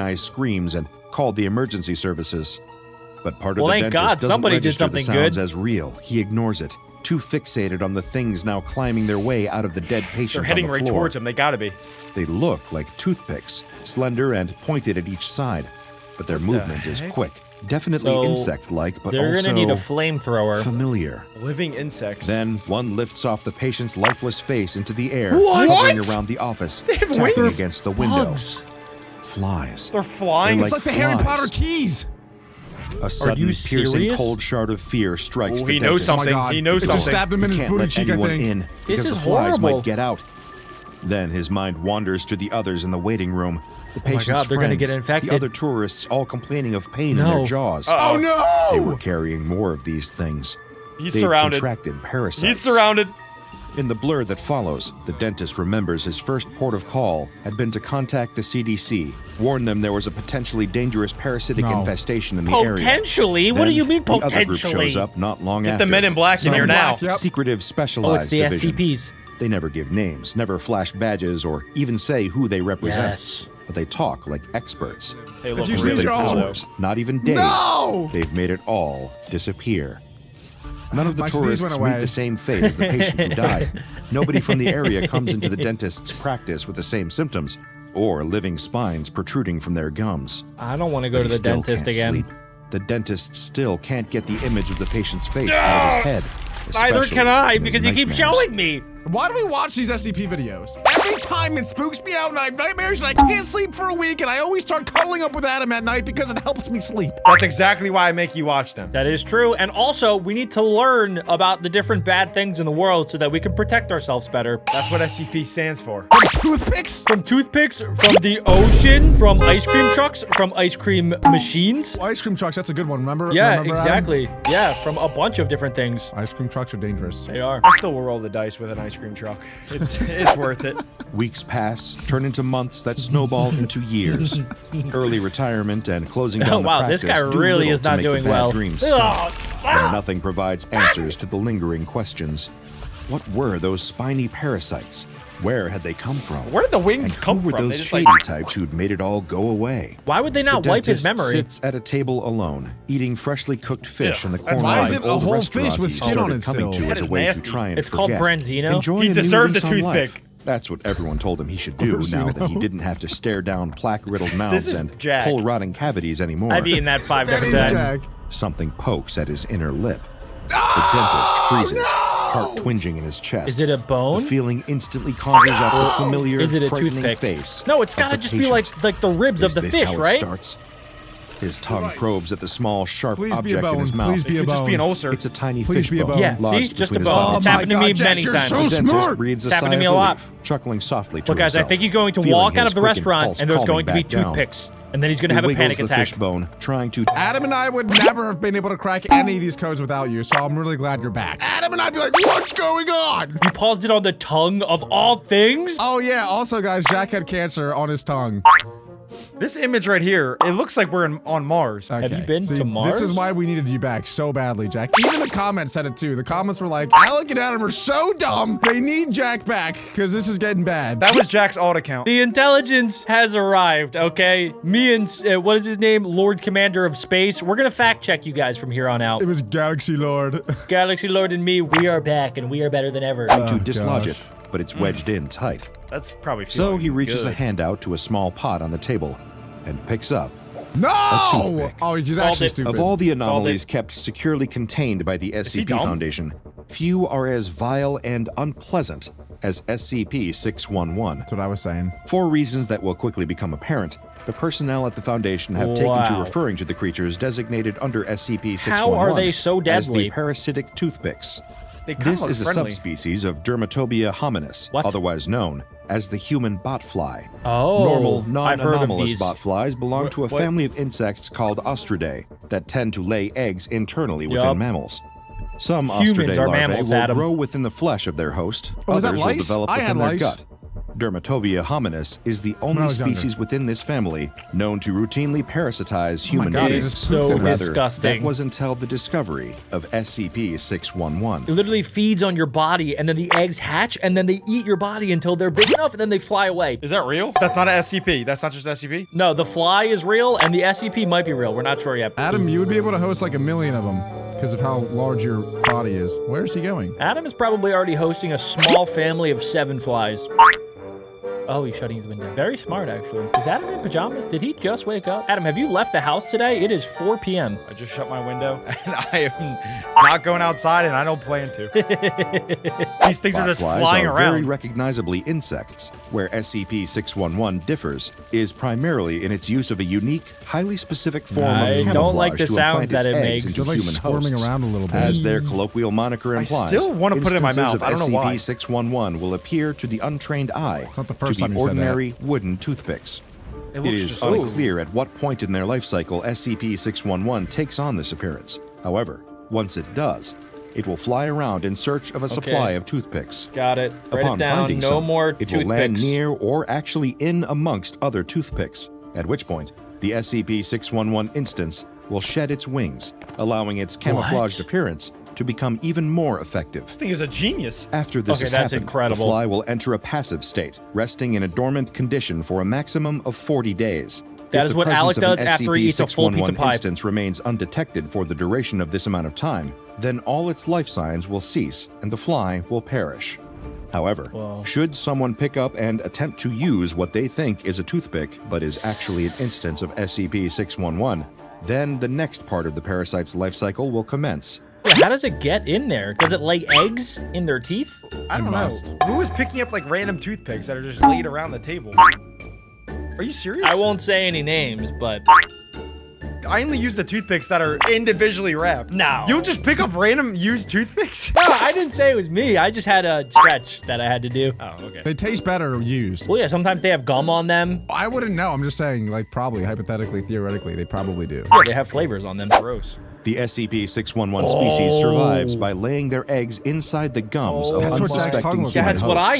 agonized screams and called the emergency services. But part of Well, the thank dentist God doesn't somebody did register the something sounds good. as real. He ignores it, too fixated on the things now climbing their way out of the dead patient They're heading on the right floor. towards him. They gotta be. They look like toothpicks, slender and pointed at each side, but their movement is quick. Definitely So, insect-like, but They're also gonna need a flamethrower. familiar. Living insects. Then one lifts off the patient's lifeless face into the air, What? hovering What? around the office, They have tapping wings? against the window. Bugs. Flies. They're flying. They're It's like the Harry flies. Potter keys. A sudden, you piercing, serious? cold shard of fear strikes Oh, the he knows dentist. Oh my something. God. He knows It just something. stabbed him in He his can't booty let cheek, I anyone think. in because is the flies horrible. might get out. Then his mind wanders to the others in the waiting room. The patient's God, they're gonna friends, get infected. The other tourists all complaining of pain in No. their jaws. Oh They no! were carrying more of these things. He's They'd surrounded. contracted parasites. He's surrounded. In the blur that follows, the dentist remembers his first port of call had been to contact the CDC, warn them there was a potentially dangerous parasitic No. infestation in the area. Potentially? What do Then you mean the other group potentially? shows up not long Get after. the men in black in Some here now. Yep. Secretive Oh, specialized it's the division. SCPs. They never give names, never flash badges, or even say who they represent. Yes. But they talk like experts. They look you really sneeze, you're cool, all- though. Hours, not even days. No! They've made it all disappear. None of the My sneeze tourists went meet away. the same fate as the patient who died. Nobody from the area comes into the dentist's practice with the same symptoms, or living spines protruding from their gums. I don't want to go But to he the still dentist can't again. sleep. The dentist still can't get the image of the patient's face out of his head. Neither especially can I in his because you keep nightmares. showing me. Why do we watch these SCP videos? Every time it spooks me out and I have nightmares and I can't sleep for a week and I always start cuddling up with Adam at night because it helps me sleep. That's exactly why I make you watch them. That is true. And also, we need to learn about the different bad things in the world so that we can protect ourselves better. That's what SCP stands for. Toothpicks? From toothpicks, from the ocean, from ice cream trucks, from ice cream machines. Ice cream trucks, that's a good one, remember? Yeah, Remember, Adam? exactly. Yeah, from a bunch of different things. Ice cream trucks are dangerous. They are. I still will roll the dice with an ice cream truck. It's worth it. Weeks pass, turn into months that snowball into years. Early retirement and closing down Oh, wow, the this practice guy do really little is to not make the doing bad well. dreams Ugh. stop. And nothing provides answers to the lingering questions. What were those spiny parasites? Where had they come from? Where did the wings And come who were from? They those just shady like types who'd made it all go away? Why would they not The wipe his dentist memory? sits at a table alone, eating freshly cooked fish in the that's corner why of is an it a old whole restaurant fish with he skin started on it coming still? to That as is a way nasty. to try and It's called forget. branzino. Enjoying He a new deserved lease a on toothpick. life. That's what everyone told him he should do now that he didn't have to stare down plaque-riddled mouths is and Jack. pull rotting cavities anymore. I've eaten that 5 That different is times. Jack. Something pokes at his inner lip. The dentist freezes, heart twinging in his chest. Is it a The bone? feeling instantly conjures out the familiar, Is it a frightening toothpick? face. No, it's of gotta the just be like patient. the ribs of Is the this fish, how it right? starts? His tongue probes at the small, sharp Please be a object in his bone. mouth. Please be a could just be an bone. ulcer. It's a tiny Please fish be a bone. bone. Yeah, see? lodged Just a between his bone. buttons. It's my happened to God, me Jack, many you're times. so The dentist smart. breathes a It's happened sigh to me of a lot. relief, chuckling softly to Look, guys, I himself, think he's going to feeling walk out his of the quickened restaurant pulse and there's calming going to be back down. toothpicks. And then he's going to He have a wiggles panic the attack. fish bone, trying to Adam and I would never have been able to crack any of these codes without you, so I'm really glad you're back. Adam and I'd be like, what's going on? You paused it on the tongue of all things? Oh yeah, also guys, Jack had cancer on his tongue. This image right here, it looks like we're on Mars. Okay. you been to Mars? This is why we needed you back so badly, Jack. Even the comments said it too. The comments were like, Alec and Adam are so dumb. They need Jack back because this is getting bad. That was Jack's alt account. The intelligence has arrived, okay? Me and, what is his name? Lord Commander of Space. We're gonna fact check you guys from here on out. It was Galaxy Lord. Galaxy Lord and me, we are back and we are better than ever. to dislodge gosh. it, but it's wedged in tight. That's probably So feeling he reaches good. a hand out to a small pot on the table and picks up. No! toothpick. Oh, he's Called actually it. stupid. Of all the anomalies kept securely contained by the he SCP dumb? Foundation, few are as vile and unpleasant as SCP-611. That's what I was saying. For reasons that will quickly become apparent, the personnel at the Foundation have taken to Wow. referring to the creatures designated under SCP-611 How are they so as deadly? the parasitic toothpicks. They kinda This look is a friendly. subspecies of Dermatobia hominis, What? otherwise known as the human botfly. Oh, Normal, I've heard of non-anomalous these. botflies belong to a what? family of insects called Ostridae that tend to lay eggs internally within Yup. mammals. Some Humans Ostridae are larvae mammals, will Adam. grow within the flesh of their host. Oh, is that Others will lice? develop I had within their lice. gut. Dermatobia hominis is the I only was younger. species within this family known to routinely parasitize human God, beings. it is so Rather, disgusting. that was until the discovery of It SCP-611. literally feeds on your body and then the eggs hatch and then they eat your body until they're big enough and then they fly away. Is that real? That's not an SCP. That's not just an SCP? No, the fly is real and the SCP might be real. We're not sure yet. Adam, you would be able to host like 1 million of them. because of how large your body is. Where is he going? Adam is probably already hosting a small family of 7 flies. Oh, he's shutting his window. Very smart, actually. Is Adam in pajamas? Did he just wake up? Adam, have you left the house today? It is 4 p.m. I just shut my window, and I am not going outside, and I don't plan to. These things are just flying around. Very recognizably insects. Where SCP-611 differs is primarily in its use of a unique, highly specific form of camouflage don't like the to sounds implant that its it eggs makes. into They're like human squirming hosts. around a little bit. As their colloquial moniker implies, still want to put it in my instances mouth. I don't know of why. SCP-611 will appear to the untrained eye It's not the to first time be you said that. ordinary wooden toothpicks. It looks is just- unclear at what point in their life cycle SCP-611 takes on this appearance. However, once it does, it will fly around in search of a supply of toothpicks. Got it. Write Upon it down. finding No some, more it toothpicks. will land near or actually in amongst other toothpicks, at which point the SCP-611 instance will shed its wings, allowing its camouflaged appearance to become even more effective. This thing is a genius. After this has that's happened, incredible. the fly will enter a passive state, resting in a dormant condition for a maximum of 40 days. That If is the what Alec presence of does an after he eats a full pizza SCP-611 pie. instance remains undetected for the duration of this amount of time, then all its life signs will cease and the fly will perish. However, should someone pick up and attempt to use what they think is a toothpick, but is actually an instance of SCP-611, then the next part of the parasite's life cycle will commence. Yeah, how does it get in there? Does it lay eggs in their teeth? I don't know. Who is picking up like random toothpicks that are just laid around the table? Are you serious? I won't say any names, but I only use the toothpicks that are individually wrapped. No. You'll just pick up random used toothpicks? no, I didn't say it was me. I just had a stretch that I had to do. Oh, okay. They taste better used. Well, yeah, sometimes they have gum on them. I wouldn't know. I'm just saying, like, probably, hypothetically, theoretically, they probably do. Yeah, they have flavors on them. Gross. The SCP-611 species survives by laying their eggs inside the gums of That's what Jack's talking unsuspecting about. human That's what I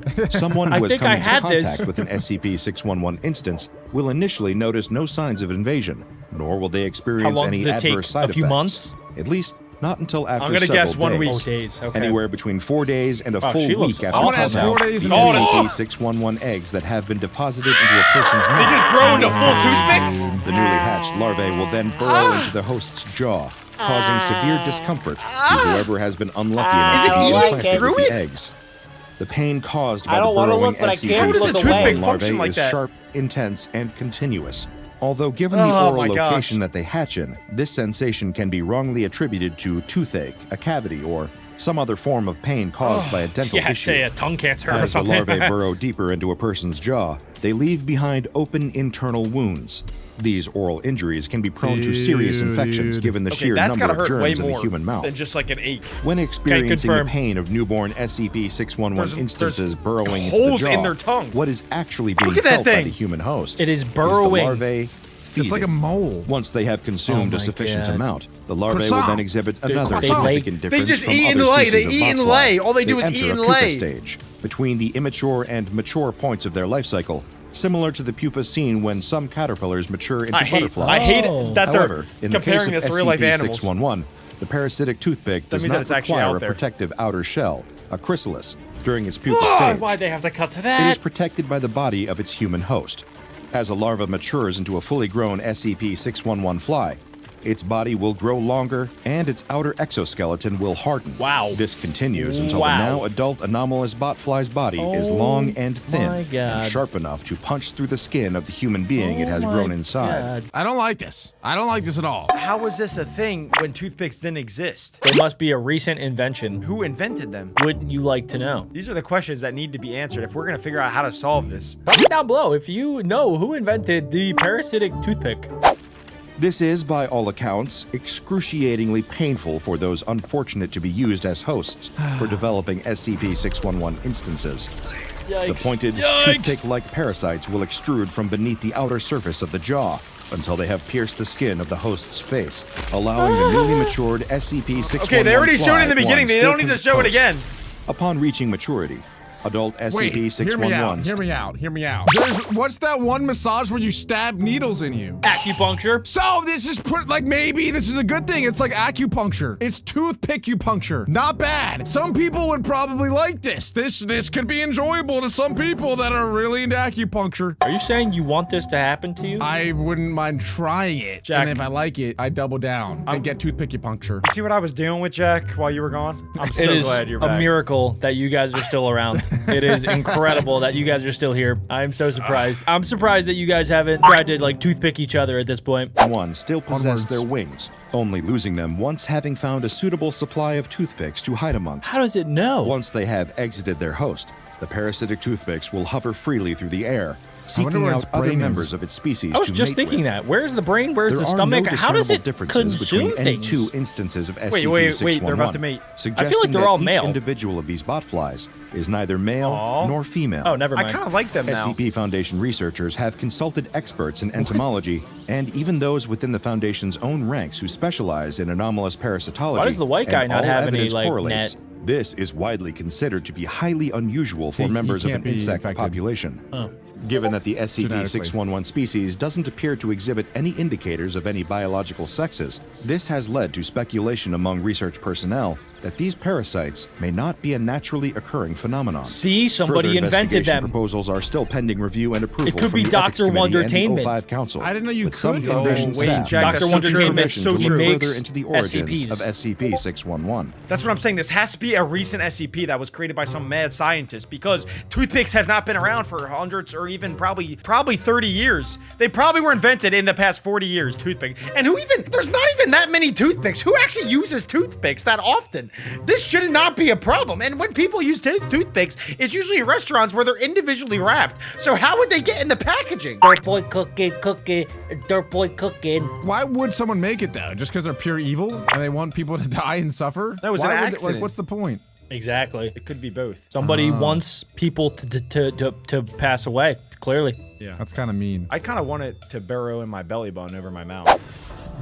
hosts. had. Someone I who has think come I into had this. contact with an SCP-611 instance will initially notice no signs of invasion, nor will they experience long any does it take? adverse side A few effects. months? At least not until after I'm gonna several guess 1 week. days. Oh, days. Okay. Anywhere between 4 days and a full she looks week after awful I'm gonna ask now. 4 days and Oh, a no. SCP-611 eggs that have been deposited into a person's They mouth. just grow into full toothpicks? The newly hatched larvae will then burrow into the host's jaw, causing severe discomfort to whoever has been unlucky enough Is it to be eating implanted through with it? the eggs. The pain caused by I the don't wanna burrowing look, but I can't look away. SCP-611 Toothpick larvae function like is that? sharp, intense, and continuous. Although given the Oh, oral my gosh. location that they hatch in, this sensation can be wrongly attributed to toothache, a cavity, or some other form of pain caused by a dental Yeah, issue. say a tongue cancer or As the something. larvae burrow deeper into a person's jaw, they leave behind open internal wounds. These oral injuries can be prone to serious infections given the Okay, sheer that's gotta number of hurt way germs in the more human mouth. than just like an ache. When experiencing the confirm. pain of newborn SCP-611 There's instances burrowing into holes the jaw, in their tongue. what is actually being Look at that felt by thing. the human host It is is the burrowing. larvae feeding. It's like a mole. Once they have consumed Oh a my sufficient God. amount, the larvae will Croissant. then exhibit another croissant. significant difference just from eat and other lay. species They of eat and botfly. lay. All they do is enter eat a and pupa lay. stage between the immature and mature points of their life cycle, similar to the pupa seen when some caterpillars mature into butterflies. I hate it that they're However, in the case comparing of this to real life animals. SCP-611, the parasitic toothpick does means that not it's actually require out a there. protective outer shell, a chrysalis, during its pupa Oh, stage. why'd they have to cut to It that? is protected by the body of its human host. As a larva matures into a fully grown SCP-611 fly, its body will grow longer and its outer exoskeleton will harden. Wow. This continues until Wow. the now adult anomalous botfly's body is Oh long and thin my God. and sharp enough to punch through the skin of the human being it has Oh grown my inside. God. I don't like this. I don't like this at all. How was this a thing when toothpicks didn't exist? They must be a recent invention. Who invented them? Wouldn't you like to know? These are the questions that need to be answered if we're gonna figure out how to solve this. Comment down below if you know who invented the parasitic toothpick. This is, by all accounts, excruciatingly painful for those unfortunate to be used as hosts for developing SCP-611 instances. The pointed, toothpick-like parasites will extrude from beneath the outer surface of the jaw until they have pierced the skin of the host's face, allowing the newly matured SCP-611 Okay, they already showed it in the fly, beginning. one They still don't need to his show it host. again. Upon reaching maturity, Adult Wait, SCP-611. hear me out. What's that one massage where you stab needles in you? Acupuncture. So this is like maybe this is a good thing. It's like acupuncture. It's toothpick-upuncture. Not bad. Some people would probably like this. This could be enjoyable to some people that are really into acupuncture. Are you saying you want this to happen to you? I wouldn't mind trying it. Jack. And if I like it, I double down and get toothpick-upuncture. You see what I was dealing with, Jack, while you were gone? I'm It so is glad you're a back. miracle that you guys are still around. It is incredible that you guys are still here. I'm so surprised. I'm surprised that you guys haven't tried to like toothpick each other at this point. One still possess their wings, only losing them once having found a suitable supply of toothpicks to hide amongst. How does it know? Once they have exited their host, the parasitic toothpicks will hover freely through the air, wonder seeking where out its other brain members is. of its species I was to just mate thinking with. that. Where's the brain? Where's There the are stomach? no How does discernible it differences consume between any things? two instances of Wait, they're about to SCP-611, mate. suggesting they're all that each male. individual of these botflies is neither male Aw. nor female. Oh, never I mind. kind of like them now. SCP Foundation researchers have consulted experts in entomology and even those within the Foundation's own ranks who specialize in anomalous parasitology. Why does the white guy and not all have any, evidence like, correlates. net? This is widely considered to be highly unusual for He members of can't an be insect infected. population. Oh. Given that the SCP-611 species doesn't appear to exhibit any indicators of any biological sexes, this has led to speculation among research personnel that these parasites may not be a naturally occurring phenomenon. See, somebody Further invented investigation them. proposals are still pending review and approval. It could from be the Ethics Dr. Committee and the Wondertainment. O5 Council. I didn't know you with some could. Foundation wait, staff Jack, Dr. that's so Wondertainment true. permission So to look true. makes further into the origins SCPs. of SCP-611. That's what I'm saying. This has to be a recent SCP that was created by some mad scientist because toothpicks have not been around for hundreds or even probably 30 years. They probably were invented in the past 40 years, toothpicks. And there's not even that many toothpicks. Who actually uses toothpicks that often? This should not be a problem. And when people use toothpicks, it's usually in restaurants where they're individually wrapped. So how would they get in the packaging? Dirt boy cooking, dirt boy cooking. Why would someone make it though? Just because they're pure evil and they want people to die and suffer? That was Why an would- accident. Like, what's the point? Exactly. It could be both. Somebody wants people to pass away. Clearly. Yeah. That's kind of mean. I kind of want it to burrow in my belly button over my mouth.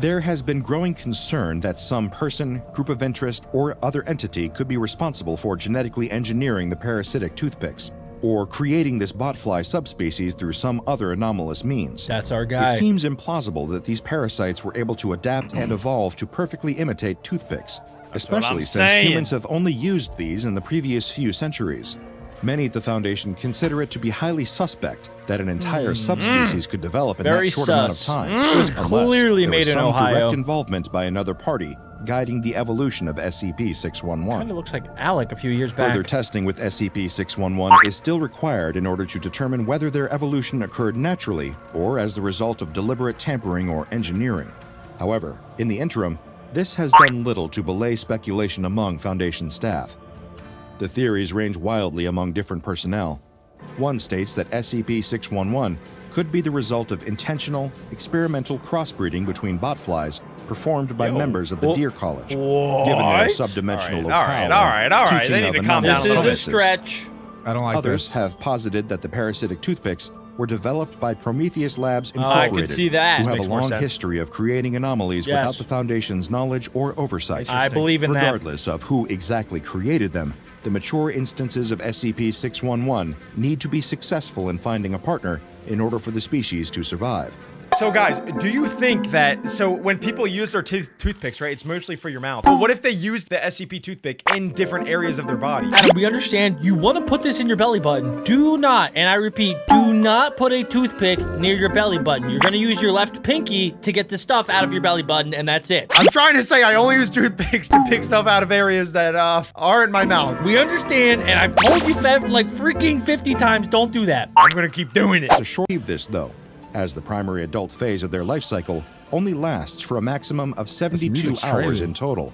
There has been growing concern that some person, group of interest, or other entity could be responsible for genetically engineering the parasitic toothpicks, or creating this botfly subspecies through some other anomalous means. That's our guy. It seems implausible that these parasites were able to adapt and evolve to perfectly imitate toothpicks, especially since saying. humans have only used these in the previous few centuries. Many at the Foundation consider it to be highly suspect that an entire subspecies could develop in Very that short amount of sus. time. It was unless clearly there was made in some Ohio. direct involvement by another party guiding the evolution of SCP-611. Kind of looks like Alec a few years back. Further testing with SCP-611 is still required in order to determine whether their evolution occurred naturally or as the result of deliberate tampering or engineering. However, in the interim, this has done little to belay speculation among Foundation staff. The theories range wildly among different personnel. One states that SCP-611 could be the result of intentional, experimental crossbreeding between botflies performed by members of the Deer College, given their subdimensional locale. All right. teaching They need of to calm down This a is little a bit. stretch. I don't like Others this. have posited that the parasitic toothpicks were developed by Prometheus Labs Oh, I Incorporated, could see that. who have Makes a more long sense. history of creating anomalies Yes. without the Foundation's knowledge or oversight. I believe in that. Regardless of who exactly created them, the mature instances of SCP-611 need to be successful in finding a partner in order for the species to survive. So guys, do you think that, so when people use their toothpicks, right, it's mostly for your mouth, but what if they use the SCP toothpick in different areas of their body? Adam, we understand you want to put this in your belly button. Do not, and I repeat, do not put a toothpick near your belly button. You're going to use your left pinky to get the stuff out of your belly button, and that's it. I'm trying to say I only use toothpicks to pick stuff out of areas that are in my mouth. We understand, and I've told you like freaking 50 times, don't do that. I'm gonna keep doing it. To short this, though, as the primary adult phase of their life cycle only lasts for a maximum of 72 music's hours crazy. in total.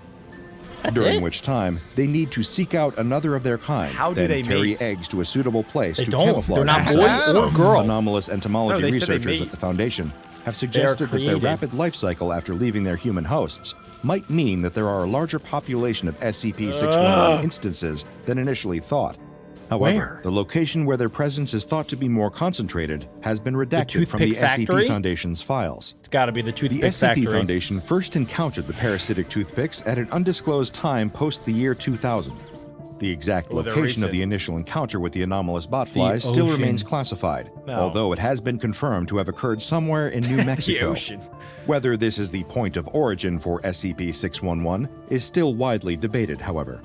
That's During it? which time they need to seek out another of their kind, How do then they carry mate? eggs to a suitable place They to don't. camouflage They're not themselves. boy or girl. Anomalous entomology No, they said they researchers mate. at the Foundation have suggested that their created. rapid life cycle after leaving their human hosts might mean that there are a larger population of SCP-611 instances than initially thought. However, Where? the location where their presence is thought to be more concentrated has been redacted from the toothpick factory? SCP Foundation's files. It's got to be the The toothpick SCP factory. Foundation first encountered the parasitic toothpicks at an undisclosed time post the year 2000. The exact Oh, they're location of recent. the initial encounter with the anomalous botflies still ocean. remains classified, No. although it has been confirmed to have occurred somewhere in New Mexico. ocean. Whether this is the point of origin for SCP-611 is still widely debated, however.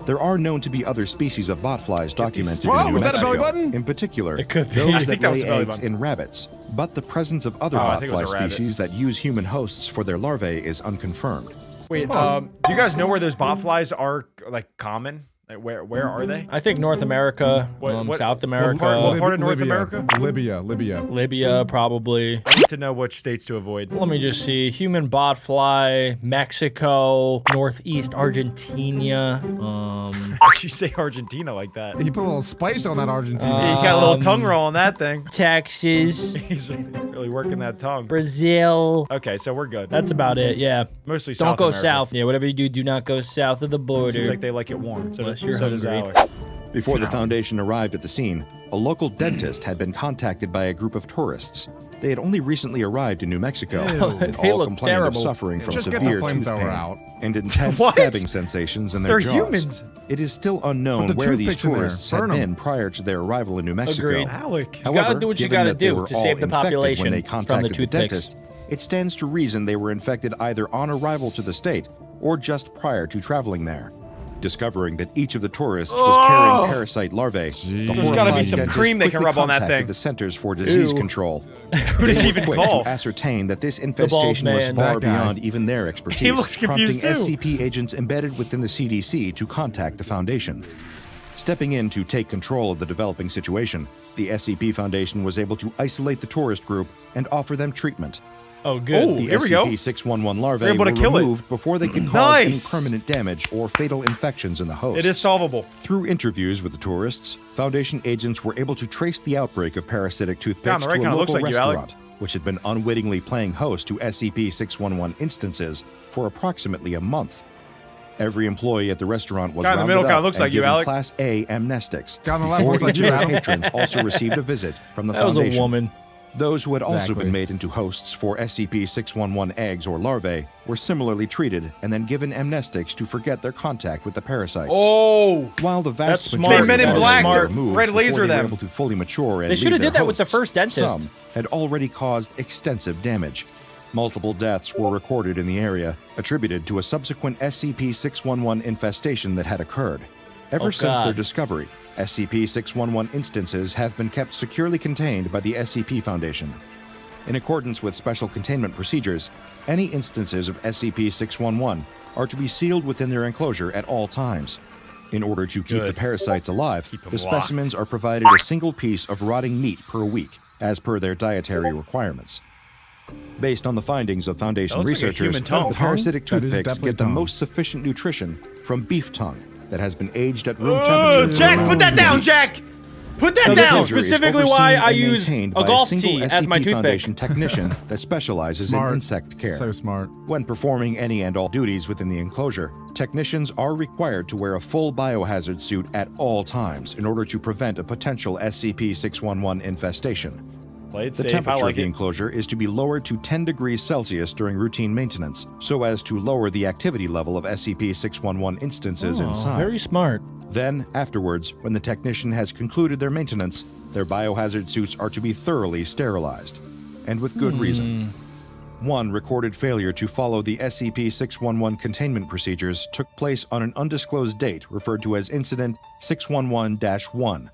There are known to be other species of botflies documented Whoa, in New was that a Mexico, belly button? in particular It could be. those I that think that was lay a belly eggs button. in rabbits. But the presence of other I think it was botfly a rabbit. species that use human hosts for their larvae is unconfirmed. Wait, do you guys know where those botflies are like common? Like, where are they? I think North America, What- South America, what part of North Libya. America? Libya. Libya, probably. I need to know which states to avoid. Let me just see. Human botfly, Mexico, Northeast Argentina. Why'd you say Argentina like that? He put a little spice on that Argentina. He got a little tongue roll on that thing. Texas, He's really working that tongue. Brazil. Okay, so we're good. That's about it. Yeah. Mostly Don't South go America. south. Yeah, whatever you do, do not go south of the border. Seems like they like it warm. So, Unless you're so does hungry. ours. Before the Foundation arrived at the scene, a local dentist had been contacted by a group of tourists. They had only recently arrived in New Mexico, and They all look complained terrible. of suffering from Just get the severe tooth flamethrower pain out. and intense What? stabbing sensations in their They're jaws. humans. It is still unknown Put the where these toothpicks in there. tourists had Burn 'em. been prior to their arrival in New Mexico. Agreed. Alec. However, gotta do what you given gotta that they do were to all save the infected population when they from the contacted the toothpicks. dentist, it stands to reason they were infected either on arrival to the state or just prior to traveling there. Discovering that each of the tourists was carrying parasite larvae, the There's gotta be horrified some dentist cream they can quickly rub on that contacted thing. the Centers for Disease Ew. Control. Who does They he were even quick call? to ascertain that this bald infestation was man. far That guy. beyond even their expertise, He looks confused prompting too. SCP agents embedded within the CDC to contact the Foundation. Stepping in to take control of the developing situation, the SCP Foundation was able to isolate the tourist group and offer them treatment. Oh, good. The Here we go. SCP-611 larvae They're able were to kill it. removed before they could cause any Nice. permanent damage or fatal infections in the host. It is solvable. Through interviews with the tourists, Foundation agents were able to trace the outbreak of parasitic toothpicks the right to a kinda looks local like you, Alec. restaurant, which had been unwittingly playing host to SCP-611 instances for approximately a month. Every employee at the restaurant was Guy in the rounded middle kinda up looks and like you, given Alec. Class A amnestics. Guy on the left looks like you, Four Adam. patrons also received a visit from the That was Foundation. a woman. Those who had also Exactly. been made into hosts for SCP-611 eggs or larvae were similarly treated and then given amnestics to forget their contact with the parasites. Oh, While the vast That's smart. majority They Men in of Black those to were removed red before laser they were them. able to fully mature and They should have leave did that their with the hosts, first dentist. Some had already caused extensive damage. Multiple deaths were recorded in the area, attributed to a subsequent SCP-611 infestation that had occurred. Ever since God. their discovery, SCP-611 instances have been kept securely contained by the SCP Foundation. In accordance with special containment procedures, any instances of SCP-611 are to be sealed within their enclosure at all times. In order to keep the Good. parasites alive, Keep 'em the locked. specimens are provided a single piece of rotting meat per week, as per their dietary requirements. Based on the findings of Foundation That looks like a researchers, human tongue. the parasitic That is toothpicks definitely get the tongue. most sufficient nutrition from beef tongue that has been aged at room temperature. for Jack, around put that 1 down, week. Jack. Put that So this down. is specifically why I use Maintained a by golf single tee as my SCP toothpick. Foundation technician that specializes Smart. in insect care. So smart. When performing any and all duties within the enclosure, technicians are required to wear a full biohazard suit at all times in order to prevent a potential SCP-611 infestation. Play it The safe. I temperature like of the it. enclosure is to be lowered to 10 degrees Celsius during routine maintenance, so as to lower the activity level of SCP-611 instances inside. Very smart. Then, afterwards, when the technician has concluded their maintenance, their biohazard suits are to be thoroughly sterilized. And with good reason. One recorded failure to follow the SCP-611 containment procedures took place on an undisclosed date referred to as Incident 611-1.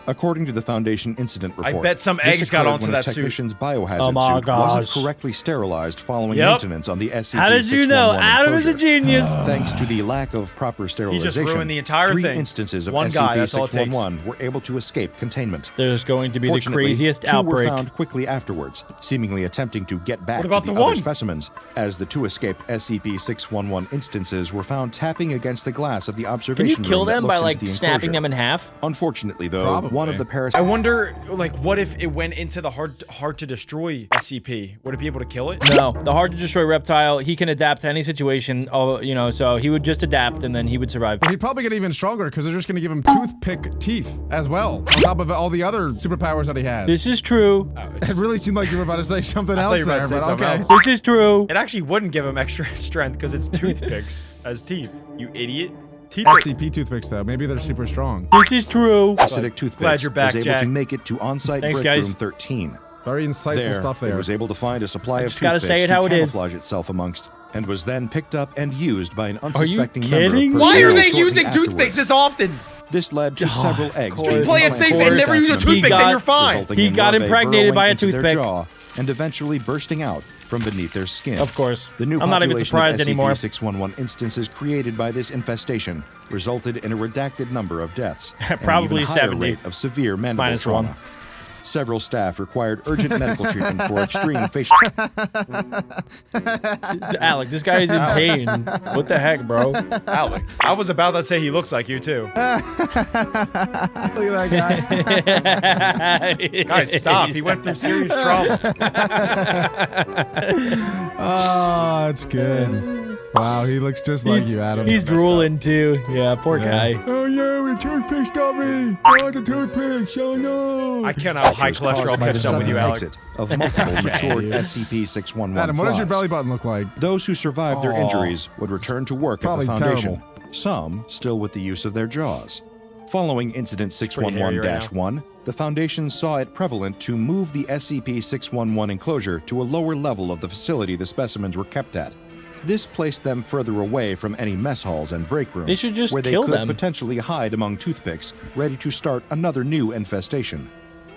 According to the Foundation incident I report, bet some this eggs got occurred onto when that a suit. technician's biohazard Oh my suit gosh. wasn't correctly sterilized following Yep. maintenance on the SCP-611 How did you know? Adam is a enclosure. genius. Thanks to the lack of proper sterilization, ruined the entire 3 thing. instances of One guy, that's all it takes. SCP-611 were able to escape containment. There's going to be the Fortunately, craziest 2 outbreak. were found quickly afterwards, seemingly attempting to get back What about to the the other one? specimens, as the 2 escaped SCP-611 instances were found tapping against the glass of the Can observation you room kill that them by looks like into the snapping enclosure. them in half? Unfortunately, though, Probably. one of the I parasites. wonder, like, what if it went into the hard to destroy SCP? Would it be able to kill it? No, the hard to destroy reptile, he can adapt to any situation. Oh, you know, so he would just adapt and then he would survive. But he'd probably get even stronger because they're just going to give him toothpick teeth as well, on top of all the other superpowers that he has. This is true. It really seemed like you were about to say something thought else you were there, about to say but something okay. else. This is true. It actually wouldn't give him extra strength because it's toothpicks as teeth. You idiot. SCP toothpicks, though. Maybe they're super strong. This is true. Acidic toothpicks Glad you're back, was able Jack. to make it to on-site Thanks, break guys. room 13. Very insightful stuff there. It was able to find a supply of just gotta toothpicks say it to how it is. camouflage itself amongst, and was then picked up and used by an unsuspecting member of kidding? personnel Why are they shortly using afterwards. toothpicks this often? This led to several eggs. course. being Just play it implanted safe in and the never use a specimen, toothpick, then you're fine. resulting He in got larvae impregnated by a burrowing into their toothpick. jaw and eventually bursting out from beneath their skin. Of course. The new I'm not even population surprised of anymore. SCP-611 instances created by this infestation resulted in a redacted number of deaths. and an Probably even higher 70. rate of severe mandible Minus trauma. one. Several staff required urgent medical treatment for extreme facial. Alec, this guy is in pain. What the heck, bro? Alec, I was about to say he looks like you too. Look at that guy. Guys, stop. He went through serious trauma. Oh, that's good. Wow, he looks just like you, Adam. He's drooling too. Yeah, poor guy. Oh no, the toothpicks got me. Oh, the toothpicks. Oh no. I can't have high cholesterol by the catch up with you, sudden Alec. exit of multiple matured SCP-611 Adam, what does your flies. belly button look like? Those who survived their injuries would return to work Probably at the Foundation. terrible. Some still with the use of their jaws. Following Incident pretty hairy right 611-1, the Foundation saw it prevalent to move the SCP-611 enclosure to a lower level of the facility the specimens were kept at. This placed them further away from any mess halls and break rooms, They should just where they kill could them. potentially hide among toothpicks, ready to start another new infestation.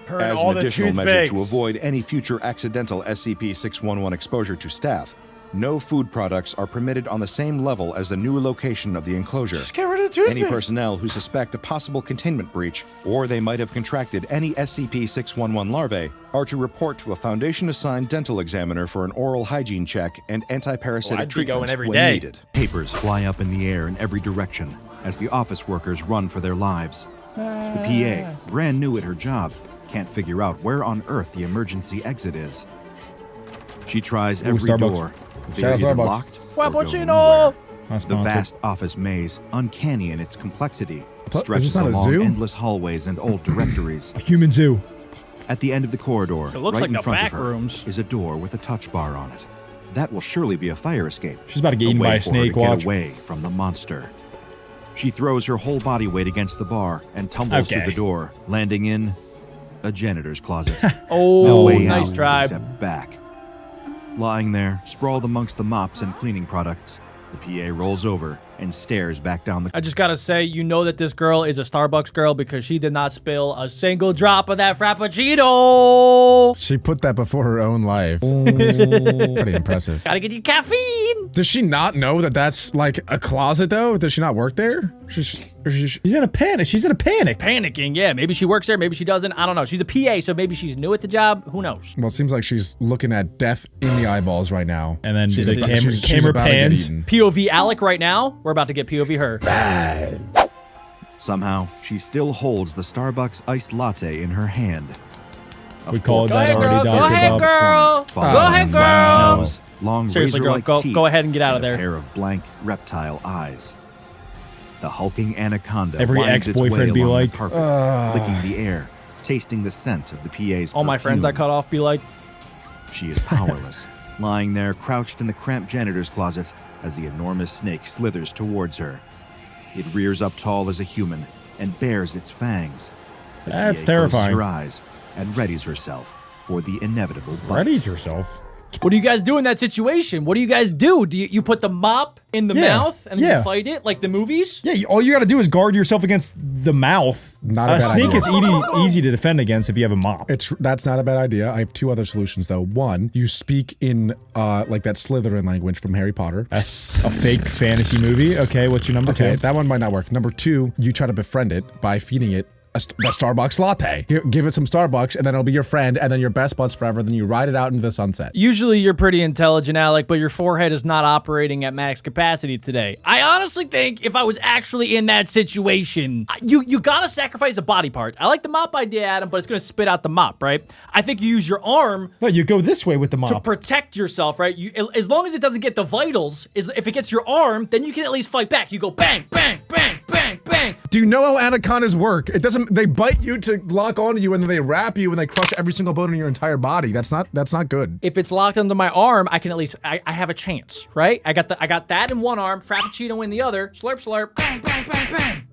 Burn As all an the additional measure to toothpicks. avoid any future accidental SCP-611 exposure to staff, no food products are permitted on the same level as the new location of the enclosure. Just get rid of the toothpick. Any personnel who suspect a possible containment breach, or they might have contracted any SCP-611 larvae, are to report to a Foundation-assigned dental examiner for an oral hygiene check and anti-parasitic I'd be treatment going every when day. needed. Papers fly up in the air in every direction as the office workers run for their lives. The PA, brand new at her job, can't figure out where on earth the emergency exit is. She tries every Starbucks. door. They are Shout out either Starbucks. locked or go Frappuccino! nowhere. Not The sponsored. vast office maze, uncanny in its complexity, Is this stretches not a along zoo? endless hallways and old directories. A human zoo. At the end of the corridor, It looks right like in the front back of her, rooms. is a door with a touch bar on it. That will surely be a fire escape. She's about to get eaten way by a for her snake, to get watch. away from the monster. She throws her whole body weight against the bar and tumbles Okay. through the door, landing in a janitor's closet. Oh, No way nice out try. except back. Lying there, sprawled amongst the mops and cleaning products, the PA rolls over and stares back down the. I just gotta say, you know that this girl is a Starbucks girl because she did not spill a single drop of that Frappuccino. She put that before her own life. It's pretty impressive. Gotta get you caffeine. Does she not know that that's like a closet though? Does she not work there? She's in a panic. She's in a panic. Panicking, yeah. Maybe she works there, maybe she doesn't. I don't know. She's a PA, so maybe she's new at the job. Who knows? Well, it seems like she's looking at death in the eyeballs right now. And then She's the about- camera, she's camera about to get pans. eaten. POV Alec right now. We're about to get POV her. Somehow, she still holds the Starbucks iced latte in her hand. We called Go that ahead, girl. already, Go Dr. ahead, Bob. girl. Followed Go ahead, by girl. nails, long Seriously, girl, razor-like go teeth, ahead and get out of and a there. pair of blank reptile eyes. The hulking anaconda Every winds its ex-boyfriend way be along like, the carpets, licking the air, tasting the scent of the PA's All my friends I perfume. cut off be like, She is powerless, lying there crouched in the cramped janitor's closet as the enormous snake slithers towards her. It rears up tall as a human and bares its fangs. The That's PA terrifying. closes her eyes and readies herself for the inevitable bite. Readies herself. what do you guys do in that situation? What do you guys do? Do you put the mop in the Yeah, mouth and then yeah. you fight it like the movies? Yeah, all you got to do is guard yourself against the mouth. Not a a bad snake idea. is easy to defend against if you have a mop. That's not a bad idea. I have two other solutions though. One, you speak in like that Slytherin language from Harry Potter. That's a fake fantasy movie. Okay, what's your number Okay, two? that one might not work. Number two, you try to befriend it by feeding it the Starbucks latte. Give it some Starbucks, and then it'll be your friend, and then your best buds forever. Then you ride it out into the sunset. Usually you're pretty intelligent, Alec, but your forehead is not operating at max capacity today. I honestly think if I was actually in that situation, you gotta sacrifice a body part. I like the mop idea, Adam, but it's gonna spit out the mop, right? I think you use your arm No, you go this way with the to mop. protect yourself, right? As long as it doesn't get the vitals, if it gets your arm, then you can at least fight back. You go bang, bang, bang, bang. bang, bang. Do you know how anacondas work? It doesn't. They bite you to lock onto you, and then they wrap you, and they crush every single bone in your entire body. That's not good. If it's locked under my arm, I can at least I have a chance, right? I got that in one arm, Frappuccino in the other. Slurp, slurp, bang, bang, bang, bang.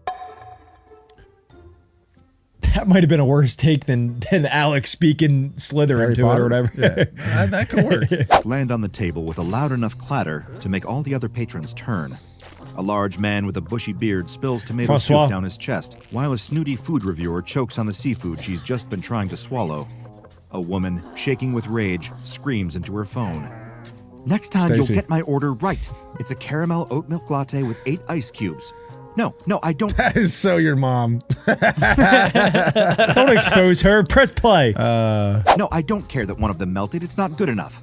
That might have been a worse take than Alex speaking Slytherin to it or whatever. Yeah, that could work. Land on the table with a loud enough clatter to make all the other patrons turn. A large man with a bushy beard spills tomato soup down his chest, while a snooty food reviewer chokes on the seafood she's just been trying to swallow. A woman, shaking with rage, screams into her phone. Next time you'll get my order right. It's a caramel oat milk latte with 8 ice cubes. No, I don't. That is so your mom. Don't expose her. Press play. No, I don't care that one of them melted. It's not good enough.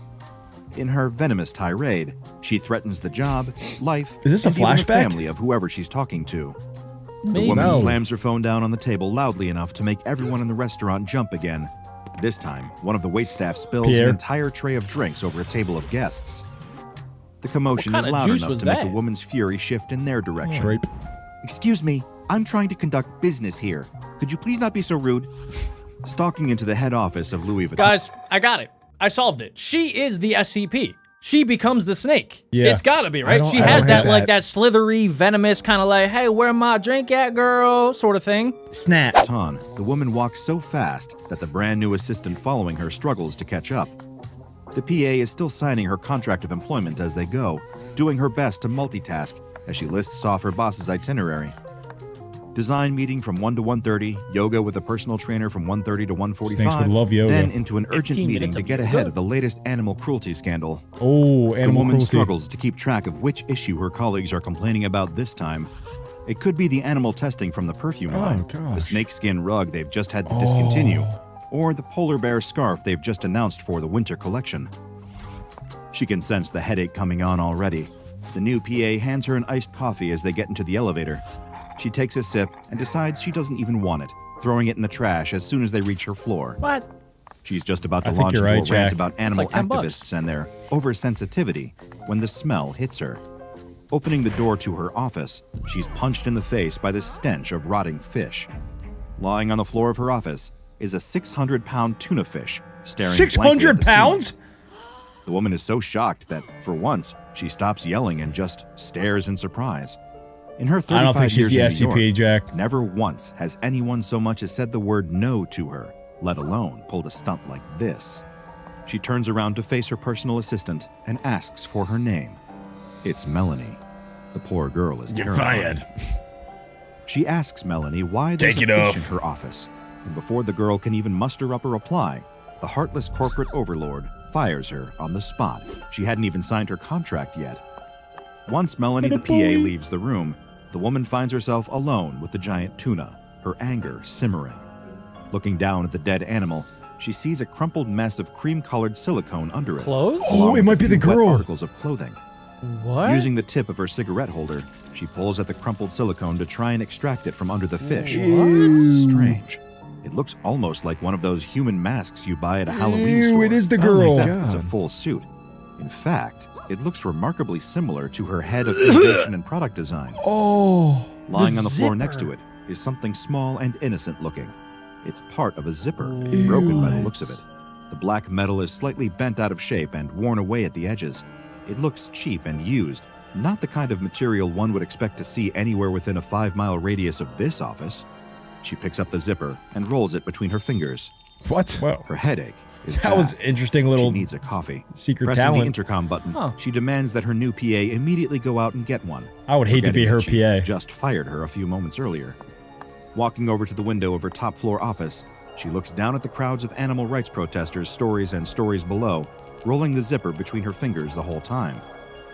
In her venomous tirade, she threatens the job, life, Is this a and even the flashback? family of whoever she's talking to. The Maybe. woman No. slams her phone down on the table loudly enough to make everyone in the restaurant jump again. This time, one of the waitstaff spills Pierre. an entire tray of drinks over a table of guests. The commotion What is kind of loud juice enough was to make the that? woman's fury shift in their direction. Grape. Excuse me, I'm trying to conduct business here. Could you please not be so rude? Stalking into the head office of Louis Vuitton. Guys, I got it. I solved it. She is the SCP. She becomes the snake. Yeah. It's gotta be, right? don't- She I has don't that hate like that. that slithery, venomous kind of like, hey, where my drink at, girl? Sort of thing. Snap. The woman walks so fast that the brand new assistant following her struggles to catch up. The PA is still signing her contract of employment as they go, doing her best to multitask as she lists off her boss's itinerary. Design meeting from 1 to 1:30, yoga with a personal trainer from 1:30 to 1:45, Snakes would love yoga. then into an urgent 15 meeting minutes to of get ahead yoga. of the latest animal cruelty scandal. Oh, The animal woman cruelty. struggles to keep track of which issue her colleagues are complaining about this time. It could be the animal testing from the perfume line, the gosh. snakeskin rug they've just had to discontinue, or the polar bear scarf they've just announced for the winter collection. She can sense the headache coming on already. The new PA hands her an iced coffee as they get into the elevator. She takes a sip and decides she doesn't even want it, throwing it in the trash as soon as they reach her floor. What? She's just about to I think launch you're into right, a rant Jack. about animal like $10. activists and their oversensitivity when the smell hits her. Opening the door to her office, she's punched in the face by the stench of rotting fish. Lying on the floor of her office is a 600-pound tuna fish staring blankly at 600 the ceiling. pounds? The woman is so shocked that, for once, she stops yelling and just stares in surprise. In her 35 I don't think she's the years in New SCP, York, Jack. never once has anyone so much as said the word no to her, let alone pulled a stunt like this. She turns around to face her personal assistant and asks for her name. It's Melanie. The poor girl is terrified. She asks Melanie why there's Take a it fish off. in her office, and before the girl can even muster up a reply, the heartless corporate overlord fires her on the spot. She hadn't even signed her contract yet. Once Melanie the PA leaves the room, the woman finds herself alone with the giant tuna, her anger simmering. Looking down at the dead animal, she sees a crumpled mess of cream-colored silicone under it. Clothes? Oh, along it with might a be the few wet girl. articles of clothing. What? Using the tip of her cigarette holder, she pulls at the crumpled silicone to try and extract it from under the fish. Strange. It looks almost like one of those human masks you buy at a Halloween Ew, store. it is the girl. Except it's a full suit. In fact, it looks remarkably similar to her head of innovation and product design. Oh. Lying on the floor next to it is something small and innocent looking. It's part of a zipper, broken by the looks of it. The black metal is slightly bent out of shape and worn away at the edges. It looks cheap and used, not the kind of material one would expect to see anywhere within a 5-mile radius of this office. She picks up the zipper and rolls it between her fingers. What? Well, Her headache is that was back. interesting little She needs a coffee. secret Pressing talent. the intercom button, Huh. she demands that her new PA immediately go out and get one. I would hate to be forgetting her that she PA. just fired her a few moments earlier. Walking over to the window of her top floor office, she looks down at the crowds of animal rights protesters, stories and stories below, rolling the zipper between her fingers the whole time.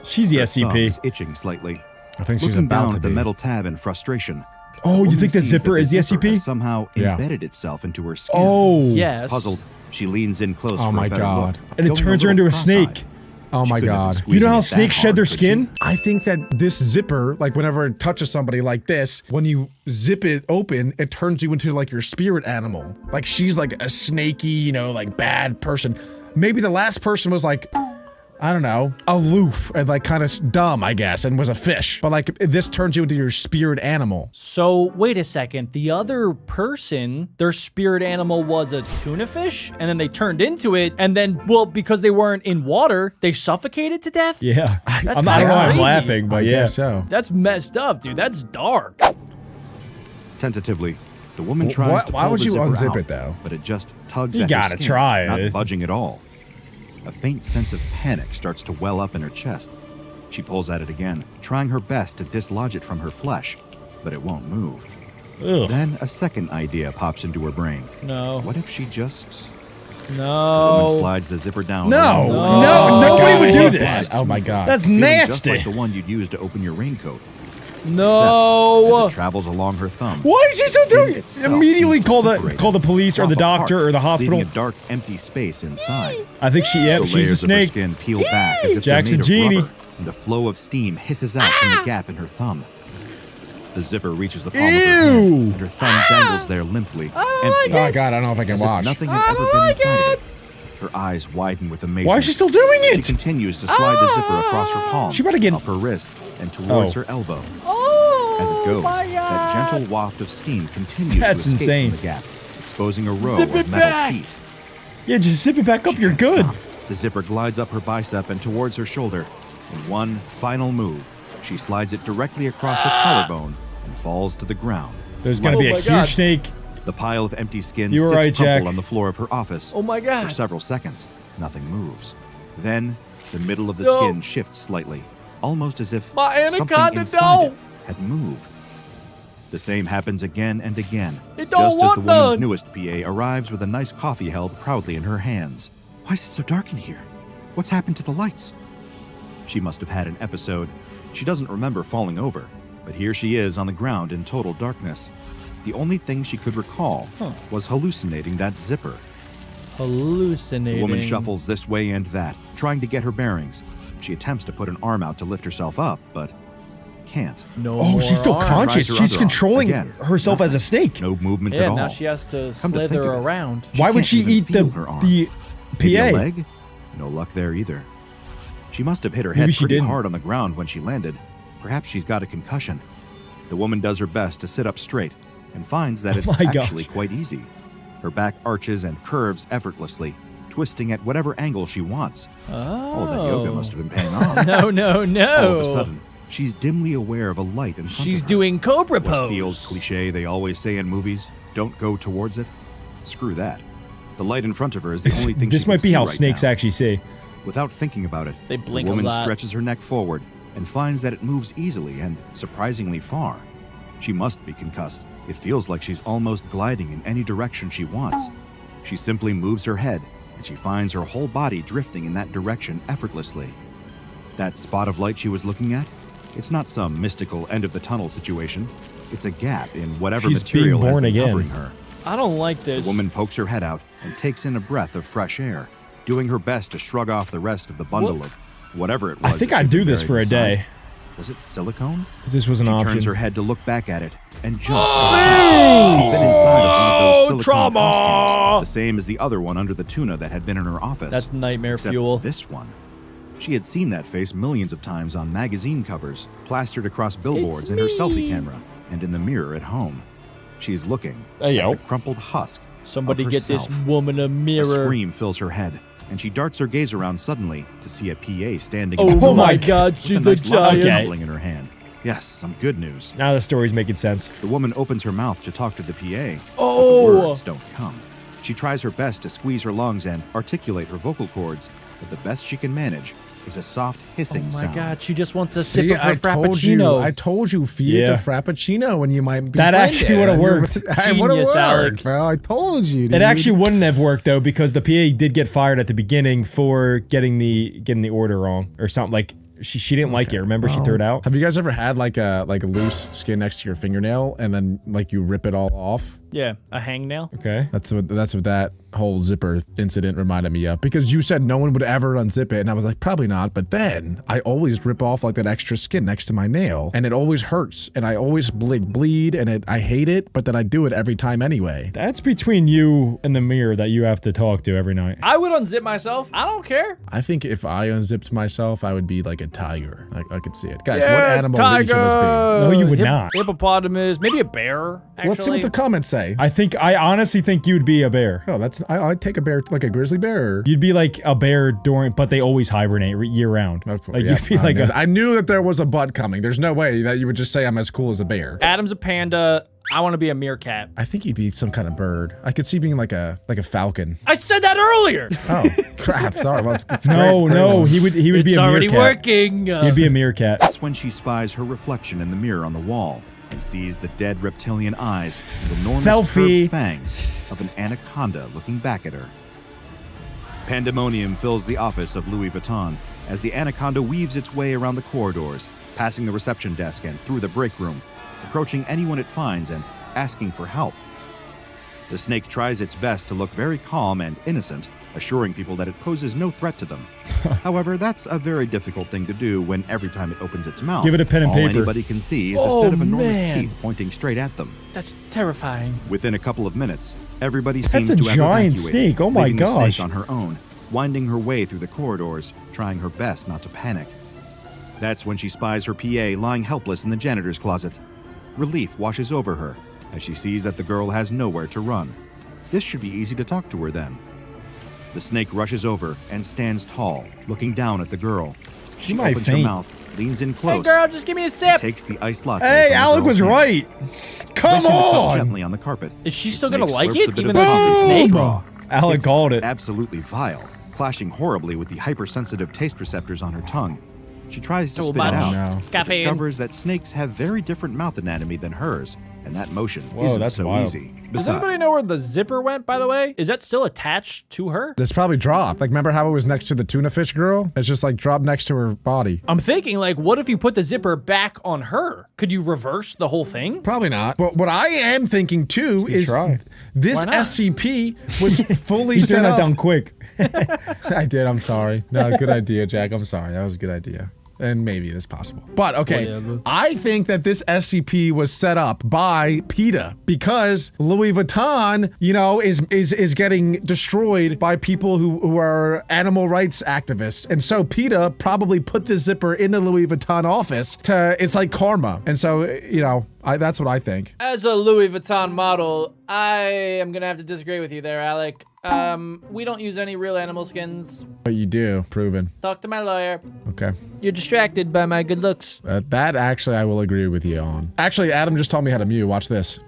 She's the Her thumb SCP. is itching slightly. I think she's Looking about down to at the be. metal tab in frustration. Oh, you woman think the sees zipper that is the zipper SCP? has somehow Yeah. embedded itself into her skin. Oh. Yes. Puzzled, she leans in close Oh for my a better God. look, And it going turns her little into a cross-eyed. snake. Oh She my couldn't have been God. squeezing You know how it that snakes shed hard, their could she? skin? I think that this zipper, like whenever it touches somebody like this, when you zip it open, it turns you into like your spirit animal. Like she's like a snaky, like bad person. Maybe the last person was like I don't know, aloof and like kind of dumb, I guess, and was a fish. But like this turns you into your spirit animal. So wait a second, the other person, their spirit animal was a tuna fish, and then they turned into it, and then, well, because they weren't in water, they suffocated to death? Yeah. That's I don't know kinda why I'm crazy. laughing, but I yeah. guess so. That's messed up, dude. That's dark. Tentatively, the woman tries to Why pull would the you zipper unzip out, it, though? but it just tugs You at her gotta skin, try not it. budging at all. A faint sense of panic starts to well up in her chest. She pulls at it again, trying her best to dislodge it from her flesh, but it won't move. Ugh. Then a second idea pops into her brain. No. What if she just... The woman No. slides the zipper down. No, around the no, woman. nobody God, would I do hate this. that. Oh my God. That's Feeling just nasty. like the one you'd use to open your raincoat. As No. it travels along her thumb. Why is he so skin doing? itself Immediately seems to call the separate, police or drop the doctor apart, or the hospital. leaving a dark, empty space inside. I think she, The she's a layers of her snake. skin peel back as if Jackson they're made Genie. of rubber, and a flow of steam hisses out from the gap in her thumb. The zipper reaches the palm of her hand, Ew. and her thumb dangles there limply, empty, Oh my God, I don't know if I can as if watch. nothing had ever been inside of it. Her eyes widen with amazement. Why is she still doing She it? continues to slide the zipper across her palm, She better get- up her wrist, and towards Oh. her elbow. Oh, As it goes, my that God. gentle waft of steam continues That's to escape insane. from the gap, exposing a row Zip of it metal back. teeth. Yeah, just zip it back up. She You're can't good. stop. The zipper glides up her bicep and towards her shoulder. In one final move, she slides it directly across her collarbone and falls to the ground. There's gonna be a my huge God. snake. The pile of empty skin You were sits right, crumpled Jack. on the floor of her office. Oh my God. For several seconds, nothing moves. Then, the middle of the No. skin shifts slightly, almost as if My something anaconda, inside no. it had moved. The same happens again and again, It don't just as want the woman's none. newest PA arrives with a nice coffee held proudly in her hands. Why is it so dark in here? What's happened to the lights? She must have had an episode. She doesn't remember falling over, but here she is on the ground in total darkness. The only thing she could recall was hallucinating that zipper. Hallucinating. The woman shuffles this way and that, trying to get her bearings. She attempts to put an arm out to lift herself up, but can't. No Oh, more she's still arms. conscious. Tries her She's other arm. controlling Again, herself as a snake. No movement Yeah, at all. now she has to Come to think slither of it, around. Why would can't she even eat feel her arm. the Maybe a PA? leg? No luck there either. She must have hit her Maybe head she pretty didn't. hard on the ground when she landed. Perhaps she's got a concussion. The woman does her best to sit up straight and finds that it's my gosh. actually quite easy. Her back arches and curves effortlessly, twisting at whatever angle she wants. Oh, that yoga must have been paying off. No, no, no. All of a sudden, she's dimly aware of a light in front She's of her. doing Cobra What's pose. the old cliche they always say in movies? Don't go towards it? Screw that. The light in front of her is the only thing This she might can be see how right snakes now. actually see. Without thinking about it, They blink the a woman lot. stretches her neck forward and finds that it moves easily and surprisingly far. She must be concussed. It feels like she's almost gliding in any direction she wants. She simply moves her head, and she finds her whole body drifting in that direction effortlessly. That spot of light she was looking at? It's not some mystical end-of-the-tunnel situation. It's a gap in whatever She's material being has born been again. covering her. I don't like The this. woman pokes her head out and takes in a breath of fresh air, doing her best to shrug off the rest of the bundle of whatever it was. I think that I'd she'd do been this buried for a inside. day. Was it silicone? If this was an She option. turns her head to look back at it and jumps. She'd been inside of one of those silicone trauma! costumes, the same as the other one under the tuna that had been in her office. That's nightmare Except fuel. This one. She had seen that face millions of times on magazine covers, plastered across billboards in her selfie camera, and in the mirror at home. She's looking Hey, yo. at the crumpled husk. Somebody of get this herself. woman a A mirror. scream fills her head, and she darts her gaze around suddenly to see a PA standing Oh, in Oh my my God, with she's a a nice lollipop giant. Okay. tumbling in her hand. Yes, some good news. Now the story's making sense. The woman opens her mouth to talk to the PA, Oh. but the words don't come. She tries her best to squeeze her lungs and articulate her vocal cords, but the best she can manage is a soft hissing Oh my sound. God, she just wants a See, sip of her I told you, frappuccino. feed it Yeah. the frappuccino, and you might be. That actually would've worked. It would have Genius, worked, Alec. bro. I told you. It dude. actually wouldn't have worked though because the PA did get fired at the beginning for getting the order wrong or something. Like she didn't like it. Remember, she threw it out. Have you guys ever had like a loose skin next to your fingernail, and then like you rip it all off? Yeah, a hangnail. Okay. That's what that whole zipper incident reminded me of, because you said no one would ever unzip it, and I was like, probably not. But then I always rip off like that extra skin next to my nail, and it always hurts, and I always bleed, and I hate it. But then I do it every time anyway. That's between you and the mirror that you have to talk to every night. I would unzip myself. I don't care. I think if I unzipped myself, I would be like a tiger. I could see it. Guys, Yeah, what animal would each of us be? No, you would not. Hippopotamus, maybe a bear. Actually. Let's see what the comments say. I honestly think you'd be a bear. Oh, I'd take a bear, like a grizzly bear. You'd be like a bear but they always hibernate year round. Of course, Like yeah, you'd be like I knew that there was a butt coming. There's no way that you would just say I'm as cool as a bear. Adam's a panda. I want to be a meerkat. I think you'd be some kind of bird. I could see being like a falcon. I said that earlier. Oh crap! Sorry. Well, it's no, he would be a meerkat. It's already working. He'd be a meerkat. That's when she spies her reflection in the mirror on the wall and sees the dead reptilian eyes and enormous Selfie. curved fangs of an anaconda looking back at her. Pandemonium fills the office of Louis Vuitton as the anaconda weaves its way around the corridors, passing the reception desk and through the break room, approaching anyone it finds and asking for help. The snake tries its best to look very calm and innocent, assuring people that it poses no threat to them. However, that's a very difficult thing to do when every time it opens its mouth, Give it a pen and all paper. anybody can see is a set of enormous teeth pointing straight at them. That's terrifying. Within a couple of minutes, everybody That's seems a to have giant evacuated, snake. Oh my leaving the gosh. snake on her own, winding her way through the corridors, trying her best not to panic. That's when she spies her PA lying helpless in the janitor's closet. Relief washes over her as she sees that the girl has nowhere to run. This should be easy to talk to her then. The snake rushes over and stands tall, looking down at the girl. She might opens her faint. mouth, leans in close, Hey, girl, just give me a sip. takes the iced latte. Hey, from the Alec girl's was hand, right. Come placing the cup on. gently on the carpet. Is she The still gonna snake like slurps it, a bit even of though coffee she's a from the snake? straw. Alec It's called it. absolutely vile, clashing horribly with the hypersensitive taste receptors on her tongue. She tries to So spit much it out, no. but caffeine. discovers that snakes have very different mouth anatomy than hers, and that motion Whoa, isn't that's so wild. easy. Does Besides, anybody know where the zipper went, by the way? Is that still attached to her? This probably dropped. Like, remember how it was next to the tuna fish girl? It's just like dropped next to her body. I'm thinking, like, what if you put the zipper back on her? Could you reverse the whole thing? Probably not. But what I am thinking too is try. this Why not? SCP was fully He set turned that up. down quick. I did. I'm sorry. No, good idea, Jack. I'm sorry. That was a good idea. And maybe it's possible. But okay, Whatever. I think that this SCP was set up by PETA because Louis Vuitton, you know, is getting destroyed by people who are animal rights activists. And so PETA probably put this zipper in the Louis Vuitton office it's like karma. And so, you know, that's what I think. As a Louis Vuitton model, I am gonna have to disagree with you there, Alec. We don't use any real animal skins. But you do, proven. Talk to my lawyer. Okay. You're distracted by my good looks. That actually I will agree with you on. Actually, Adam just told me how to mute. Watch this.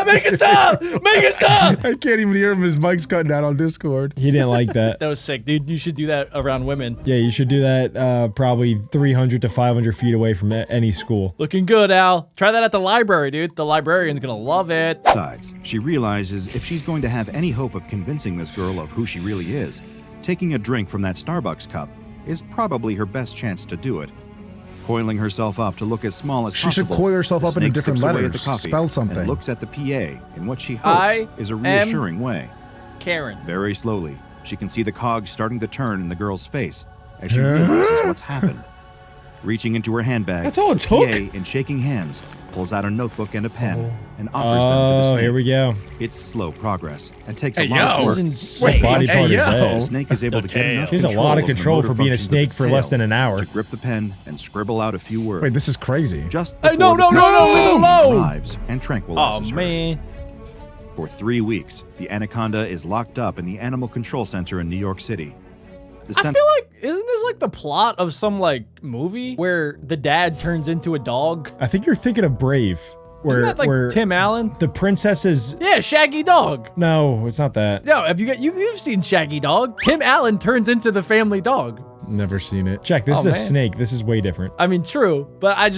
Make it stop! Make it stop! I can't even hear him. His mic's cutting out on Discord. He didn't like that. That was sick, dude. You should do that around women. Yeah, you should do that probably 300 to 500 feet away from any school. Looking good, Al. Try that at the library, dude. The librarian's gonna love it. Besides, she realizes if she's going to have any hope of convincing this girl of who she really is, taking a drink from that Starbucks cup is probably her best chance to do it. Coiling herself up to look as small as She should possible, coil herself the up into snake different sips away at letters. the coffee Spell something. and looks at the PA in what she I hopes is a reassuring way. Karen. Very slowly, she can see the cogs starting to turn in the girl's face as she realizes what's happened. Reaching into her handbag, That's all it the took? PA, in shaking hands, pulls out a notebook and a pen and offers them to the Oh, snake. here we go. It's slow progress and takes Hey, a lot yo. of work. This is insane. Body part is yo. The that? snake is able to get enough He's a control lot of the control motor for being a functions of snake its for less tail than an hour. to grip the pen and scribble out a few words. Wait, this is crazy. Just Hey, no, before the no, no, leave it PA alone. arrives and Oh, tranquilizes her. man. For 3 weeks, the anaconda is locked up in the Animal Control Center in New York City. The I cen- feel like, isn't this like the plot of some like movie where the dad turns into a dog? I think you're thinking of Brave. Where, Isn't that like where Tim Allen? the princess is... Yeah, Shaggy Dog. No, it's not that. No, you've seen Shaggy Dog? Tim Allen turns into the family dog. Never seen it. Check, this Oh, is a man. snake. This is way different. I mean, true, but I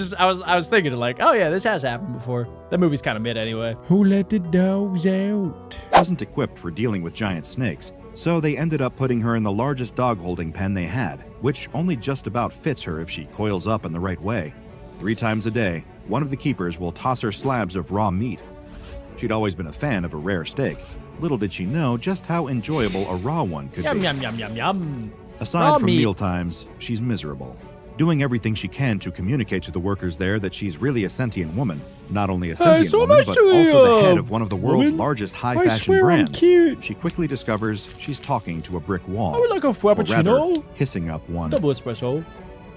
was thinking like, oh yeah, this has happened before. That movie's kind of mid anyway. Who let the dogs out? wasn't equipped for dealing with giant snakes, so they ended up putting her in the largest dog holding pen they had, which only just about fits her if she coils up in the right way. 3 times a day, one of the keepers will toss her slabs of raw meat. She'd always been a fan of a rare steak. Little did she know just how enjoyable a raw one could Yum, be. yum, yum, yum, yum. Aside Raw from meat. mealtimes, she's miserable, doing everything she can to communicate to the workers there that she's really a sentient woman. Not only a sentient so woman, much but to also the head you, of one of the world's woman. largest I high-fashion swear I'm brands. cute. She quickly discovers she's talking to a brick wall. I would like a Or rather, frappuccino. hissing up one. Double espresso.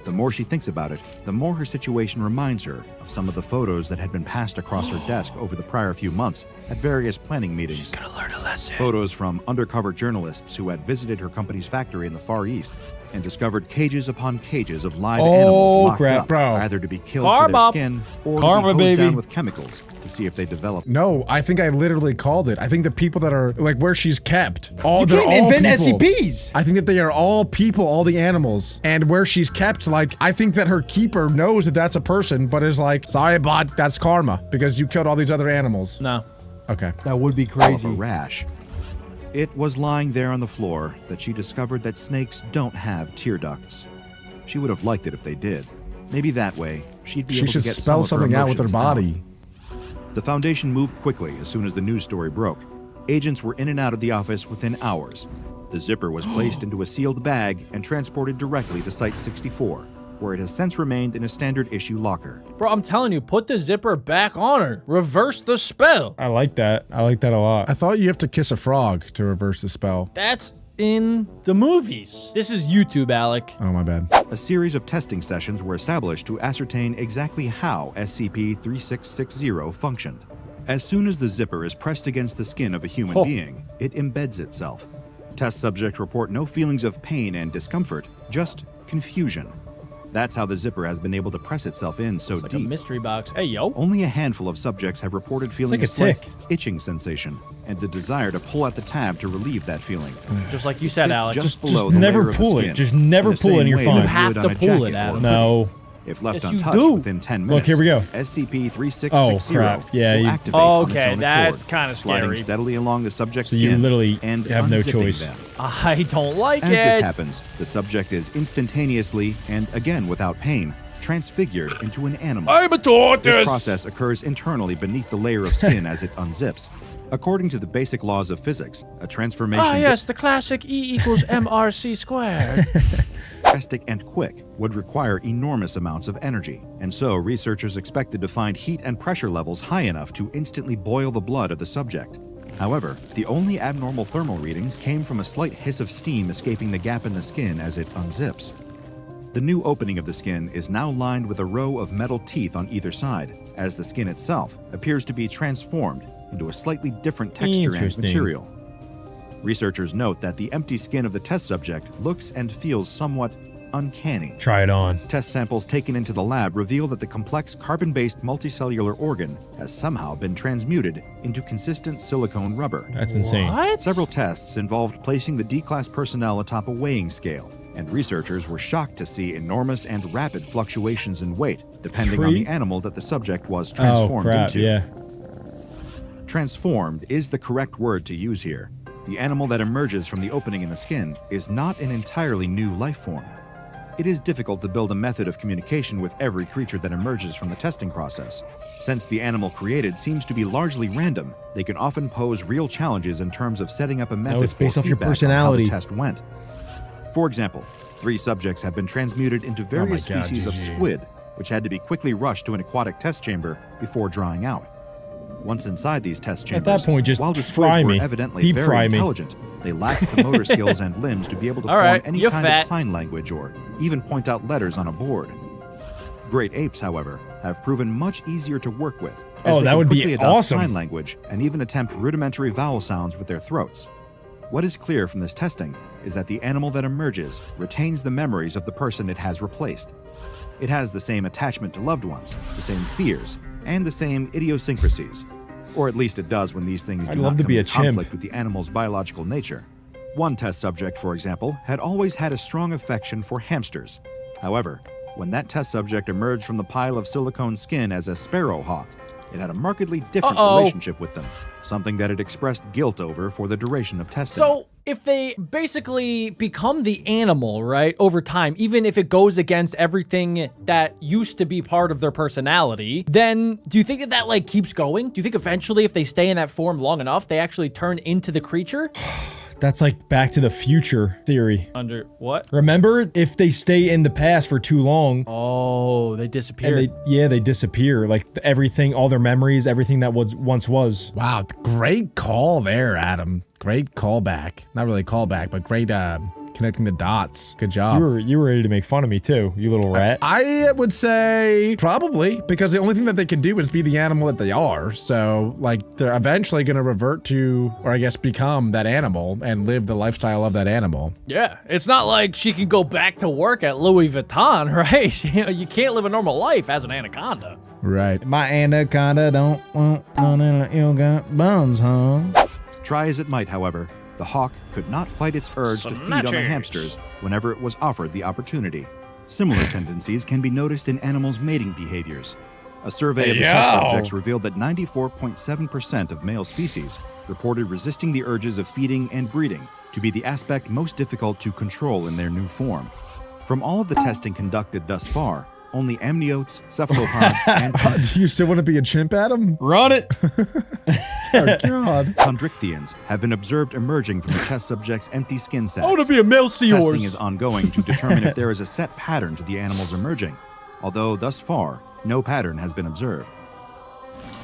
The more she thinks about it, the more her situation reminds her of some of the photos that had been passed across her desk over the prior few months at various planning meetings. She's gonna learn a lesson. Photos from undercover journalists who had visited her company's factory in the Far East and discovered cages upon cages of live animals locked up, bro. either to be killed Karma. for their skin or Karma, to be hosed baby. down with chemicals to see if they develop. No, I think I literally called it. I think the people that are like where she's kept. You They're can't all invent people. SCPs. I think that they are all people, all the animals, and where she's kept. Like, I think that her keeper knows that that's a person, but is like, sorry, bud, that's karma because you killed all these other animals. No. Okay. That would be Of crazy. a rash. It was lying there on the floor that she discovered that snakes don't have tear ducts. She would have liked it if they did. Maybe that way she'd be She able should to get spell some of something out with her emotions body. The Foundation moved quickly as soon as the news story broke. Agents were in and out of the office within hours. The zipper was placed into a sealed bag and transported directly to Site 64, where it has since remained in a standard issue locker. Bro, I'm telling you, put the zipper back on her. Reverse the spell. I like that. I like that a lot. I thought you have to kiss a frog to reverse the spell. That's in the movies. This is YouTube, Alec. Oh, my bad. A series of testing sessions were established to ascertain exactly how SCP-3660 functioned. As soon as the zipper is pressed against the skin of a human being, it embeds itself. Test subjects report no feelings of pain and discomfort, just confusion. That's how the zipper has been able to press itself in so Like a deep. mystery box. Hey, yo. Only a handful of subjects have reported feeling like a a slight tick. itching sensation and the desire to pull at the tab to relieve that feeling. Just like you said, Sits Alec. just Just below the never layer of the pull it. skin, Just never in the pull it same and you're way fine. that You have would to on a pull it, jacket or Adam. a No. hoodie. If left Yes, you untouched do. within 10 Look, minutes, here we go. SCP-3660 Oh, crap. Yeah, will you- activate on its Okay, own that's accord, kinda sliding scary. steadily along the subject's So you skin literally and have no unzipping choice. them. I don't like As it. this happens, the subject is instantaneously, and again without pain, transfigured into an animal. I'm a tortoise. This process occurs internally beneath the layer of skin as it unzips. According to the basic laws of physics, a transformation Ah, yes, the classic E equals MRC squared. drastic and quick would require enormous amounts of energy, and so researchers expected to find heat and pressure levels high enough to instantly boil the blood of the subject. However, the only abnormal thermal readings came from a slight hiss of steam escaping the gap in the skin as it unzips. The new opening of the skin is now lined with a row of metal teeth on either side, as the skin itself appears to be transformed into a slightly different texture and Interesting. material. Researchers note that the empty skin of the test subject looks and feels somewhat uncanny. Try it on. Test samples taken into the lab reveal that the complex carbon-based multicellular organ has somehow been transmuted into consistent silicone rubber. That's insane. What? Several tests involved placing the D-class personnel atop a weighing scale, and researchers were shocked to see enormous and rapid fluctuations in weight, depending on the animal that the subject was Oh, transformed crap. into. Yeah. Transformed is the correct word to use here. The animal that emerges from the opening in the skin is not an entirely new life form. It is difficult to build a method of communication with every creature that emerges from the testing process. Since the animal created seems to be largely random, they can often pose real challenges in terms of setting up a method it's based for off your feedback on personality. how the test went. For example, 3 subjects have been transmuted into various God, species of GG. squid, which had to be quickly rushed to an aquatic test chamber before drying out. Once inside these test chambers, that point, just while the fry squid me. were evidently Deep very fry me. intelligent, they lacked the motor skills and limbs to be able to All form right, any you're kind fat. of sign language or even point out letters on a board. Great apes, however, have proven much easier to work with. as Oh, they that can would be quickly adopt awesome. Sign language and even attempt rudimentary vowel sounds with their throats. What is clear from this testing is that the animal that emerges retains the memories of the person it has replaced. It has the same attachment to loved ones, the same fears, and the same idiosyncrasies. Or at least it does when these things I'd do love not to come be in a chimp. conflict with the animal's biological nature. One test subject, for example, had always had a strong affection for hamsters. However, when that test subject emerged from the pile of silicone skin as a sparrowhawk, it had a markedly different relationship with them, something that it expressed guilt over for the duration of testing. So, if they basically become the animal, right, over time, even if it goes against everything that used to be part of their personality, then do you think that that like keeps going? Do you think eventually if they stay in that form long enough, they actually turn into the creature? That's like Back to the Future theory. Under what? Remember, if they stay in the past for too long, oh, they disappear. And they disappear. Like everything, all their memories, everything that once was. Wow, great call there, Adam. Great callback. Not really a callback, but great connecting the dots. Good job. You were ready to make fun of me too, you little rat. I would say probably, because the only thing that they can do is be the animal that they are. So like they're eventually going to revert to, or I guess become that animal and live the lifestyle of that animal. Yeah, it's not like she can go back to work at Louis Vuitton, right? You can't live a normal life as an anaconda. Right. My anaconda don't want none of you got bones, huh? Try as it might, however, the hawk could not fight its urge to feed on the hamsters whenever it was offered the opportunity. Similar tendencies can be noticed in animals' mating behaviors. A survey of the test subjects revealed that 94.7% of male species reported resisting the urges of feeding and breeding to be the aspect most difficult to control in their new form. From all of the testing conducted thus far, only amniotes, cephalopods, and do you still want to be a chimp, Adam? Run it! Oh, God. Chondrichthyans have been observed emerging from the test subjects' empty skin sacs. I want to be a male seahorse. Testing is ongoing to determine if there is a set pattern to the animals emerging, although thus far, no pattern has been observed.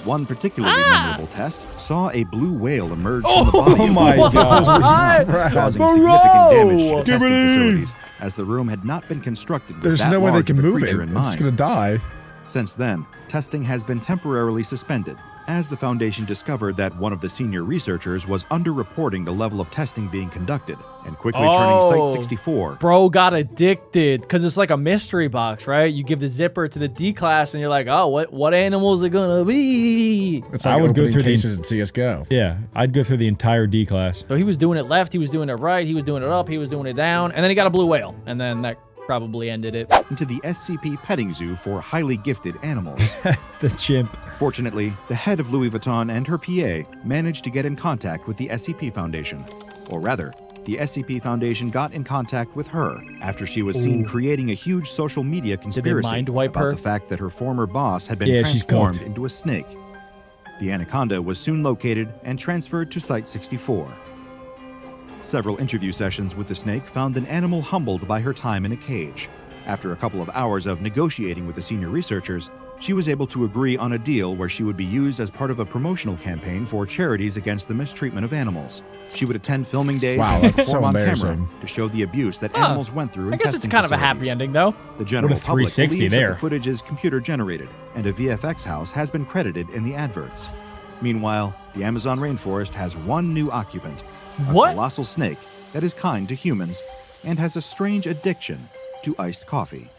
One particularly memorable test saw a blue whale emerge from the body of my God. causing significant damage to the testing facilities, as the room had not been constructed with There's that no way they large can of a move it. creature in mind. It's going to die. Since then, testing has been temporarily suspended, as the Foundation discovered that one of the senior researchers was underreporting the level of testing being conducted, and quickly turning Site-64. Bro got addicted, because it's like a mystery box, right? You give the zipper to the D class, and you're like, oh, what animal is it gonna be? It's like I would go through cases in CSGO. Yeah, I'd go through the entire D class. So he was doing it left, he was doing it right, he was doing it up, he was doing it down, and then he got a blue whale, and then that probably ended it. Into the SCP petting zoo for highly gifted animals. The chimp. Fortunately, the head of Louis Vuitton and her PA managed to get in contact with the SCP Foundation. Or rather, the SCP Foundation got in contact with her after she was seen creating a huge social media conspiracy mind-wipe about her? the fact that her former boss had been transformed into a snake. The anaconda was soon located and transferred to Site-64. Several interview sessions with the snake found an animal humbled by her time in a cage. After a couple of hours of negotiating with the senior researchers, she was able to agree on a deal where she would be used as part of a promotional campaign for charities against the mistreatment of animals. She would attend filming days and perform on camera to show the abuse that animals went through in testing I guess it's kind of a happy ending, though. The general What a public 360 believes there. that the footage is computer generated, and a VFX house has been credited in the adverts. Meanwhile, the Amazon rainforest has one new occupant, a colossal snake that is kind to humans and has a strange addiction to iced coffee.